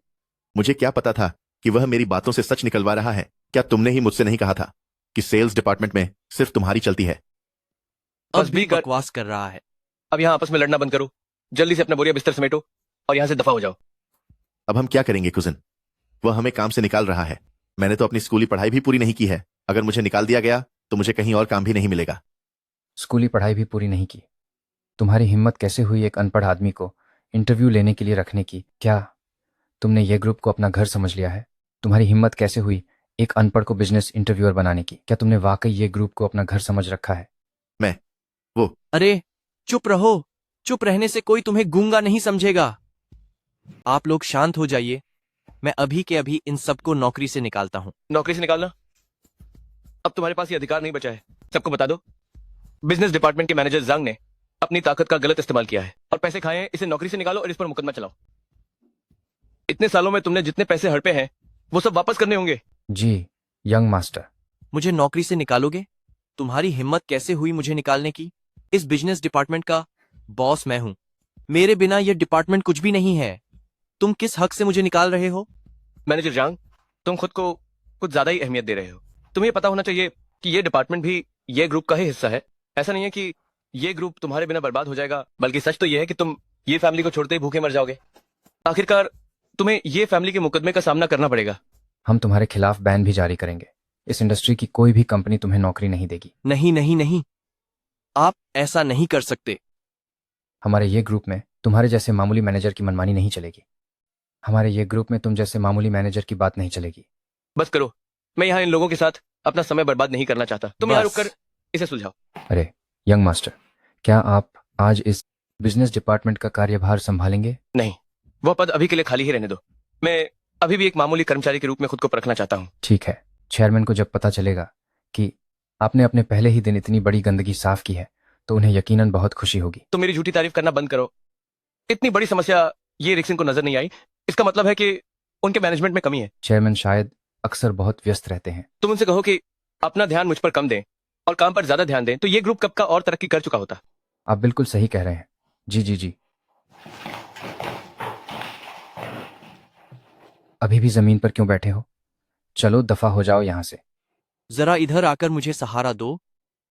मुझे क्या पता था कि वह मेरी बातों से सच निकलवा रहा है? क्या तुमने ही मुझसे नहीं कहा था कि सेल्स डिपार्टमेंट में सिर्फ तुम्हारी चलती है? अब भी बकवास कर रहा है। अब यहाँ आपस में लड़ना बंद करो, जल्दी से अपना बोरिया बिस्तर समेटो और यहाँ से दफा हो जाओ। अब हम क्या करेंगे कुजिन? वह हमें काम से निकाल रहा है। मैंने तो अपनी स्कूली पढ़ाई भी पूरी नहीं की है। अगर मुझे निकाल दिया गया तो मुझे कहीं और काम भी नहीं मिलेगा। स्कूली पढ़ाई भी पूरी नहीं की? तुम्हारी हिम्मत कैसे हुई एक अनपढ़ आदमी को इंटरव्यू लेने के लिए रखने की? क्या तुमने ये ग्रुप को अपना घर समझ लिया है? तुम्हारी हिम्मत कैसे हुई एक अनपढ़ को बिजनेस इंटरव्यूअर बनाने की? क्या तुमने वाकई ये ग्रुप को अपना घर समझ रखा है? अरे चुप रहो। चुप रहने से कोई तुम्हें गूंगा नहीं समझेगा। आप लोग शांत हो जाइए। मैं अभी के अभी इन सबको नौकरी से निकालता हूं। नौकरी से निकालना? अब तुम्हारे पास ये अधिकार नहीं बचा है। सबको बता दो, बिजनेस डिपार्टमेंट के मैनेजर जंग ने अपनी ताकत का गलत इस्तेमाल किया है और पैसे खाए हैं। इसे नौकरी से निकालो और इस पर मुकदमा चलाओ। इतने सालों में तुमने जितने पैसे हड़पे हैं वो सब वापस करने होंगे। जी यंग मास्टर। मुझे नौकरी से निकालोगे? तुम्हारी हिम्मत कैसे हुई मुझे निकालने की? इस बिजनेस डिपार्टमेंट का बॉस मैं हूं। मेरे बिना यह डिपार्टमेंट कुछ भी नहीं है। तुम किस हक से मुझे निकाल रहे हो? मैनेजर जंग, तुम खुद को कुछ ज्यादा ही अहमियत दे रहे हो। तुम्हें पता होना चाहिए कि ये डिपार्टमेंट भी ये ग्रुप का ही हिस्सा है। ऐसा नहीं है कि ये ग्रुप तुम्हारे बिना बर्बाद हो जाएगा, बल्कि सच तो ये है कि तुम ये फैमिली को छोड़ते ही भूखे मर जाओगे। आखिरकार तुम्हें ये फैमिली के मुकदमे का सामना करना पड़ेगा। हम तुम्हारे खिलाफ बैन भी जारी करेंगे। इस इंडस्ट्री की कोई भी कंपनी तुम्हें नौकरी नहीं देगी। नहीं नहीं नहीं, आप ऐसा नहीं कर सकते। हमारे ये ग्रुप में तुम्हारे जैसे मामूली मैनेजर की मनमानी नहीं चलेगी। हमारे ये ग्रुप में तुम जैसे मामूली मैनेजर की बात नहीं चलेगी। बस करो, मैं यहाँ इन लोगों के साथ अपना समय बर्बाद नहीं करना चाहता। तुम यहाँ बस। रुककर इसे सुलझाओ। अरे यंग मास्टर, क्या आप आज इस बिजनेस डिपार्टमेंट का कार्यभार संभालेंगे? नहीं, वह पद अभी के लिए खाली ही रहने दो। मैं अभी भी एक मामूली कर्मचारी के रूप में खुद को परखना चाहता हूँ। ठीक है। चेयरमैन को जब पता चलेगा कि आपने अपने पहले ही दिन इतनी बड़ी गंदगी साफ की है तो उन्हें यकीनन बहुत खुशी होगी। तो मेरी झूठी तारीफ करना बंद करो। इतनी बड़ी समस्या ये रिक्सन को नजर नहीं आई, इसका मतलब है कि उनके मैनेजमेंट में कमी है। चेयरमैन शायद अक्सर बहुत व्यस्त रहते हैं। तुम उनसे कहो कि अपना ध्यान मुझ पर कम दें और काम पर ज्यादा ध्यान दें, तो ये ग्रुप कब का और तरक्की कर चुका होता। आप बिल्कुल सही कह रहे हैं। जी जी जी। अभी भी जमीन पर क्यों बैठे हो? चलो दफा हो जाओ यहां से। जरा इधर आकर मुझे सहारा दो।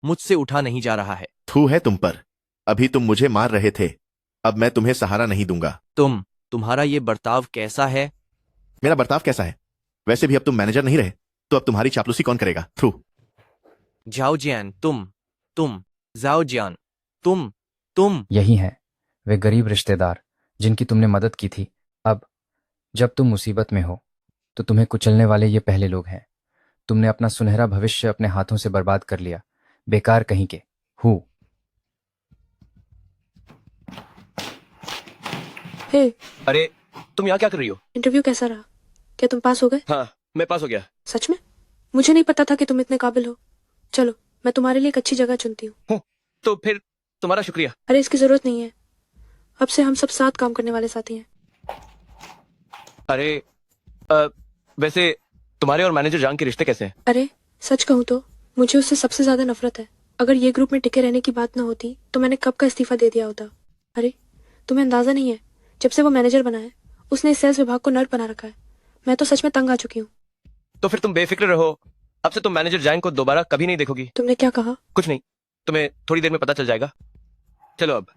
मुझसे उठा नहीं जा रहा है। थू है तुम पर। अभी तुम मुझे मार रहे थे, अब मैं तुम्हें सहारा नहीं दूंगा। तुम्हारा ये बर्ताव कैसा है? मेरा बर्ताव कैसा है? वैसे भी अब तुम मैनेजर नहीं रहे तो अब तुम्हारी चापलूसी कौन करेगा? थ्रू। जाओ जियान, तुम जाओ जियान, तुम यही हैं वे गरीब रिश्तेदार जिनकी तुमने मदद की थी। अब जब तुम मुसीबत में हो तो तुम्हें कुचलने वाले ये पहले लोग हैं। तुमने अपना सुनहरा भविष्य अपने हाथों से बर्बाद कर लिया। बेकार कहीं के हूँ। हे, अरे तुम यहाँ क्या कर रही हो? इंटरव्यू कैसा रहा? क्या तुम पास हो गए? हाँ, मैं पास हो गया। सच में? मुझे नहीं पता था कि तुम इतने काबिल हो। चलो, मैं तुम्हारे लिए एक अच्छी जगह चुनती हूँ। तो फिर तुम्हारा शुक्रिया। अरे इसकी जरूरत नहीं है। अब से हम सब साथ काम करने वाले साथी हैं। अरे वैसे तुम्हारे और मैनेजर जांग के रिश्ते कैसे हैं? अरे सच कहूँ तो मुझे उससे सबसे ज्यादा नफरत है। अगर ये ग्रुप में टिके रहने की बात न होती तो मैंने कब का इस्तीफा दे दिया होता। अरे तुम्हें अंदाजा नहीं है, जब से वो मैनेजर बना है उसने इस सेल्स विभाग को नर्क बना रखा है। मैं तो सच में तंग आ चुकी हूँ। तो फिर तुम बेफिक्र रहो, अब से तुम मैनेजर जांग को दोबारा कभी नहीं देखोगी। तुमने क्या कहा? कुछ नहीं, तुम्हें थोड़ी देर में पता चल जाएगा। चलो अब।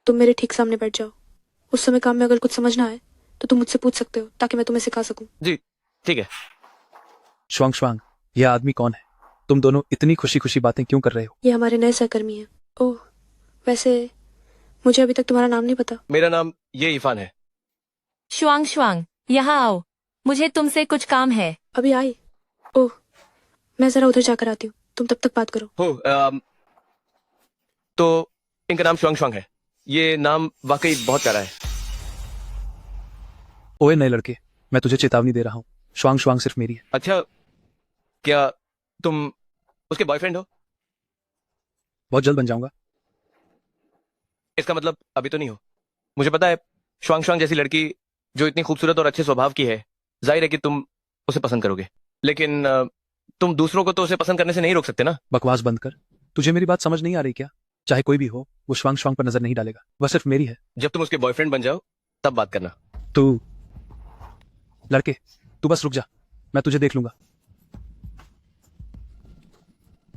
तुम मेरे ठीक सामने बैठ जाओ। उस समय काम में अगर कुछ समझ ना आए तो तुम मुझसे पूछ सकते हो ताकि मैं तुम्हें सिखा सकूं। जी ठीक है। श्वांग श्वांग, यह आदमी कौन है? तुम दोनों इतनी खुशी खुशी बातें क्यों कर रहे हो? ये हमारे नए सहकर्मी हैं। ओह, वैसे मुझे अभी तक तुम्हारा नाम नहीं पता। मेरा नाम ये इरफान है। श्वांग श्वांग, यहाँ आओ, मुझे तुमसे कुछ काम है। अभी आई? ओह, मैं जरा उधर जाकर आती हूँ, तुम तब तक बात करो। तो इनका नाम श्वांग श्वांग है। ये नाम वाकई बहुत प्यारा है। ओए नए लड़के, मैं तुझे चेतावनी दे रहा हूँ। श्वांग श्वांग सिर्फ मेरी है। अच्छा, क्या तुम उसके बॉयफ्रेंड हो? बहुत जल्द बन जाऊंगा। इसका मतलब अभी तो नहीं हो। मुझे पता है, श्वांग श्वांग जैसी लड़की जो इतनी खूबसूरत और अच्छे स्वभाव की है, जाहिर है कि तुम उसे पसंद करोगे। लेकिन तुम दूसरों को तो उसे पसंद करने से नहीं रोक सकते ना। बकवास बंद कर। तुझे मेरी बात समझ नहीं आ रही क्या? चाहे कोई भी हो, वो श्वांग श्वांग पर नजर नहीं डालेगा। वह सिर्फ मेरी है। जब तुम उसके बॉयफ्रेंड बन जाओ तब बात करना। तू लड़के, तू बस रुक जा, मैं तुझे देख लूंगा।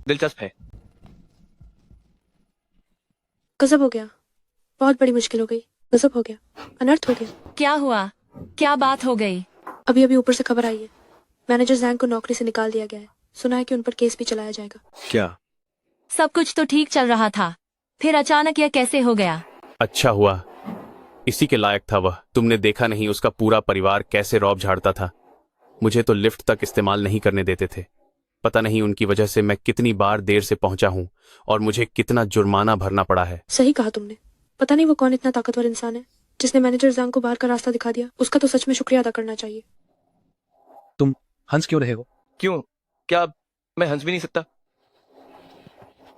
दिलचस्प है। गजब हो गया, बहुत बड़ी मुश्किल हो गई। गजब हो गया, अनर्थ हो गया। क्या हुआ? क्या बात हो गई? अभी अभी ऊपर से खबर आई है, मैनेजर जैंग को नौकरी से निकाल दिया गया है। सुना है कि उन पर केस भी चलाया जाएगा। क्या? सब कुछ तो ठीक चल रहा था, फिर अचानक यह कैसे हो गया? अच्छा हुआ, इसी के लायक था वह। तुमने देखा नहीं उसका पूरा परिवार कैसे रौब झाड़ता था। मुझे तो लिफ्ट तक इस्तेमाल नहीं करने देते थे। पता नहीं उनकी वजह से मैं कितनी बार देर से पहुंचा हूं और मुझे कितना जुर्माना भरना पड़ा है। सही कहा तुमने। पता नहीं वो कौन इतना ताकतवर इंसान है जिसने मैनेजर जैंग को बाहर का रास्ता दिखा दिया। उसका तो सच में शुक्रिया अदा करना चाहिए। तुम हंस क्यों रहे हो? क्यों? क्या मैं हंस भी नहीं सकता?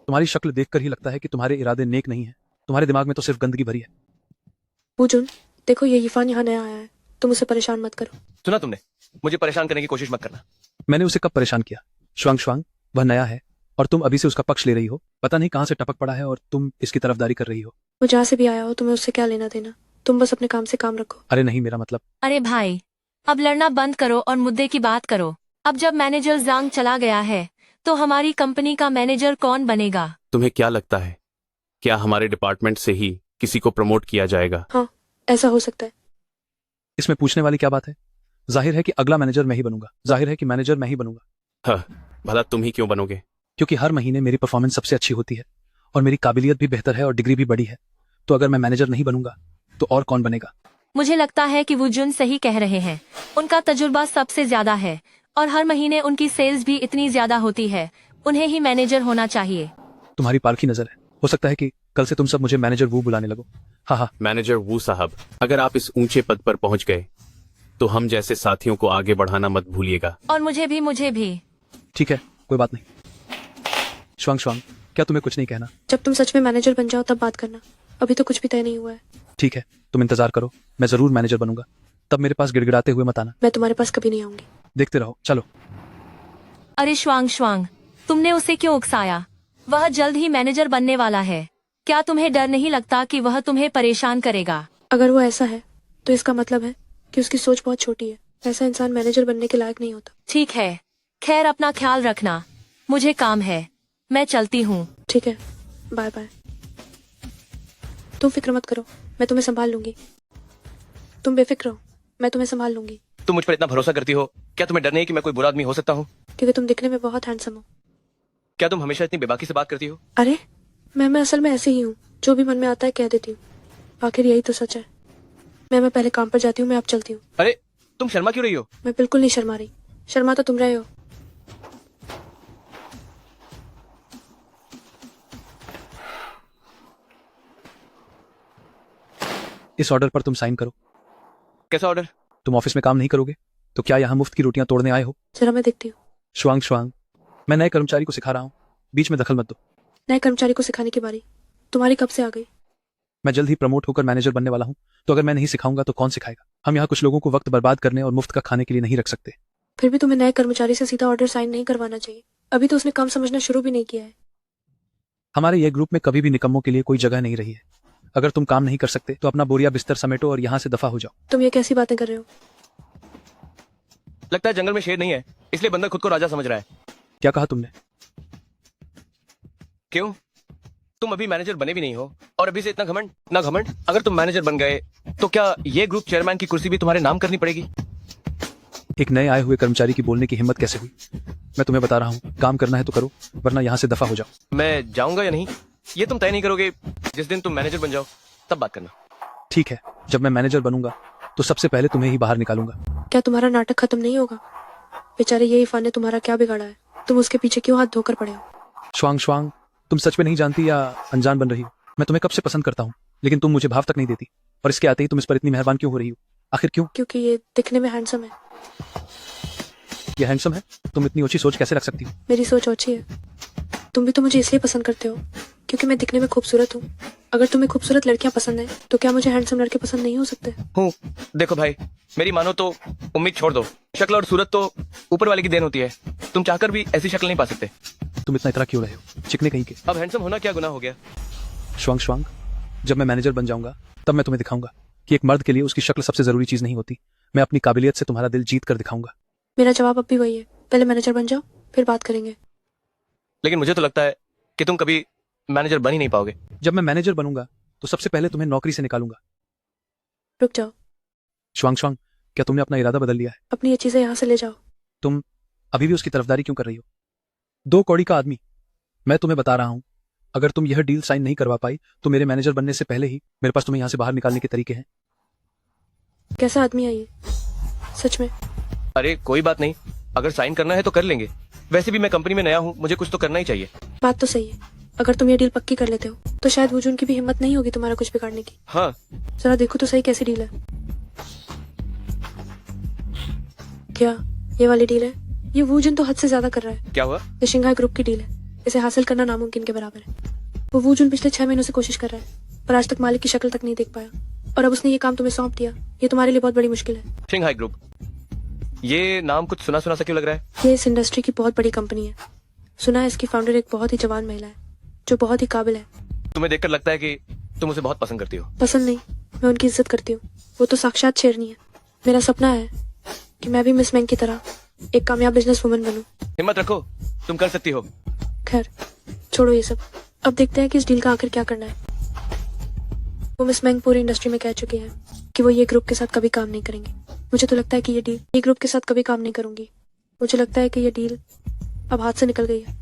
तुम्हारी शक्ल देखकर ही लगता है कि तुम्हारे इरादे नेक नहीं है। तुम्हारे दिमाग में तो सिर्फ गंदगी भरी है। वूजुन, देखो ये यीफान यहाँ नया आया है, तुम उसे परेशान मत करो। सुना तुमने? मुझे परेशान करने की कोशिश मत करना। मैंने उसे कब परेशान किया? श्वांग श्वांग, वह नया है और तुम अभी से उसका पक्ष ले रही हो। पता नहीं कहाँ से टपक पड़ा है और तुम इसकी तरफदारी कर रही हो। वो जहाँ से भी आया हो, तुम्हें उससे क्या लेना देना। तुम बस अपने काम से काम रखो। अरे नहीं, मेरा मतलब। अरे भाई, अब लड़ना बंद करो और मुद्दे की बात करो। अब जब मैनेजर जांग चला गया है तो हमारी कंपनी का मैनेजर कौन बनेगा? तुम्हें क्या लगता है, क्या हमारे डिपार्टमेंट से ही किसी को प्रमोट किया जाएगा? हाँ, ऐसा हो सकता है। इसमें पूछने वाली क्या बात है? जाहिर है कि अगला मैनेजर मैं ही बनूंगा। जाहिर है कि मैनेजर मैं ही बनूंगा। हाँ, भला तुम ही क्यों बनोगे? क्योंकि हर महीने मेरी परफॉर्मेंस सबसे अच्छी होती है और मेरी काबिलियत भी बेहतर है और डिग्री भी बड़ी है। तो अगर मैं मैनेजर नहीं बनूंगा तो और कौन बनेगा? मुझे लगता है कि वुजुन सही कह रहे हैं। उनका तजुर्बा सबसे ज्यादा है और हर महीने उनकी सेल्स भी इतनी ज्यादा होती है। उन्हें ही मैनेजर होना चाहिए। तुम्हारी पारखी नजर है। हो सकता है कि कल से तुम सब मुझे मैनेजर वू बुलाने लगो। हाँ हाँ। मैनेजर वू साहब, अगर आप इस ऊंचे पद पर पहुंच गए तो हम जैसे साथियों को आगे बढ़ाना मत भूलिएगा। और मुझे भी। ठीक है, कोई बात नहीं। श्वांग श्वांग, क्या तुम्हें कुछ नहीं कहना? जब तुम सच में मैनेजर बन जाओ तब बात करना। अभी तो कुछ भी तय नहीं हुआ है। ठीक है, तुम इंतजार करो, मैं जरूर मैनेजर बनूंगा। तब मेरे पास गिड़गिड़ाते हुए मत आना। मैं तुम्हारे पास कभी नहीं आऊंगी। देखते रहो, चलो। अरे श्वांग श्वांग, तुमने उसे क्यों उकसाया? वह जल्द ही मैनेजर बनने वाला है। क्या तुम्हें डर नहीं लगता कि वह तुम्हें परेशान करेगा? अगर वो ऐसा है तो इसका मतलब है कि उसकी सोच बहुत छोटी है। ऐसा इंसान मैनेजर बनने के लायक नहीं होता। ठीक है, खैर अपना ख्याल रखना। मुझे काम है, मैं चलती हूँ। ठीक है, बाय बाय। तुम फिक्र मत करो, मैं तुम्हें संभाल लूंगी। तुम बेफिक्र हो, मैं तुम्हें संभाल लूंगी। तुम मुझ पर इतना भरोसा करती हो, क्या तुम्हें डर नहीं कि मैं कोई बुरा आदमी हो सकता हूँ? क्योंकि तुम दिखने में बहुत हैंडसम हो। क्या तुम हमेशा इतनी बेबाकी से बात करती हो? अरे मैं असल में ऐसे ही हूँ, जो भी मन में आता है कह देती हूँ। आखिर यही तो सच है। मैं पहले काम पर जाती हूँ, मैं अब चलती हूँ। अरे तुम शर्मा क्यों रही हो? मैं बिल्कुल नहीं शर्मा रही। शर्मा तो तुम रहे हो। इस ऑर्डर पर तुम साइन करो। कैसा ऑर्डर? तुम ऑफिस में काम नहीं करोगे तो क्या यहाँ मुफ्त की रोटियां तोड़ने आए हो? जरा मैं देखती हूँ। श्वांग श्वांग, मैं नए कर्मचारी को सिखा रहा हूँ, बीच में दखल मत दो। नए कर्मचारी को सिखाने की बारी तुम्हारी कब से आ गई? मैं जल्द ही प्रमोट होकर मैनेजर बनने वाला हूँ, तो अगर मैं नहीं सिखाऊंगा तो कौन सिखाएगा? हम यहाँ कुछ लोगों को वक्त बर्बाद करने और मुफ्त का खाने के लिए नहीं रख सकते। फिर भी तुम्हें नए कर्मचारी से सीधा ऑर्डर साइन नहीं करवाना चाहिए। अभी तो उसने काम समझना शुरू भी नहीं किया है। हमारे ये ग्रुप में कभी भी निकम्मों के लिए कोई जगह नहीं रही है। अगर तुम काम नहीं कर सकते तो अपना बोरिया बिस्तर समेटो और यहाँ से दफा हो जाओ। तुम ये कैसी बातें कर रहे हो? लगता है जंगल में शेर नहीं है, इसलिए बंदर खुद को राजा समझ रहा है। क्या कहा तुमने? क्यों? तुम अभी मैनेजर बने भी नहीं हो और अभी से इतना घमंड? ना घमंड, अगर तुम मैनेजर बन गए तो क्या ये ग्रुप चेयरमैन की कुर्सी भी तुम्हारे नाम करनी पड़ेगी? एक नए आए हुए कर्मचारी की बोलने की हिम्मत कैसे हुई? मैं तुम्हें बता रहा हूँ, काम करना है तो करो, वरना यहाँ से दफा हो जाओ। मैं जाऊंगा या नहीं ये तुम तय नहीं करोगे। जिस दिन तुम मैनेजर बन जाओ तब बात करना। ठीक है, जब मैं मैनेजर बनूंगा तो सबसे पहले तुम्हें ही बाहर निकालूंगा। क्या तुम्हारा नाटक खत्म नहीं होगा? बेचारे ये इरफान ने तुम्हारा क्या बिगाड़ा है? तुम उसके पीछे क्यों हाथ धोकर पड़े हो? श्वांग श्वांग, तुम सच में नहीं जानती या अनजान बन रही हो? मैं तुम्हें कब से पसंद करता हूँ, लेकिन तुम मुझे भाव तक नहीं देती, और इसके आते ही तुम इस पर इतनी मेहरबान क्यों हो रही हो? आखिर क्यों? क्योंकि ये दिखने में हैंडसम है। ये हैंडसम है? तुम इतनी ऊंची सोच कैसे रख सकती हो? मेरी सोच ओछी है। तुम भी तो मुझे इसलिए पसंद करते हो क्योंकि मैं दिखने में खूबसूरत हूँ। अगर तुम्हें खूबसूरत लड़कियां पसंद है तो क्या मुझे हैंडसम लड़के पसंद नहीं हो सकते? हूँ। देखो भाई, मेरी मानो तो उम्मीद छोड़ दो। शक्ल और सूरत तो ऊपर वाले की देन होती है। तुम चाहकर भी ऐसी शक्ल नहीं पा सकते। तुम इतना इतरा क्यों रहे हो? चिकने कहीं के। अब हैंडसम होना क्या गुनाह हो गया? श्वांग श्वांग, जब मैं मैनेजर बन जाऊंगा तब मैं तुम्हें दिखाऊंगा कि एक मर्द के लिए उसकी शक्ल सबसे जरूरी चीज नहीं होती। मैं अपनी काबिलियत से तुम्हारा दिल जीत कर दिखाऊंगा। मेरा जवाब अब भी वही है, पहले मैनेजर बन जाओ फिर बात करेंगे। लेकिन मुझे तो लगता है कि तुम कभी मैनेजर बन ही नहीं पाओगे। जब मैं मैनेजर बनूंगा तो सबसे पहले तुम्हें नौकरी से निकालूंगा। रुक जाओ। श्वांग श्वांग, क्या तुमने अपना इरादा बदल लिया है? अपनी ये चीजें यहाँ से ले जाओ। तुम अभी भी उसकी तरफदारी क्यों कर रही हो? 2 कौड़ी का आदमी। मैं तुम्हें बता रहा हूं, अगर तुम यह डील साइन नहीं करवा पाई तो मेरे मैनेजर बनने से पहले ही मेरे पास तुम्हें यहाँ से बाहर निकालने के तरीके हैं। कैसा आदमी है ये? सच में? अरे कोई बात नहीं, अगर साइन करना है तो कर लेंगे। वैसे भी मैं कंपनी में नया हूँ, मुझे कुछ तो करना ही चाहिए। बात तो सही है। अगर तुम ये डील पक्की कर लेते हो तो शायद वुजून की भी हिम्मत नहीं होगी तुम्हारा कुछ बिगाड़ने की। हाँ। जरा देखो तो सही कैसी डील है। क्या ये वाली डील है? ये वुजून तो हद से ज्यादा कर रहा है। क्या हुआ? ये शिंघाई ग्रुप की डील है। इसे हासिल करना नामुमकिन के बराबर है। वो वुजून पिछले 6 महीनों से कोशिश कर रहा है पर आज तक मालिक की शक्ल तक नहीं देख पाया, और अब उसने ये काम तुम्हें सौंप दिया। ये तुम्हारे लिए बहुत बड़ी मुश्किल है। शिंघाई ग्रुप, ये नाम कुछ सुना सुना सा क्यों लग रहा है? ये इस इंडस्ट्री की बहुत बड़ी कंपनी है। सुना है इसकी फाउंडर एक बहुत ही जवान महिला है जो बहुत ही काबिल है। तुम्हें देखकर लगता है कि तुम उसे बहुत पसंद करती हो। पसंद नहीं, मैं उनकी इज्जत करती हूँ। वो तो साक्षात शेरनी है। मेरा सपना है कि मैं भी मिस मैंग की तरह एक कामयाब बिजनेस वुमन बनूं। हिम्मत रखो, तुम कर सकती हो। खैर छोड़ो ये सब, अब देखते हैं कि इस डील का आखिर क्या करना है। वो मिस मैंग पूरी इंडस्ट्री में कह चुके हैं कि वो ये ग्रुप के साथ कभी काम नहीं करेंगे। मुझे तो लगता है कि ये ग्रुप के साथ कभी काम नहीं करूंगी। मुझे लगता है कि ये डील अब हाथ से निकल गई है।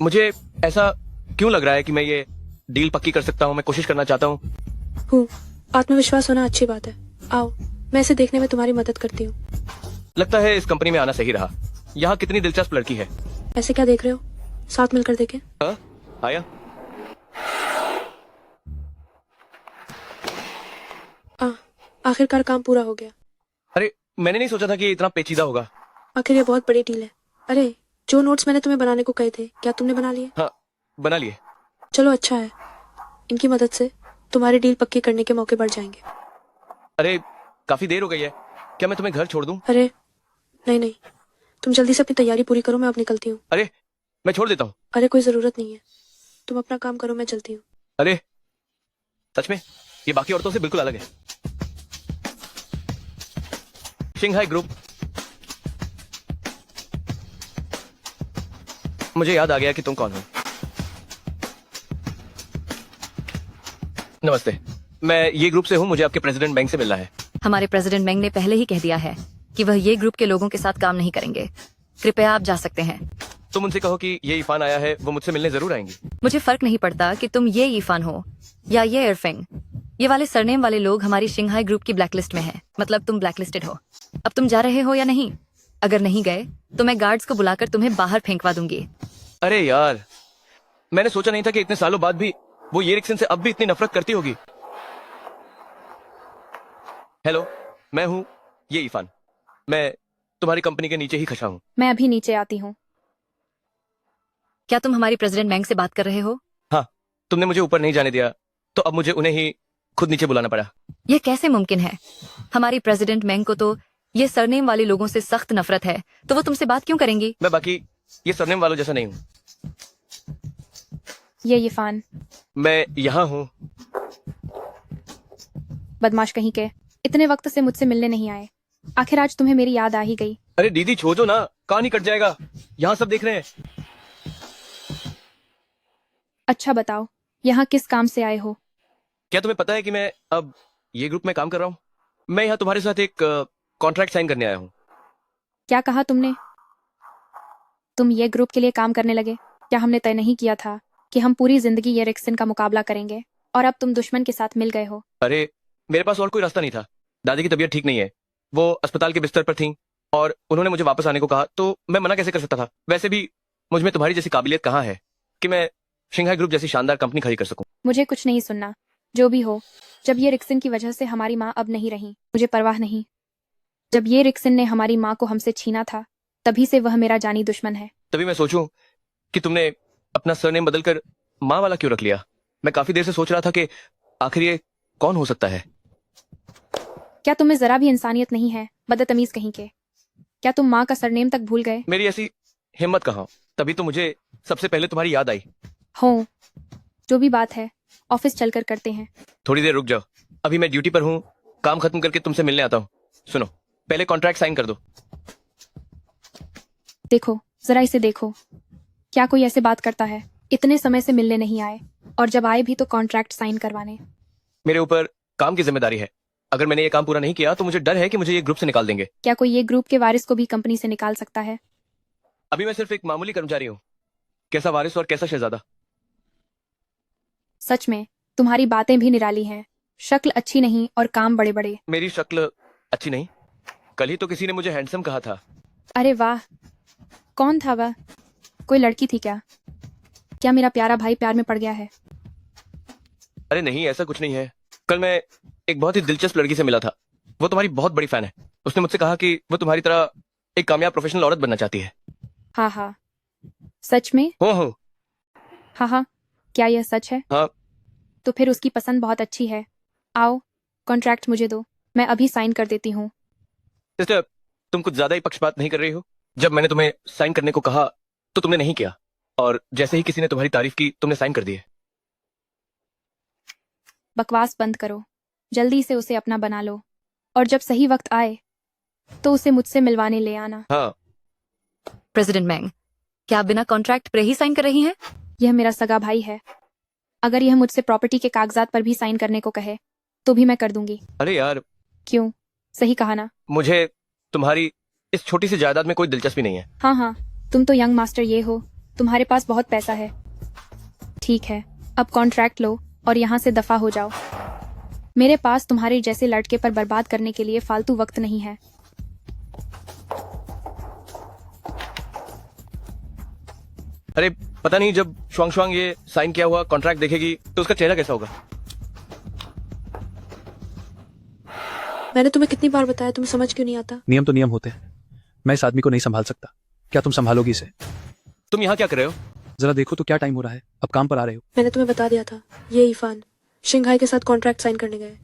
मुझे ऐसा क्यों लग रहा है कि मैं ये डील पक्की कर सकता हूँ? मैं कोशिश करना चाहता हूँ। आत्मविश्वास होना अच्छी बात है। आओ, मैं इसे देखने में तुम्हारी मदद करती हूँ। लगता है इस कंपनी में आना सही रहा। यहाँ कितनी दिलचस्प लड़की है। ऐसे क्या देख रहे हो? साथ मिलकर देखें। हाँ, आया। आखिरकार काम पूरा हो गया। अरे मैंने नहीं सोचा था कि ये इतना पेचीदा होगा। आखिर ये बहुत बड़ी डील है। अरे जो नोट्स मैंने तुम्हें बनाने को कहे थे, क्या तुमने बना लिए? हाँ, बना लिए। चलो अच्छा है, इनकी मदद से तुम्हारी डील पक्की करने के मौके बढ़ जाएंगे। अरे काफी देर हो गई है, क्या मैं तुम्हें घर छोड़ दूं? अरे नहीं नहीं, तुम जल्दी से अपनी तैयारी पूरी करो, मैं अब निकलती हूँ। अरे मैं छोड़ देता हूँ। अरे कोई जरूरत नहीं है, तुम अपना काम करो, मैं चलती हूँ। अरे सच में ये बाकी औरतों से बिल्कुल अलग है। शिंघाई ग्रुप, मुझे याद आ गया कि तुम कौन हो। नमस्ते, मैं ये ग्रुप से हूँ। मुझे आपके प्रेसिडेंट बैंक से मिलना है। हमारे प्रेसिडेंट मैंग ने पहले ही कह दिया है कि वह ये ग्रुप के लोगों के साथ काम नहीं करेंगे। कृपया आप जा सकते हैं। तुम उनसे कहो कि ये इफान आया है, वो मुझसे मिलने जरूर आएंगी। मुझे फर्क नहीं पड़ता कि तुम ये ईफान हो या ये एयरफेंग। ये वाले सरनेम वाले लोग हमारी शिंघाई ग्रुप की ब्लैकलिस्ट में हैं। मतलब तुम ब्लैकलिस्टेड हो। अब तुम जा रहे हो या नहीं? अगर नहीं गए तो मैं गार्ड्स को बुलाकर तुम्हें बाहर फेंकवा दूंगी। अरे यार, मैंने सोचा नहीं था कि इतने सालों बाद भी वो ये रिक्सन से अब भी इतनी नफरत करती होगी। हेलो, मैं हूँ ये इफान। मैं तुम्हारी कंपनी के नीचे ही खसा हूँ। मैं अभी नीचे आती हूँ। क्या तुम हमारी प्रेसिडेंट मैंग से बात कर रहे हो? हाँ, तुमने मुझे ऊपर नहीं जाने दिया तो अब मुझे उन्हें ही खुद नीचे बुलाना पड़ा। ये कैसे मुमकिन है? हमारी प्रेसिडेंट मैंग को तो ये सरनेम वाले लोगों से सख्त नफरत है, तो वो तुमसे बात क्यों करेंगी? मैं बाकी ये सरनेम वालों जैसा नहीं हूँ। ये इरफान, मैं यहाँ हूँ। बदमाश कहीं के, इतने वक्त से मुझसे मिलने नहीं आए। आखिर आज तुम्हें मेरी याद आ ही गई। अरे दीदी छोड़ो ना, कान ही कट जाएगा। यहाँ सब देख रहे हैं। अच्छा बताओ, यहाँ किस काम से आए हो? क्या तुम्हें पता है कि मैं अब ये ग्रुप में काम कर रहा हूँ? मैं यहाँ तुम्हारे साथ एक कॉन्ट्रैक्ट साइन करने आया हूँ। क्या कहा तुमने? तुम ये ग्रुप के लिए काम करने लगे? क्या हमने तय नहीं किया था कि हम पूरी जिंदगी ये रिक्सन का मुकाबला करेंगे, और अब तुम दुश्मन के साथ मिल गए हो? अरे मेरे पास और कोई रास्ता नहीं था। दादी की तबीयत ठीक नहीं है, वो अस्पताल के बिस्तर पर थी और उन्होंने मुझे वापस आने को कहा, तो मैं मना कैसे कर सकता था? वैसे भी मुझ में तुम्हारी जैसी काबिलियत कहाँ है कि मैं शिंघाई ग्रुप जैसी शानदार कंपनी खड़ी कर सकूं। मुझे कुछ नहीं सुनना। जो भी हो, जब ये रिक्सन की वजह से हमारी माँ अब नहीं रही, मुझे परवाह नहीं। जब ये रिक्सन ने हमारी माँ को हमसे छीना था, तभी से वह मेरा जानी दुश्मन है। तभी मैं सोचूं कि तुमने अपना सरनेम बदलकर माँ वाला क्यों रख लिया। मैं काफी देर से सोच रहा था कि आखिर ये कौन हो सकता है। क्या तुम्हें जरा भी इंसानियत नहीं है, बदतमीज कहीं के। क्या तुम माँ का सरनेम तक भूल गए? मेरी ऐसी हिम्मत कहाँ, तभी तो मुझे सबसे पहले तुम्हारी याद आई। हो, जो भी बात है ऑफिस चलकर करते हैं। थोड़ी देर रुक जाओ, अभी मैं ड्यूटी पर हूँ, काम खत्म करके तुमसे मिलने आता हूँ। सुनो, पहले कॉन्ट्रैक्ट साइन कर दो। देखो, जरा इसे देखो, क्या कोई ऐसे बात करता है? इतने समय से मिलने नहीं आए, और जब आए भी तो कॉन्ट्रैक्ट साइन करवाने। मेरे ऊपर काम की जिम्मेदारी है, अगर मैंने ये काम पूरा नहीं किया तो मुझे डर है कि मुझे ये ग्रुप से निकाल देंगे। क्या कोई ये ग्रुप के वारिस को भी कंपनी से निकाल सकता है? अभी मैं सिर्फ एक मामूली कर्मचारी हूँ, कैसा वारिस और कैसा शहजादा। सच में तुम्हारी बातें भी निराली हैं, शक्ल अच्छी नहीं और काम बड़े बड़े। मेरी शक्ल अच्छी नहीं? कल ही तो किसी ने मुझे हैंडसम कहा था। अरे वाह, कौन था वह? कोई लड़की थी क्या? क्या मेरा प्यारा भाई प्यार में पड़ गया है? अरे नहीं, ऐसा कुछ नहीं है। कल मैं एक बहुत ही दिलचस्प लड़की से मिला था, वो तुम्हारी बहुत बड़ी फैन है। उसने मुझसे कहा कि वो तुम्हारी तरह एक कामयाब प्रोफेशनल औरत बनना चाहती है। हाँ हाँ, सच में? हो। हाँ हाँ, क्या यह सच है? हाँ। तो फिर उसकी पसंद बहुत अच्छी है। आओ, कॉन्ट्रैक्ट मुझे दो, मैं अभी साइन कर देती हूँ। सिस्टर, तुम कुछ ज्यादा ही पक्षपात नहीं कर रही हो? जब मैंने तुम्हें साइन करने को कहा तो तुमने नहीं किया, और जैसे ही किसी ने तुम्हारी तारीफ की तुमने साइन कर दिए। बकवास बंद करो, जल्दी से उसे अपना बना लो, और जब सही वक्त आए तो उसे मुझसे मिलवाने ले आना। हाँ। प्रेसिडेंट मैंग, क्या आप बिना कॉन्ट्रैक्ट पर ही साइन कर रही हैं? यह मेरा सगा भाई है, अगर यह मुझसे प्रॉपर्टी के कागजात पर भी साइन करने को कहे तो भी मैं कर दूंगी। अरे यार, क्यों, सही कहा ना? मुझे तुम्हारी इस छोटी सी जायदाद में कोई दिलचस्पी नहीं है। हाँ हाँ, तुम तो यंग मास्टर ये हो, तुम्हारे पास बहुत पैसा है। ठीक है, अब कॉन्ट्रैक्ट लो और यहाँ से दफा हो जाओ। मेरे पास तुम्हारे जैसे लड़के पर बर्बाद करने के लिए फालतू वक्त नहीं है। अरे पता नहीं, जब श्वांग श्वांग ये साइन किया हुआ कॉन्ट्रैक्ट देखेगी तो उसका चेहरा कैसा होगा। मैंने तुम्हें कितनी बार बताया, तुम्हें समझ क्यों नहीं आता? नियम तो नियम होते हैं, मैं इस आदमी को नहीं संभाल सकता। क्या तुम संभालोगी इसे? तुम यहाँ क्या कर रहे हो? जरा देखो तो क्या टाइम हो रहा है, अब काम पर आ रहे हो। मैंने तुम्हें बता दिया था, ये इरफान शिंघाई के साथ कॉन्ट्रैक्ट साइन करने गए।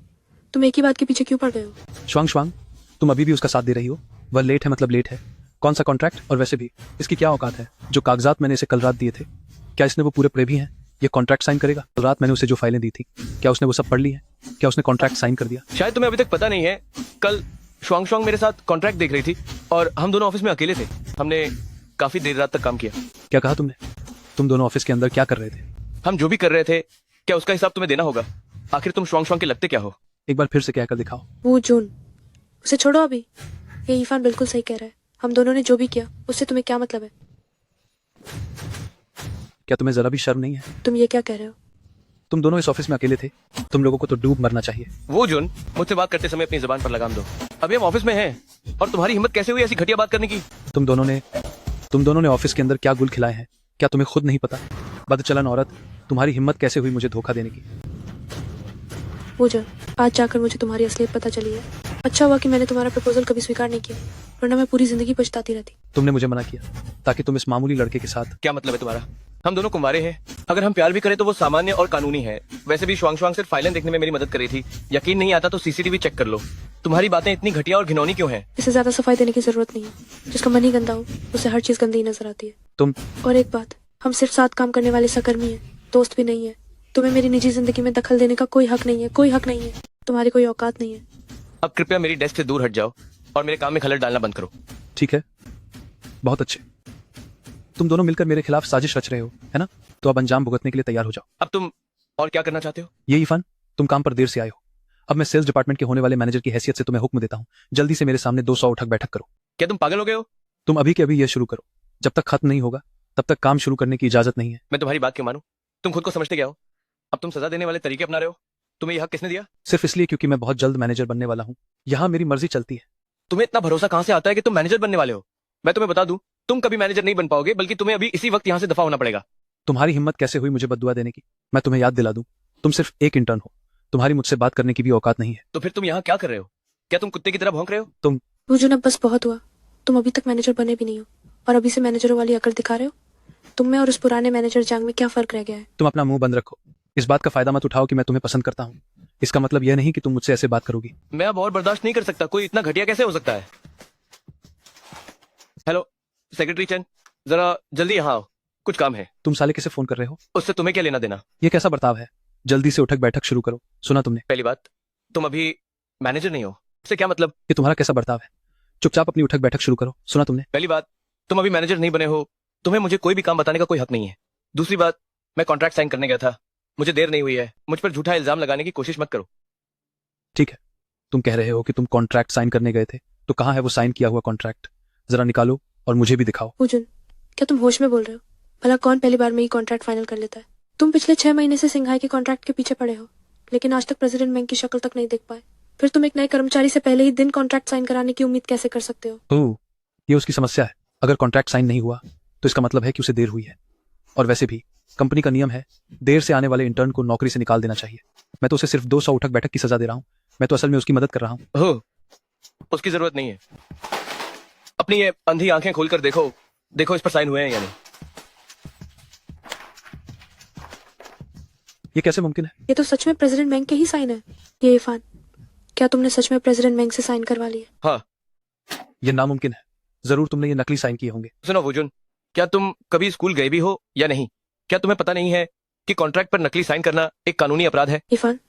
तुम एक ही बात के पीछे क्यों पड़ गए हो? श्वांग श्वांग, तुम अभी भी उसका साथ दे रही हो? वह लेट है मतलब लेट है। कौन सा कॉन्ट्रैक्ट, और वैसे भी इसकी क्या औकात है? जो कागजात मैंने इसे कल रात दिए थे, क्या इसने वो पूरे पढ़े भी हैं? ये कॉन्ट्रैक्ट साइन करेगा? कल रात मैंने उसे जो फाइलें दी थी, क्या उसने वो सब पढ़ ली है? क्या उसने कॉन्ट्रैक्ट साइन कर दिया? शायद तुम्हें अभी तक पता नहीं है, कल श्वांग श्वांग मेरे साथ कॉन्ट्रैक्ट देख रही थी और हम दोनों ऑफिस में अकेले थे। हमने काफी देर रात तक काम किया। क्या कहा तुमने? तुम दोनों ऑफिस के अंदर क्या कर रहे थे? हम जो भी कर रहे थे, क्या उसका हिसाब तुम्हें देना होगा? आखिर तुम श्वांग श्वांग के लगते क्या हो? एक बार फिर से कहकर दिखाओ। वो जून, उसे छोड़ो अभी। ये इरफान बिल्कुल सही कह रहा है, हम दोनों ने जो भी किया उससे तुम्हें क्या मतलब है? क्या तुम्हें जरा भी शर्म नहीं है? तुम ये क्या कह रहे हो? तुम दोनों इस ऑफिस में अकेले थे, तुम लोगों को तो डूब मरना चाहिए। वो जून, मुझसे बात करते समय अपनी जुबान पर लगाम दो। अभी हम ऑफिस में हैं और तुम्हारी हिम्मत कैसे हुई ऐसी घटिया बात करने की? तुम दोनों ने ऑफिस के अंदर क्या गुल खिलाए हैं, क्या तुम्हें खुद नहीं पता? बदचलन औरत, तुम्हारी हिम्मत कैसे हुई मुझे धोखा देने की? पूजा, आज जाकर मुझे तुम्हारी असलियत पता चली है। अच्छा हुआ कि मैंने तुम्हारा प्रपोजल कभी स्वीकार नहीं किया, वरना मैं पूरी जिंदगी पछताती रहती। तुमने मुझे मना किया ताकि तुम इस मामूली लड़के के साथ। क्या मतलब है तुम्हारा? हम दोनों कुंवारे हैं, अगर हम प्यार भी करें तो वो सामान्य और कानूनी है। वैसे भी श्वांग श्वांग सिर्फ फाइलें देखने में मेरी मदद कर रही थी। यकीन नहीं आता तो सीसीटीवी चेक कर लो। तुम्हारी बातें इतनी घटिया और घिनौनी क्यों हैं? इसे ज्यादा सफाई देने की जरूरत नहीं है। जिसका मन ही गंदा हो उसे हर चीज गंदी नजर आती है। तुम और एक बात, हम सिर्फ साथ काम करने वाले सहकर्मी हैं, दोस्त भी नहीं है। तुम्हें मेरी निजी जिंदगी में दखल देने का कोई हक नहीं है, कोई हक नहीं है। तुम्हारी कोई औकात नहीं है। अब कृपया मेरी डेस्क से दूर हट जाओ और मेरे काम में खलल डालना बंद करो। ठीक है, बहुत अच्छे। तुम दोनों मिलकर मेरे खिलाफ साजिश रच रहे हो, है ना? तो अब अंजाम भुगतने के लिए तैयार हो जाओ। अब तुम और क्या करना चाहते हो? ये इरफान, तुम काम पर देर से आए हो। अब मैं सेल्स डिपार्टमेंट के होने वाले मैनेजर की हैसियत से तुम्हें हुक्म देता हूँ, जल्दी से मेरे सामने 200 उठक बैठक करो। क्या तुम पागल हो गए हो? तुम अभी के अभी यह शुरू करो, जब तक खत्म नहीं होगा तब तक काम शुरू करने की इजाजत नहीं है। मैं तुम्हारी बात क्यों मानूं? तुम खुद को समझते क्या हो? अब तुम सजा देने वाले तरीके अपना रहे हो। तुम्हें यह हक किसने दिया? सिर्फ इसलिए क्योंकि मैं बहुत जल्द मैनेजर बनने वाला हूँ। यहाँ मेरी मर्जी चलती है। तुम्हें इतना भरोसा कहाँ से आता है कि तुम मैनेजर बनने वाले हो? मैं तुम्हें बता दूं, तुम कभी मैनेजर नहीं बन पाओगे, बल्कि तुम्हें अभी इसी वक्त यहाँ से दफा होना पड़ेगा। तुम्हारी हिम्मत कैसे हुई मुझे बद्दुआ देने की? मैं तुम्हें याद दिला दूं, तुम सिर्फ एक इंटर्न हो, तुम्हारी मुझसे बात करने की भी औकात नहीं है। तो फिर तुम यहाँ क्या कर रहे हो? क्या तुम कुत्ते की तरह भौंक रहे हो? तुम बुजुन, अब बस बहुत हुआ। तुम अभी तक मैनेजर बने भी नहीं हो और अभी से मैनेजरों वाली अकड़ दिखा रहे हो। तुम में और उस पुराने मैनेजर जांग में क्या फर्क रह गया है? तुम अपना मुंह बंद रखो। इस बात का फायदा मत उठाओ कि मैं तुम्हें पसंद करता हूँ। इसका मतलब यह नहीं कि तुम मुझसे ऐसे बात करोगी। मैं अब और बर्दाश्त नहीं कर सकता। कोई इतना घटिया कैसे हो सकता है? हेलो सेक्रेटरी चैन, जरा जल्दी यहाँ आओ, कुछ काम है। तुम साले किसे फोन कर रहे हो? उससे तुम्हें क्या लेना देना? ये कैसा बर्ताव है? जल्दी से उठक बैठक शुरू करो। सुना तुमने? पहली बात, तुम अभी मैनेजर नहीं हो, इससे क्या मतलब? ये तुम्हारा कैसा बर्ताव है? चुपचाप अपनी उठक बैठक शुरू करो। सुना तुमने? पहली बात, तुम अभी मैनेजर नहीं बने हो, तुम्हें मुझे कोई भी काम बताने का कोई हक नहीं है। दूसरी बात, मैं कॉन्ट्रैक्ट साइन करने गया था, मुझे देर नहीं हुई है। मुझ पर झूठा इल्जाम लगाने की कोशिश मत करो। ठीक है, तुम कह रहे हो कि तुम कॉन्ट्रैक्ट साइन करने गए थे, तो कहाँ है वो साइन किया हुआ कॉन्ट्रैक्ट? जरा निकालो और मुझे भी दिखाओ। पूजन, क्या तुम होश में बोल रहे हो? भला कौन पहली बार में ही कॉन्ट्रैक्ट फाइनल कर लेता है? तुम पिछले 6 महीने से सिंघाई के कॉन्ट्रैक्ट के पीछे पड़े हो, लेकिन आज तक प्रेसिडेंट बैंक की शक्ल तक नहीं देख पाए। फिर तुम एक नए कर्मचारी से पहले ही दिन कॉन्ट्रैक्ट साइन कराने की उम्मीद कैसे कर सकते हो? ओह, ये उसकी समस्या है। अगर कॉन्ट्रैक्ट साइन नहीं हुआ तो इसका मतलब है कि उसे देर हुई है। और वैसे भी कंपनी का नियम है, देर से आने वाले इंटर्न को नौकरी से निकाल देना चाहिए। मैं तो उसे सिर्फ 200 उठक बैठक की सजा दे रहा हूँ। मैं तो असल में उसकी मदद कर रहा हूँ। ओह, उसकी जरूरत नहीं है। अपनी ये अंधी आंखें खोलकर देखो, देखो इस पर साइन हुए हैं या नहीं। ये कैसे मुमकिन है? ये तो सच में प्रेसिडेंट बैंक के ही साइन है। ये इरफान, क्या तुमने सच में प्रेसिडेंट बैंक से साइन करवा लिए? हाँ। ये नामुमकिन है। जरूर तुमने ये नकली साइन किए होंगे। सुनो वुजुन, क्या तुम कभी स्कूल गए भी हो या नहीं? क्या तुम्हें पता नहीं है कि कॉन्ट्रैक्ट पर नकली साइन करना एक कानूनी अपराध है? इरफान,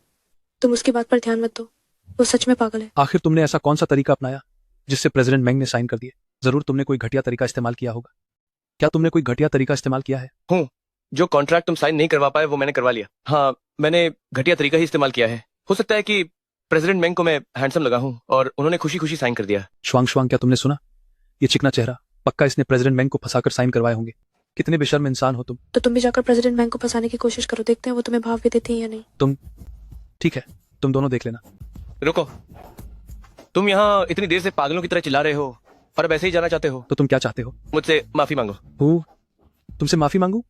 तुम उसकी बात पर ध्यान मत दो, वो सच में पागल है। आखिर तुमने ऐसा कौन सा तरीका अपनाया जिससे प्रेसिडेंट मैंग ने साइन कर दिए? जरूर तुमने कोई घटिया तरीका इस्तेमाल किया होगा। क्या तुमने कोई घटिया तरीका इस्तेमाल किया है? हूँ, जो कॉन्ट्रैक्ट तुम साइन नहीं करवा पाए वो मैंने करवा लिया। हाँ, मैंने घटिया तरीका ही इस्तेमाल किया है। हो सकता है कि प्रेसिडेंट बैंक को मैं हैंडसम लगा हूँ और उन्होंने खुशी खुशी साइन कर दिया। श्वांग श्वांग, क्या तुमने सुना? ये चिकना चेहरा, पक्का इसने प्रेसिडेंट बैंक को फंसाकर साइन करवाए होंगे। कितने बेशर्म इंसान हो तुम। तो तुम भी जाकर प्रेसिडेंट बैंक को फंसाने की कोशिश करो, देखते हैं वो तुम्हें भाव भी देती है या नहीं। ठीक है, तुम दोनों देख लेना। रुको, तुम यहाँ इतनी देर से पागलों की तरह चिल्ला रहे हो और अब ऐसे ही जाना चाहते हो? तो तुम क्या चाहते हो? मुझसे माफी मांगो। तुमसे माफी मांगू?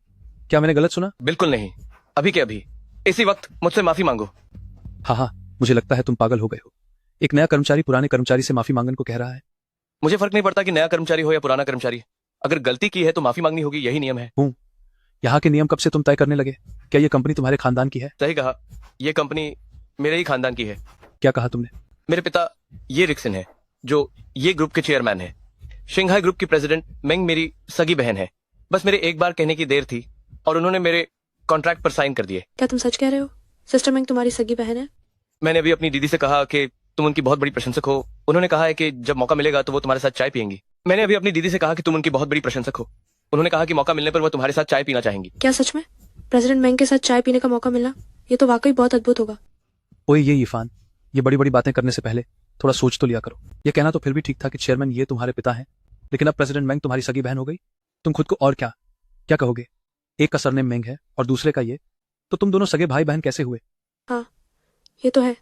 क्या मैंने गलत सुना? बिल्कुल नहीं, अभी के अभी इसी वक्त मुझसे माफी मांगो। हाँ, मुझे लगता है तुम पागल हो गए हो। एक नया कर्मचारी पुराने कर्मचारी से माफी मांगने को कह रहा है। मुझे फर्क नहीं पड़ता कि नया कर्मचारी हो या पुराना कर्मचारी, अगर गलती की है तो माफी मांगनी होगी, यही नियम है। यहाँ के नियम कब से तुम तय करने लगे? क्या ये कंपनी तुम्हारे खानदान की है? सही कहा, ये कंपनी मेरे ही खानदान की है। क्या कहा तुमने? मेरे पिता ये रिक्सन है, जो ये ग्रुप के चेयरमैन है। शंघाई ग्रुप की प्रेसिडेंट मेंग मेरी सगी बहन है। बस मेरे एक बार कहने की देर थी और उन्होंने मेरे कॉन्ट्रैक्ट पर साइन कर दिए। क्या तुम सच कह रहे हो? सिस्टर मेंग तुम्हारी सगी बहन है? मैंने अभी अपनी दीदी से कहा कि तुम उनकी बहुत बड़ी प्रशंसक हो। उन्होंने कहा है कि जब मौका मिलेगा तो वो तुम्हारे साथ चाय पियेंगी। मैंने अभी अपनी दीदी से कहा कि तुम उनकी बहुत बड़ी प्रशंसक हो। उन्होंने कहा कि मौका मिलने पर वो तुम्हारे साथ चाय पीना चाहेंगी। क्या सच में? प्रेसिडेंट मेंग के साथ चाय पीने का मौका मिलना, ये तो वाकई बहुत अद्भुत होगा। ओए ये इरफान, ये बड़ी बड़ी बातें करने से पहले थोड़ा सोच तो लिया करो। ये कहना तो फिर भी ठीक था कि चेयरमैन ये तुम्हारे पिता हैं, लेकिन अब प्रेसिडेंट मेंग तुम्हारी सगी बहन हो गई। तुम खुद को और क्या क्या कहोगे? एक का सरनेम मेंग है और दूसरे का ये, तो तुम दोनों सगे भाई बहन कैसे हुए? हाँ, ये तो है,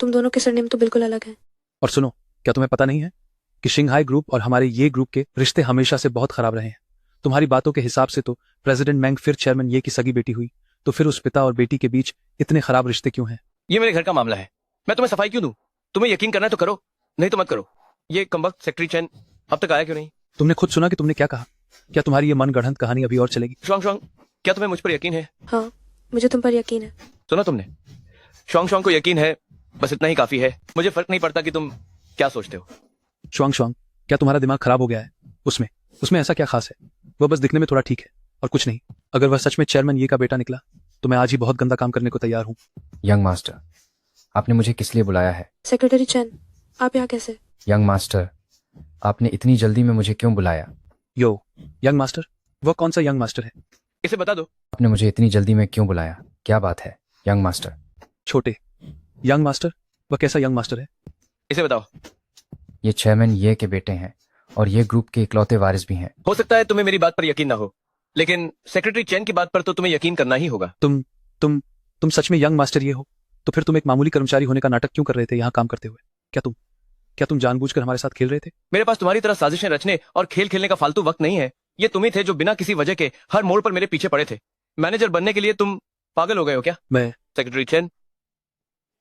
तुम दोनों के सरनेम तो बिल्कुल अलग हैं। और सुनो, क्या तुम्हें पता नहीं है कि शंघाई ग्रुप और हमारे ये ग्रुप के रिश्ते हमेशा से बहुत खराब रहे हैं। तुम्हारी बातों के हिसाब से तो प्रेसिडेंट मेंग फिर चेयरमैन ये की सगी बेटी हुई, तो फिर उस पिता और बेटी के बीच इतने खराब रिश्ते क्यों हैं? ये मेरे घर का मामला है, मैं तुम्हें सफाई क्यों दूं? तुम्हें यकीन करना है तो करो, नहीं तो मत करो। ये कमबख्त सेक्रेटरी चैन अब तक आया क्यों नहीं? तुमने खुद सुना कि तुमने क्या कहा? क्या तुम्हारी ये मनगढ़ंत कहानी अभी और चलेगी? श्वांग श्वांग, क्या तुम्हें मुझ पर यकीन है? हाँ, मुझे तुम पर यकीन है। सुना तुमने? श्वांग श्वांग को यकीन है, बस इतना ही काफी है। मुझे फर्क नहीं पड़ता कि तुम क्या सोचते हो। श्वांग श्वांग, क्या तुम्हारा दिमाग खराब हो गया है? उसमें ऐसा क्या खास है? वह बस दिखने में थोड़ा ठीक है और कुछ नहीं। अगर वह सच में चेयरमैन ये का बेटा निकला तो मैं आज ही बहुत गंदा काम करने को तैयार हूँ। यंग मास्टर, आपने मुझे किस लिए बुलाया है? सेक्रेटरी चैन, आप यहाँ कैसे? यंग मास्टर, आपने इतनी जल्दी में मुझे क्यों बुलाया? यो, यंग मास्टर? वह कौन सा यंग मास्टर है? इसे बता दो। आपने मुझे इतनी जल्दी में क्यों बुलाया? क्या बात है यंग मास्टर? छोटे यंग मास्टर? वह कैसा यंग मास्टर है? इसे बताओ। ये चेयरमैन ये के बेटे हैं और ये ग्रुप के इकलौते वारिस भी हैं। हो सकता है तुम्हें मेरी बात पर यकीन ना हो, लेकिन सेक्रेटरी चैन की बात पर तो तुम्हें यकीन करना ही होगा। तुम सच में यंग मास्टर ये हो? तो फिर तुम एक मामूली कर्मचारी होने का नाटक क्यों कर रहे थे यहाँ काम करते हुए? क्या तुम जानबूझकर हमारे साथ खेल रहे थे? मेरे पास तुम्हारी तरह साजिशें रचने और खेल खेलने का फालतू वक्त नहीं है। ये तुम ही थे जो बिना किसी वजह के हर मोड़ पर मेरे पीछे पड़े थे। मैनेजर बनने के लिए तुम पागल हो गए हो क्या? मैं सेक्रेटरी चैन,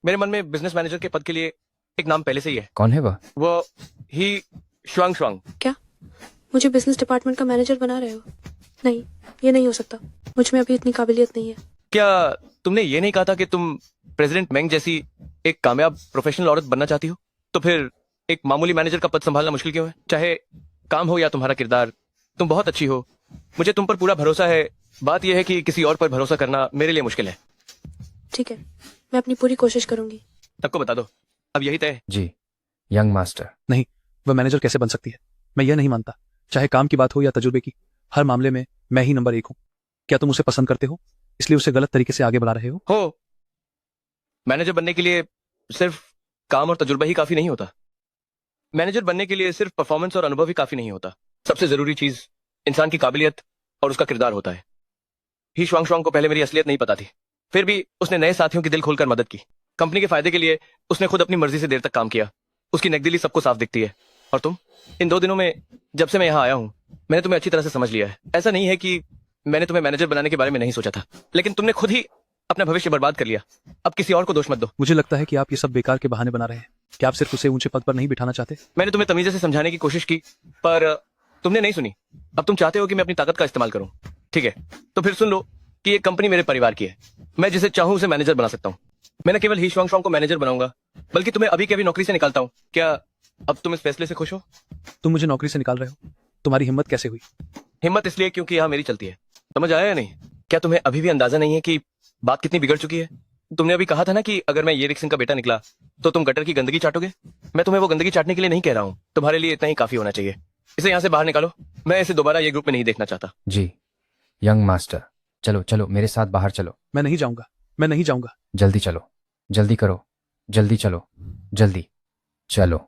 मेरे मन में बिजनेस मैनेजर के पद के लिए एक नाम पहले से ही है। कौन है वह? वो ही श्वांग श्वांग। क्या मुझे बिजनेस डिपार्टमेंट का मैनेजर बना रहे हो? नहीं, ये नहीं हो सकता। मुझ में अभी इतनी काबिलियत नहीं है। क्या तुमने ये नहीं कहा था कि तुम प्रेसिडेंट मेंग जैसी एक कामयाब प्रोफेशनल औरत बनना चाहती हो? तो फिर एक मामूली मैनेजर का पद संभालना मुश्किल क्यों है? चाहे काम हो या तुम्हारा किरदार, तुम बहुत अच्छी हो, मुझे तुम पर पूरा भरोसा है। बात यह है कि किसी और पर भरोसा करना मेरे लिए मुश्किल है। ठीक है, मैं अपनी पूरी कोशिश करूंगी। सबको बता दो, अब यही तय है। जी यंग मास्टर। नहीं, वह मैनेजर कैसे बन सकती है? मैं यह नहीं मानता। चाहे काम की बात हो या तजुर्बे की, हर मामले में मैं ही नंबर 1 हूँ। क्या तुम उसे पसंद करते हो, इसलिए उसे गलत तरीके से आगे बढ़ा रहे हो? मैनेजर बनने के लिए सिर्फ काम और तजुर्बा ही काफी नहीं होता। मैनेजर बनने के लिए सिर्फ परफॉर्मेंस और अनुभव ही काफी नहीं होता। सबसे जरूरी चीज इंसान की काबिलियत और उसका किरदार होता है। ही श्वांग श्वांग को पहले मेरी असलियत नहीं पता थी, फिर भी उसने नए साथियों की दिल खोलकर मदद की। कंपनी के फायदे के लिए उसने खुद अपनी मर्जी से देर तक काम किया। उसकी नेकदिली सबको साफ दिखती है। और तुम, इन 2 दिनों में जब से मैं यहाँ आया हूँ, मैंने तुम्हें अच्छी तरह से समझ लिया है। ऐसा नहीं है कि मैंने तुम्हें मैनेजर बनाने के बारे में नहीं सोचा था, लेकिन तुमने खुद ही अपना भविष्य बर्बाद कर लिया। अब किसी और को दोष मत दो। मुझे लगता है कि आप ये सब बेकार के बहाने बना रहे हैं। क्या आप सिर्फ उसे ऊंचे पद पर नहीं बिठाना चाहते? मैंने तुम्हें तमीजे से समझाने की कोशिश की, पर तुमने नहीं सुनी। अब तुम चाहते हो कि मैं अपनी ताकत का इस्तेमाल करूं। ठीक है, तो फिर सुन लो कि ये कंपनी मेरे परिवार की है। मैं जिसे चाहूं उसे मैनेजर बना सकता हूं। मैं न केवल ही श्वांग श्वांग को मैनेजर बनाऊंगा, बल्कि तुम्हें अभी के अभी नौकरी से निकालता हूं। क्या अब तुम इस फैसले से खुश हो? तुम मुझे नौकरी से निकाल रहे हो? तुम्हारी हिम्मत कैसे हुई? हिम्मत इसलिए क्योंकि यहाँ मेरी चलती है। समझ आया या नहीं? क्या तुम्हें अभी भी अंदाजा नहीं है कि बात कितनी बिगड़ चुकी है? तुमने अभी कहा था ना कि अगर मैं ये रिक्सिंग का बेटा निकला तो तुम गटर की गंदगी चाटोगे। मैं तुम्हें वो गंदगी चाटने के लिए नहीं कह रहा हूँ। तुम्हारे लिए इतना ही काफी होना चाहिए। इसे यहाँ से बाहर निकालो। मैं इसे दोबारा ये ग्रुप में नहीं देखना चाहता। जी यंग मास्टर, चलो चलो मेरे साथ बाहर चलो। मैं नहीं जाऊंगा, मैं नहीं जाऊंगा। जल्दी चलो, जल्दी करो, जल्दी चलो, जल्दी चलो।